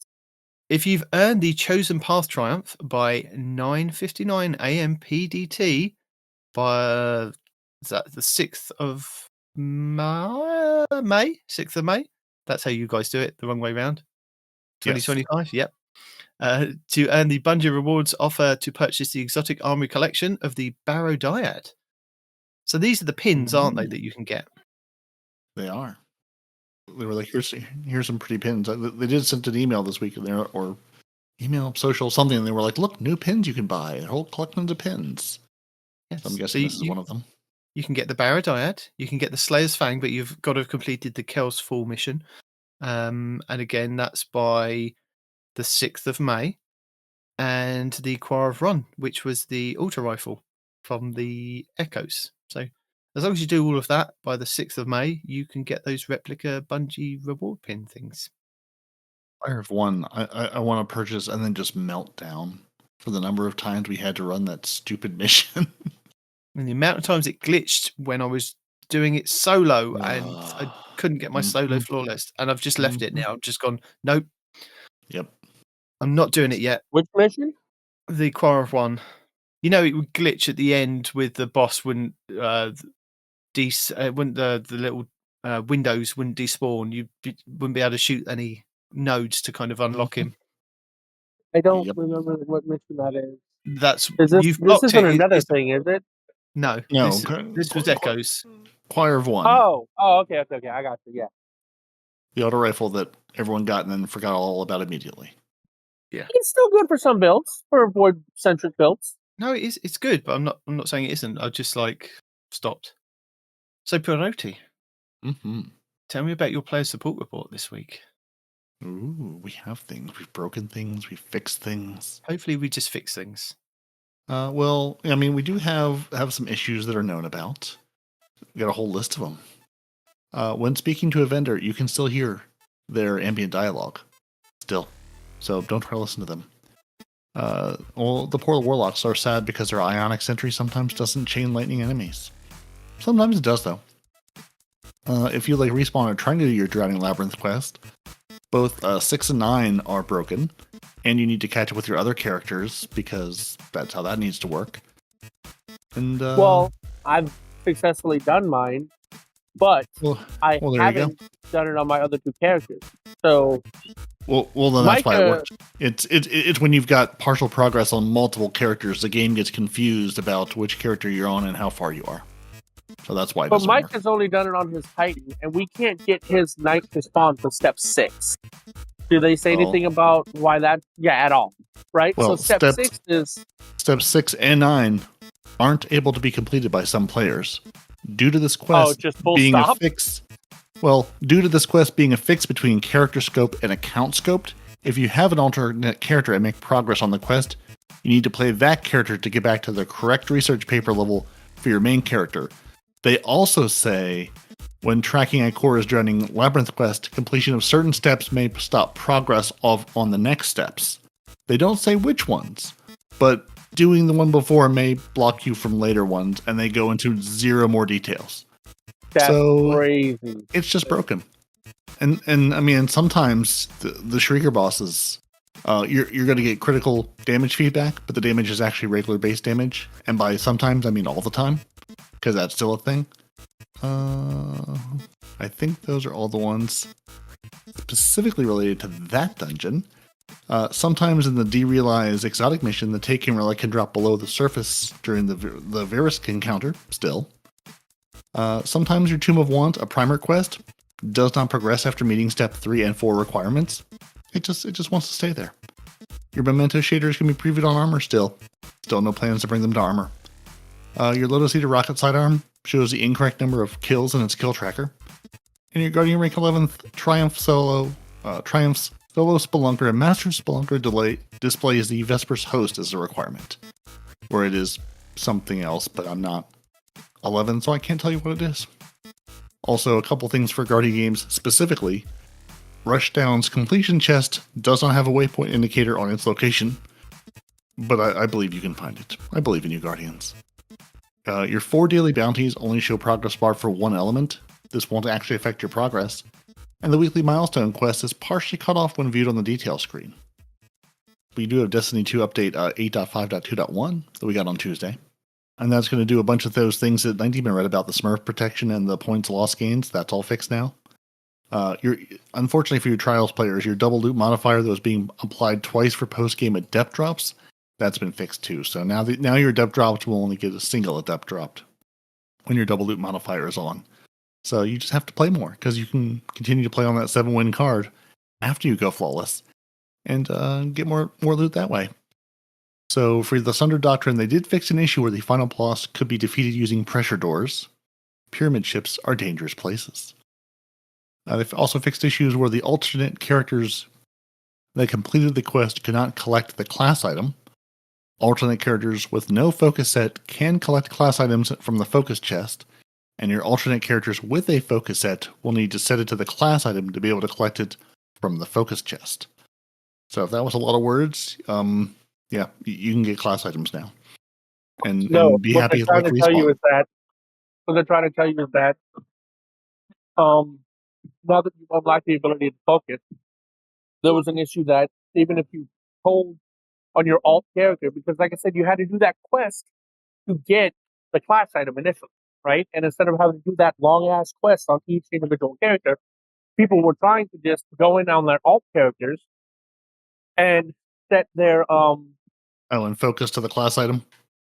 If you've earned the Chosen Path Triumph by 9:59 a.m. PDT by is that the 6th of May? 6th of May? That's how you guys do it, the wrong way round. 2025, yep. To earn the Bungie rewards offer to purchase the exotic Armory collection of the Barrow-Dyad. So these are the pins, aren't they, that you can get? They are. They were like, here's some pretty pins. They did send an email this week, or email, social, something, and they were like, look, new pins you can buy. A whole collection of pins. Yes. So I'm guessing this is one of them. You can get the Barrow-Dyad, you can get the Slayer's Fang, but you've got to have completed the Kel's Fall mission. And again, that's by the 6th of May. And the Quarv Run, which was the auto rifle from the Echoes. So as long as you do all of that by the 6th of May, you can get those replica Bungie reward pin things. I have one I want to purchase and then just melt down for the number of times we had to run that stupid mission. And the amount of times it glitched when I was doing it solo and I couldn't get my solo flawless. And I've just left it now. I've just gone, nope. Yep. I'm not doing it yet. Which mission? The Quarv one. You know, it would glitch at the end with the boss wouldn't the little windows wouldn't despawn. You wouldn't be able to shoot any nodes to kind of unlock him. I don't remember what mission that is. This isn't another thing, is it? No. This was Echoes. Choir of One. Oh, okay. I got you. Yeah. The auto rifle that everyone got and then forgot all about immediately. Yeah. It's still good for some builds, for void centric builds. No, it is. It's good, but I'm not saying it isn't. I just stopped. So Peroty, tell me about your player support report this week. Ooh, we have things. We've broken things. We've fixed things. Hopefully, we just fix things. Well, I mean, we do have some issues that are known about. We got a whole list of them. When speaking to a vendor, you can still hear their ambient dialogue. Still. So don't try to listen to them. Well, the poor warlocks are sad because their ionic sentry sometimes doesn't chain lightning enemies. Sometimes it does, though. If you respawn or trying to do your Drowning Labyrinth quest, both 6 and 9 are broken, and you need to catch up with your other characters because that's how that needs to work. And well, I've successfully done mine, but I haven't done it on my other two characters. So, well, then that's why it works. It's when you've got partial progress on multiple characters, the game gets confused about which character you're on and how far you are. So that's why. But Mike has only done it on his Titan, and we can't get his knight to spawn for step 6. Do they say anything about why that? Yeah, at all, right? Well, so step 6 is step 6 and 9 aren't able to be completed by some players due to this quest being a fix. Well, due to this quest being a fix between character scope and account scoped, if you have an alternate character and make progress on the quest, you need to play that character to get back to the correct research paper level for your main character. They also say, when tracking Ikora's Drowning Labyrinth quest, completion of certain steps may stop progress on the next steps. They don't say which ones, but doing the one before may block you from later ones, and they go into 0 more details. That's crazy. It's just broken. And I mean, sometimes the Shrieker bosses, you're going to get critical damage feedback, but the damage is actually regular base damage. And by sometimes, I mean all the time, because that's still a thing. I think those are all the ones specifically related to that dungeon. Sometimes in the derealized exotic mission, the take camera can drop below the surface during the Verisk encounter, still. Sometimes your Tomb of Want, a primer quest, does not progress after meeting step 3 and 4 requirements. It just wants to stay there. Your memento shaders can be previewed on armor still. Still no plans to bring them to armor. Your Lotus Eater rocket sidearm shows the incorrect number of kills in its kill tracker. And your Guardian Rank 11th Triumph's Solo Spelunker and Master Spelunker displays the Vespers host as a requirement. Where it is something else, but I'm not 11, so I can't tell you what it is. Also, a couple things for Guardian games specifically. Rushdown's completion chest does not have a waypoint indicator on its location, but I believe you can find it. I believe in you, Guardians. Your 4 daily bounties only show progress bar for 1 element. This won't actually affect your progress. And the weekly milestone quest is partially cut off when viewed on the detail screen. we do have Destiny 2 update 8.5.2.1 that we got on Tuesday. And that's going to do a bunch of those things that 19 read about, the Smurf protection and the points loss gains. That's all fixed now. Unfortunately for your Trials players, your double loop modifier that was being applied twice for post-game adept drops, that's been fixed too. So now your adept drops will only get a single adept dropped when your double loop modifier is on. So you just have to play more, because you can continue to play on that 7-win card after you go flawless and get more loot that way. So for the Sunder Doctrine, they did fix an issue where the final boss could be defeated using pressure doors. Pyramid ships are dangerous places. They've also fixed issues where the alternate characters that completed the quest could not collect the class item. Alternate characters with no focus set can collect class items from the focus chest, and your alternate characters with a focus set will need to set it to the class item to be able to collect it from the focus chest. So if that was a lot of words, yeah, you can get class items now. And be happy like respawn. What they're trying to tell you is that now that you've unlocked the ability to focus, there was an issue that even if you hold on your alt character, because like I said, you had to do that quest to get the class item initially, right? And instead of having to do that long ass quest on each individual character, people were trying to just go in on their alt characters and set their and focus to the class item.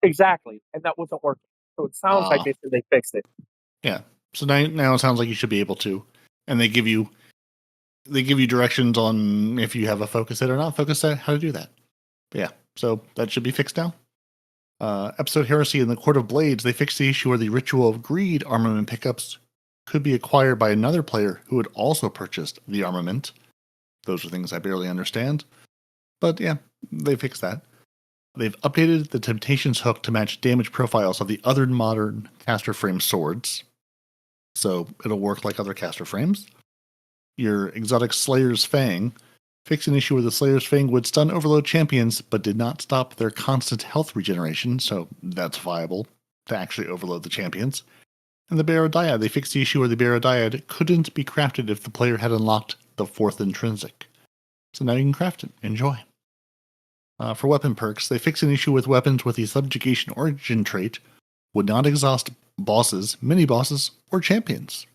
Exactly, and that wasn't working. So it sounds like they fixed it. Yeah. So now it sounds like you should be able to, and they give you directions on if you have a focus set or not focus set, how to do that. But yeah, so that should be fixed now. Episode Heresy in the Court of Blades, they fixed the issue where the Ritual of Greed armament pickups could be acquired by another player who had also purchased the armament. Those are things I barely understand. But yeah, they fixed that. They've updated the Temptations hook to match damage profiles of the other modern caster frame swords. So it'll work like other caster frames. Your exotic Slayer's Fang fixed an issue where the Slayer's Fang would stun overload champions, but did not stop their constant health regeneration, so that's viable to actually overload the champions. And the Barrow-Dyad, they fixed the issue where the Barrow-Dyad couldn't be crafted if the player had unlocked the 4th intrinsic. So now you can craft it. Enjoy. For weapon perks, they fixed an issue with weapons with the Subjugation Origin trait would not exhaust bosses, mini-bosses, or champions.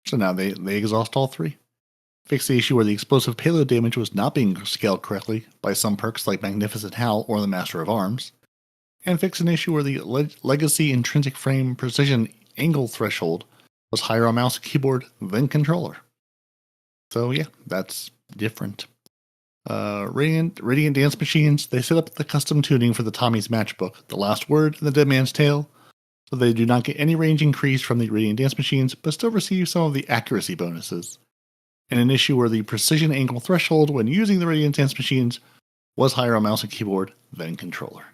So now they exhaust all 3. Fixed the issue where the explosive payload damage was not being scaled correctly by some perks like Magnificent Howl or the Master of Arms. And fixed an issue where the Legacy Intrinsic Frame Precision Angle Threshold was higher on mouse and keyboard than controller. So yeah, that's different. Radiant Dance Machines, they set up the custom tuning for the Tommy's Matchbook, the Last Word, and the Dead Man's Tale, so they do not get any range increase from the Radiant Dance Machines, but still receive some of the accuracy bonuses. And an issue where the Precision Angle Threshold when using the Radiant Dance Machines was higher on mouse and keyboard than controller.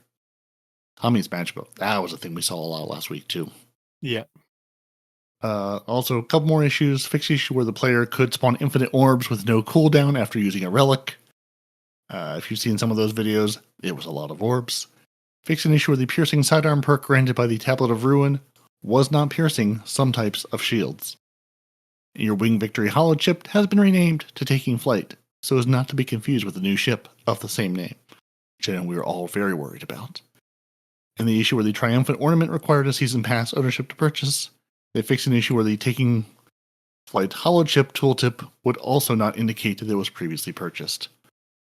Tommy's Matchbook, that was a thing we saw a lot last week too. Yeah. Also, a couple more issues. Fixed issue where the player could spawn infinite orbs with no cooldown after using a relic. If you've seen some of those videos, it was a lot of orbs. Fixed an issue where the piercing sidearm perk granted by the Tablet of Ruin was not piercing some types of shields. Your Wing Victory Hollow chip has been renamed to Taking Flight, so as not to be confused with the new ship of the same name, which I know we were all very worried about. In the issue where the Triumphant Ornament required a Season Pass ownership to purchase, they fixed an issue where the Taking Flight Hollow chip tooltip would also not indicate that it was previously purchased.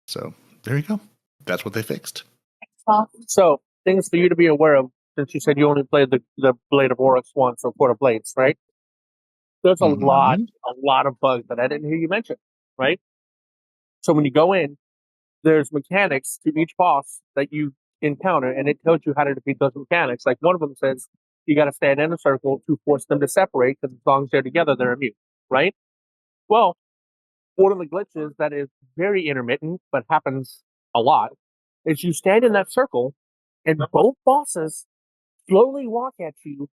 So, there you go. That's what they fixed. So, things for you to be aware of, since you said you only played the Blade of Oryx once, or Court of Blades, right? There's a lot of bugs that I didn't hear you mention, right? So when you go in, there's mechanics to each boss that you encounter, and it tells you how to defeat those mechanics. Like one of them says, you got to stand in a circle to force them to separate, because as long as they're together, they're immune, right? Well, one of the glitches that is very intermittent, but happens a lot, is you stand in that circle, and both bosses slowly walk at you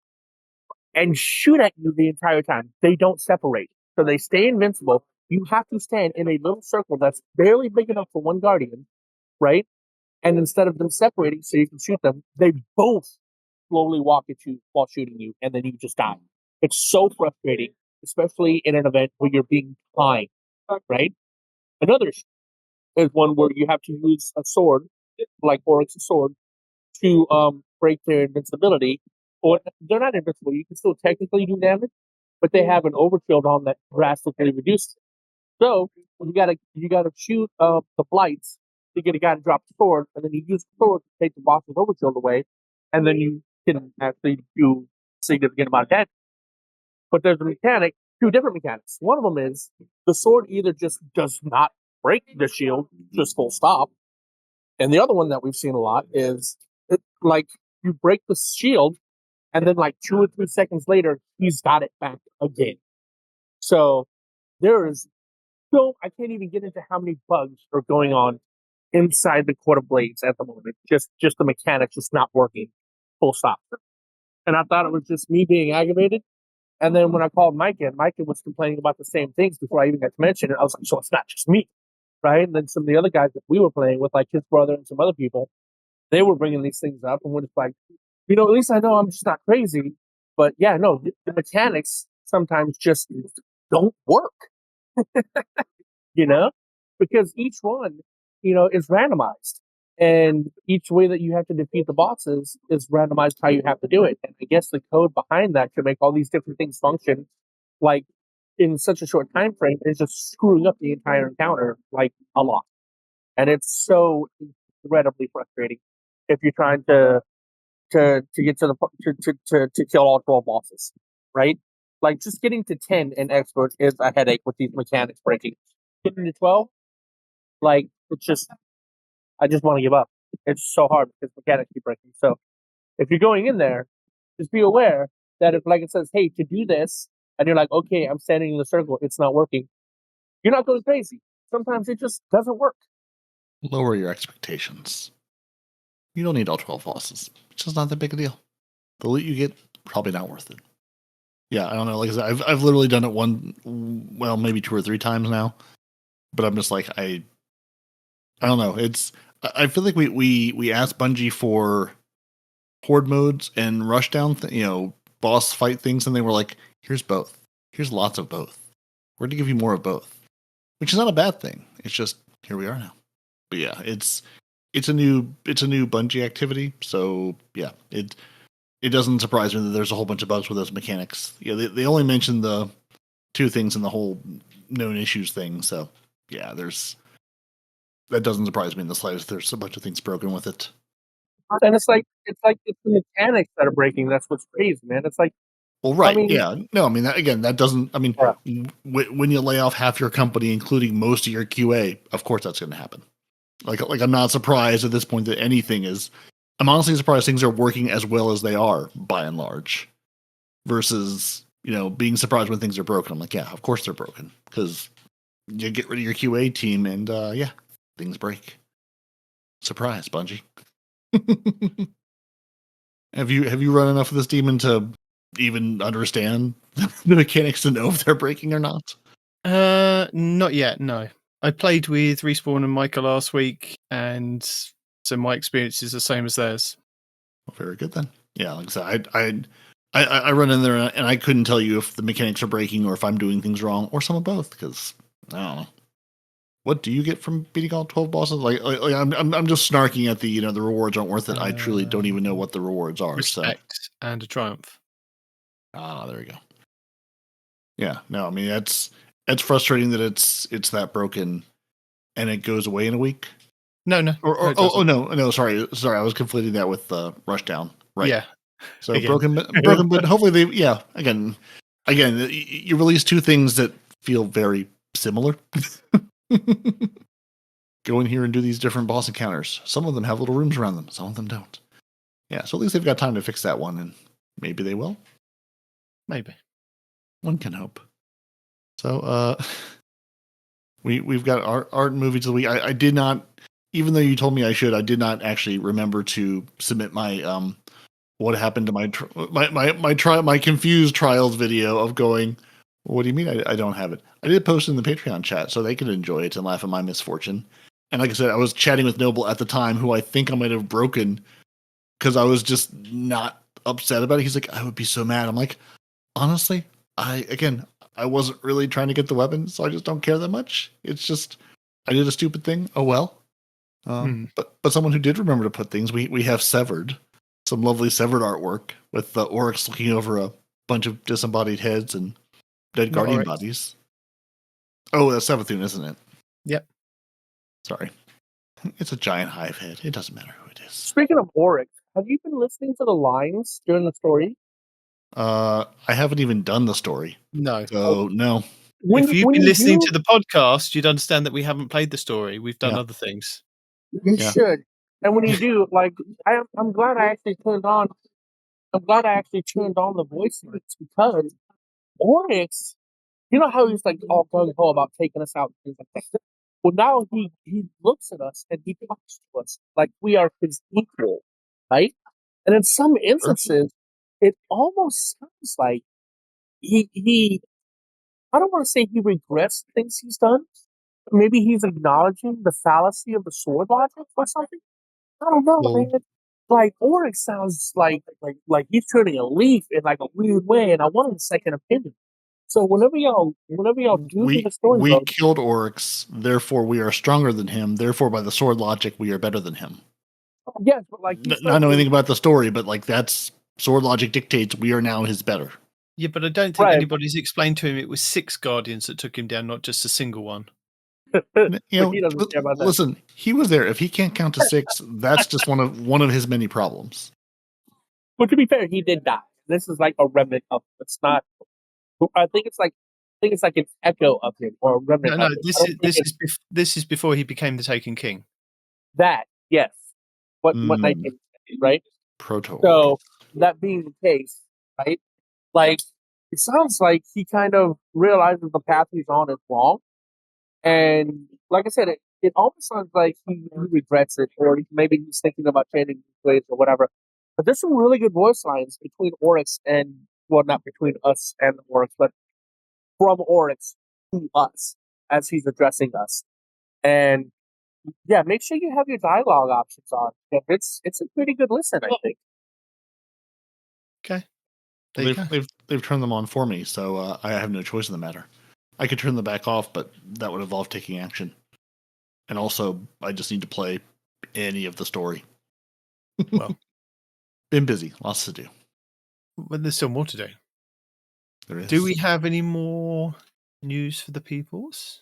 and shoot at you the entire time. They don't separate. So they stay invincible. You have to stand in a little circle that's barely big enough for one guardian, right? And instead of them separating so you can shoot them, they both slowly walk at you while shooting you, and then you just die. It's so frustrating, especially in an event where you're being timed, right? Another issue. is one where you have to use a sword, like Oryx's sword, to break their invincibility. Or they're not invincible. You can still technically do damage, but they have an overkill on that drastically reduces it. So you gotta shoot the blights to get a guy to drop the sword, and then you use the sword to take the boss's overkill away, and then you can actually do a significant amount of damage. But there's a mechanic, two different mechanics. One of them is the sword either just does not break the shield, just full stop. And the other one that we've seen a lot is like you break the shield, and then like 2 or 3 seconds later, he's got it back again. So there is I can't even get into how many bugs are going on inside the Court of Blades at the moment. Just the mechanics just not working. Full stop. And I thought it was just me being aggravated. And then when I called Micah was complaining about the same things before I even got to mention it. I was like, so it's not just me, right? And then some of the other guys that we were playing with, like his brother and some other people, they were bringing these things up, and we're just like, at least I know I'm just not crazy. But yeah, no, the mechanics sometimes just don't work, because each one, is randomized. And each way that you have to defeat the bosses is randomized how you have to do it. And I guess the code behind that to make all these different things function, like in such a short time frame, is just screwing up the entire encounter like a lot. And it's so incredibly frustrating if you're trying to get to to kill all 12 bosses, right? Like just getting to 10 in expert is a headache with these mechanics breaking. Getting to 12, like it's just. I just want to give up. It's so hard because mechanics keep breaking. So if you're going in there, just be aware that if like it says, hey, to do this, and you're like, okay, I'm standing in the circle, it's not working, you're not going crazy. Sometimes it just doesn't work. Lower your expectations. You don't need all 12 bosses. It's just not that big a deal. The loot you get, probably not worth it. Yeah, I don't know. Like I said, I've literally done it maybe 2 or 3 times now. But I'm just like, I don't know. I feel like we asked Bungie for horde modes and rushdown, boss fight things, and they were like, "Here's both. Here's lots of both. We're going to give you more of both," which is not a bad thing. It's just here we are now. But yeah, it's a new Bungie activity. So yeah, it doesn't surprise me that there's a whole bunch of bugs with those mechanics. Yeah, they only mentioned the 2 things in the whole known issues thing. So yeah, that doesn't surprise me in the slightest. There's a bunch of things broken with it. And it's the mechanics that are breaking. That's what's crazy, man. It's like, well, right. Yeah. No, I mean, that doesn't, when you lay off half your company, including most of your QA, of course that's going to happen. Like I'm not surprised at this point that anything is, I'm honestly surprised things are working as well as they are by and large versus, being surprised when things are broken. I'm like, yeah, of course they're broken because you get rid of your QA team and, things break. Surprise, Bungie. Have you run enough of this demon to even understand the mechanics to know if they're breaking or not? Not yet, no. I played with Respawn and Micah last week, and so my experience is the same as theirs. Well, very good then. Yeah, like I said, I run in there and I couldn't tell you if the mechanics are breaking or if I'm doing things wrong or some of both because I don't know. What do you get from beating all 12 bosses? Like I'm just snarking at the the rewards aren't worth it. I truly don't even know what the rewards are. Respect and a triumph. Ah, there we go. Yeah, no, I mean it's frustrating that it's that broken, and it goes away in a week. No. No, sorry, I was conflating that with Rushdown. Right. Yeah. So broken, but hopefully again, you release 2 things that feel very similar. Go in here and do these different boss encounters. Some of them have little rooms around them. Some of them don't. Yeah, so at least they've got time to fix that one, and maybe they will. Maybe. One can hope. So, we've got art and movies of the week. I did not, even though you told me I should, I did not actually remember to submit my what happened to my confused trials video of going. What do you mean I don't have it? I did post in the Patreon chat so they could enjoy it and laugh at my misfortune. And like I said, I was chatting with Noble at the time, who I think I might have broken because I was just not upset about it. He's like, I would be so mad. I'm like, honestly, I wasn't really trying to get the weapon, so I just don't care that much. It's just I did a stupid thing. Oh well. But someone who did remember to put things, we have severed some lovely severed artwork with the Oryx looking over a bunch of disembodied heads and dead Not guardian Oryx. bodies. Oh, that's Sabotage, isn't it? Yep. Sorry. It's a giant hive head. It doesn't matter who it is. Speaking of Oryx, have you been listening to the lines during the story? I haven't even done the story. No. So, no. If you've been listening to the podcast, you'd understand that we haven't played the story. We've done other things. You should. And when you do, like, I'm glad I actually turned on. I'm glad I actually turned on the voice lines because Oryx, you know how he's like all gung ho about taking us out and things like that. Well, now he looks at us and he talks to us like we are his equal, right? And in some instances, it almost sounds like he I don't want to say he regrets things he's done. Maybe he's acknowledging the fallacy of the sword logic or something. I don't know, man. Like Oryx sounds like he's turning a leaf in like a weird way, and I want a second opinion. So whenever y'all do the story, we killed Oryx, therefore we are stronger than him. Therefore, by the sword logic, we are better than him. Yes, but like not know anything about the story, but like that's sword logic dictates we are now his better. Yeah, but I don't think anybody's explained to him it was 6 guardians that took him down, not just a single one. Listen, he was there. If he can't count to 6, that's just one of his many problems. But to be fair, he did die. This is like a remnant of. It's not. I think it's like an echo of him or a remnant. No, this is before he became the Taken King. That yes, what Night King, right? Proto. So that being the case, right? Like it sounds like he kind of realizes the path he's on is wrong, and like I said, it almost sounds like he regrets it, or maybe he's thinking about changing his ways or whatever. But there's some really good voice lines between Oryx and, well, not between us and Oryx, but from Oryx to us as he's addressing us. And yeah, make sure you have your dialogue options on. It's a pretty good listen, I think. Okay. They've turned them on for me, so I have no choice in the matter. I could turn them back off, but that would involve taking action. And also, I just need to play any of the story. Well, been busy, lots to do. But there's still more to do. There is. Do we have any more news for the peoples?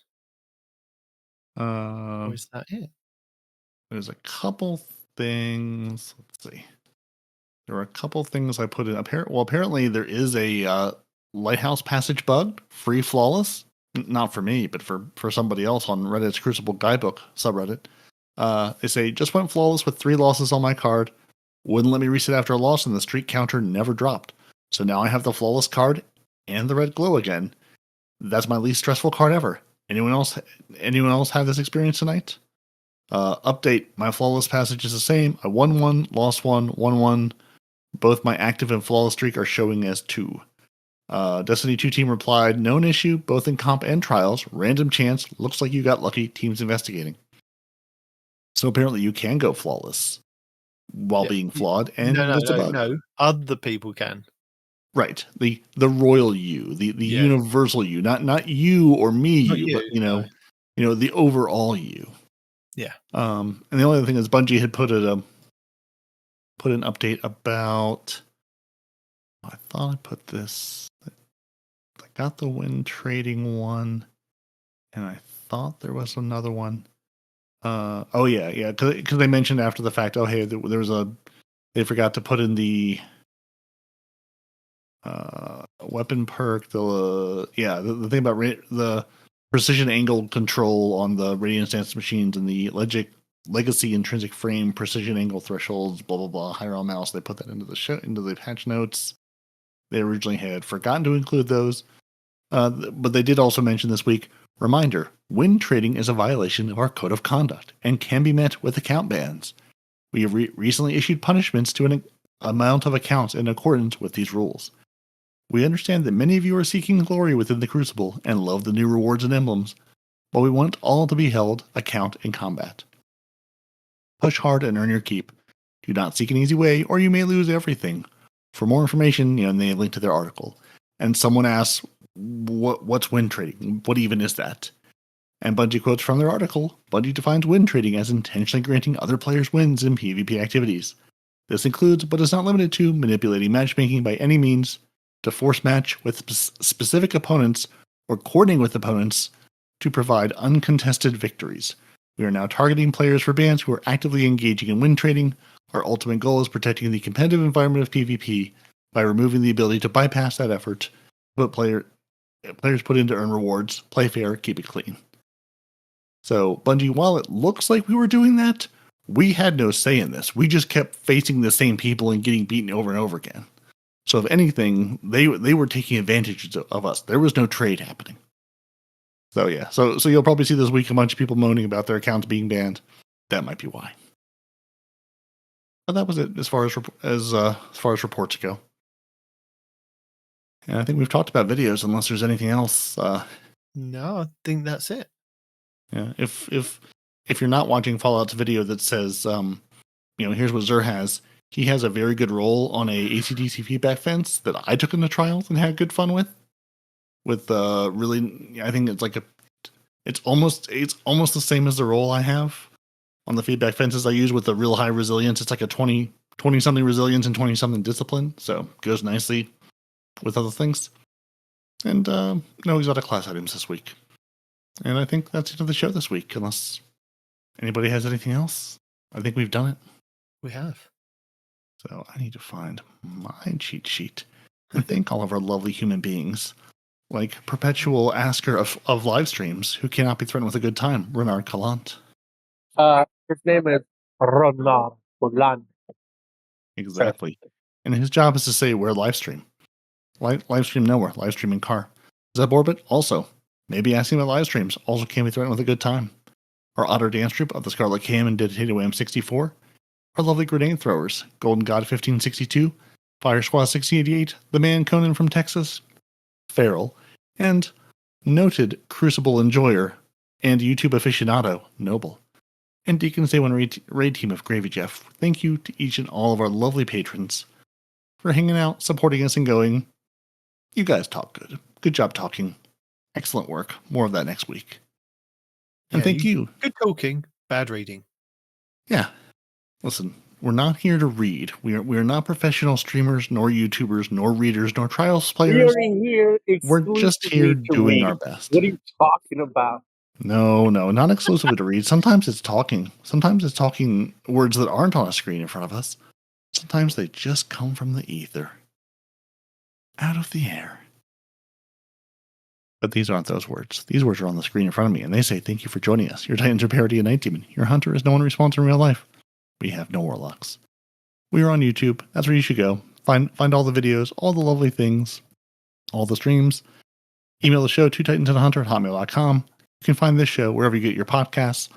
Or is that it? There's a couple things. Let's see. There are a couple things I put in. Apparently there is a Lighthouse passage bug, free flawless. Not for me, but for somebody else on Reddit's Crucible Guidebook subreddit. They say, just went flawless with 3 losses on my card. Wouldn't let me reset after a loss, and the streak counter never dropped. So now I have the flawless card and the red glow again. That's my least stressful card ever. Anyone else have this experience tonight? Update, my flawless passage is the same. I won 1, lost 1, won 1. Both my active and flawless streak are showing as 2. Destiny 2 team replied, known issue, both in comp and trials. Random chance, looks like you got lucky, team's investigating. So apparently you can go flawless while being flawed. And no, other people can. Right. The royal you, the universal you, not you or me, but the overall you. Yeah. And the only other thing is Bungie had put an update about, I thought I put this, I got the win trading one, and I thought there was another one. Because they mentioned after the fact, hey, there was they forgot to put in the weapon perk, the thing about the precision angle control on the Radiant Stance machines and the legacy intrinsic frame precision angle thresholds, blah blah blah, higher on mouse. They put that into the patch notes. They originally had forgotten to include those, but they did also mention this week. Reminder: win trading is a violation of our code of conduct and can be met with account bans. We have recently issued punishments to an amount of accounts in accordance with these rules. We understand that many of you are seeking glory within the Crucible and love the new rewards and emblems, but we want all to be held account in combat. Push hard and earn your keep. Do not seek an easy way, or you may lose everything. For more information, they link to their article. And someone asks, what's win trading? What even is that? And Bungie quotes from their article, Bungie defines win trading as intentionally granting other players wins in PvP activities. This includes, but is not limited to, manipulating matchmaking by any means to force match with specific opponents or coordinating with opponents to provide uncontested victories. We are now targeting players for bans who are actively engaging in win trading. Our ultimate goal is protecting the competitive environment of PvP by removing the ability to bypass that effort, put players put in to earn rewards, play fair, keep it clean. So, Bungie, while it looks like we were doing that, we had no say in this. We just kept facing the same people and getting beaten over and over again. So, if anything, they were taking advantage of us. There was no trade happening. So, yeah. So you'll probably see this week a bunch of people moaning about their accounts being banned. That might be why. But that was it as far as reports go. And I think we've talked about videos, unless there's anything else. No, I think that's it. Yeah, if you're not watching Fallout's video that says, here's what Xur has. He has a very good role on a AC/DC feedback fence that I took in the trials and had good fun with. With really, I think it's almost the same as the role I have on the feedback fences I use with the real high resilience. It's like a 20 something resilience and 20 something discipline, so goes nicely with other things. And no exotic class items this week. And I think that's it of the show this week, unless anybody has anything else. I think we've done it. We have. So I need to find my cheat sheet and thank all of our lovely human beings, like perpetual asker of live streams who cannot be threatened with a good time, Renard Calant. His name is Renard Calant. Exactly. And his job is to say where live stream. Live stream nowhere. Live stream in car. Zeb Orbit also. Maybe asking about live streams also can be threatened with a good time. Our Otter Dance Troupe of the Scarlet Cam and Dedicated Wham 64. Our lovely grenade throwers, Golden God 1562, Fire Squad 6088, The Man Conan from Texas, Feral, and noted Crucible enjoyer and YouTube aficionado, Noble. And Deacon's Day 1 raid team of Gravy Jeff. Thank you to each and all of our lovely patrons for hanging out, supporting us, and going, you guys talk good. Good job talking. Excellent work. More of that next week. And thank you. Good talking, bad reading. Yeah. Listen, we're not here to read. We are not professional streamers, nor YouTubers, nor readers, nor trials players. We're just here doing our best. What are you talking about? No, not exclusively to read. Sometimes it's talking. Sometimes it's talking words that aren't on a screen in front of us. Sometimes they just come from the ether. Out of the air. But these aren't those words. These words are on the screen in front of me, and they say, thank you for joining us. Your Titans are Peroty and Night Demon. Your Hunter is no one responds in real life. We have no warlocks. We are on YouTube. That's where you should go. Find all the videos, all the lovely things, all the streams. Email the show, twotitansandahunter@hotmail.com. You can find this show wherever you get your podcasts.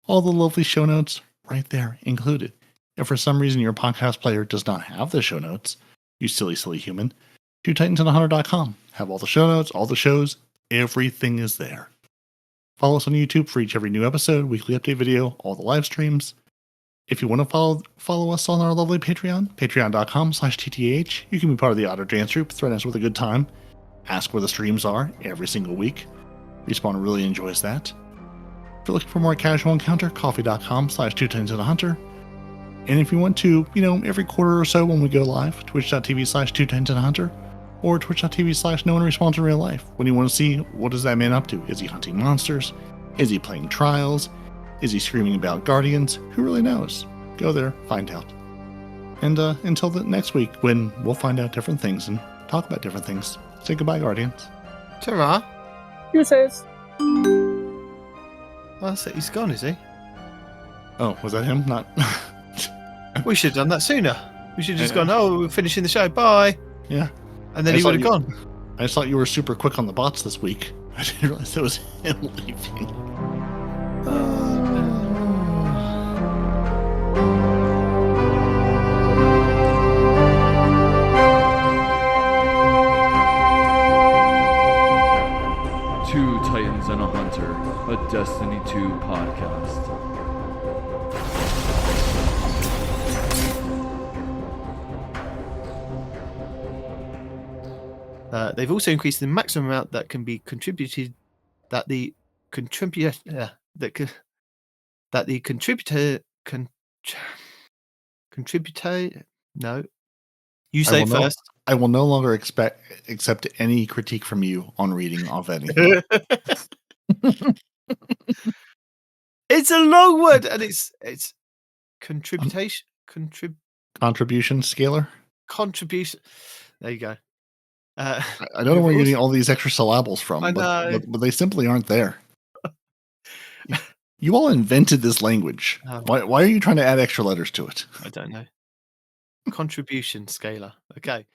All the lovely show notes right there included. If for some reason your podcast player does not have the show notes, you silly, silly human, twotitansandahunter.com. Have all the show notes, all the shows, everything is there. Follow us on YouTube for every new episode, weekly update video, all the live streams. If you want to follow us on our lovely Patreon, patreon.com/TTAH, you can be part of the Otter Dance Troupe, threaten us with a good time, ask where the streams are every single week. Respawn really enjoys that. If you're looking for more casual encounter, coffee.com/twotitansandahunter. And if you want to, every quarter or so when we go live, twitch.tv/twotitansandahunter or twitch.tv/no-one-responds in real life. When you want to see what is that man up to? Is he hunting monsters? Is he playing trials? Is he screaming about Guardians? Who really knows? Go there, find out. And until the next week, when we'll find out different things and talk about different things. Say goodbye, Guardians. Ta-ra. Deuces. Oh, that's it. He's gone, is he? Oh, was that him? Not. We should have done that sooner. We should have just gone, we're finishing the show. Bye. Yeah. And then he would have gone. I just thought you were super quick on the bots this week. I didn't realize it was him leaving. Two Titans and a Hunter, a Destiny 2 podcast. They've also increased the maximum amount that can be contributed, that the contributor that the contributor. No, you say first. I will no longer accept any critique from you on reading of anything. It's a long word, and it's contribution. Contribution scalar. Contribution. There you go. I don't know where you're getting all these extra syllables from, I know. but they simply aren't there. You all invented this language. Why are you trying to add extra letters to it? I don't know. Contribution scalar. Okay.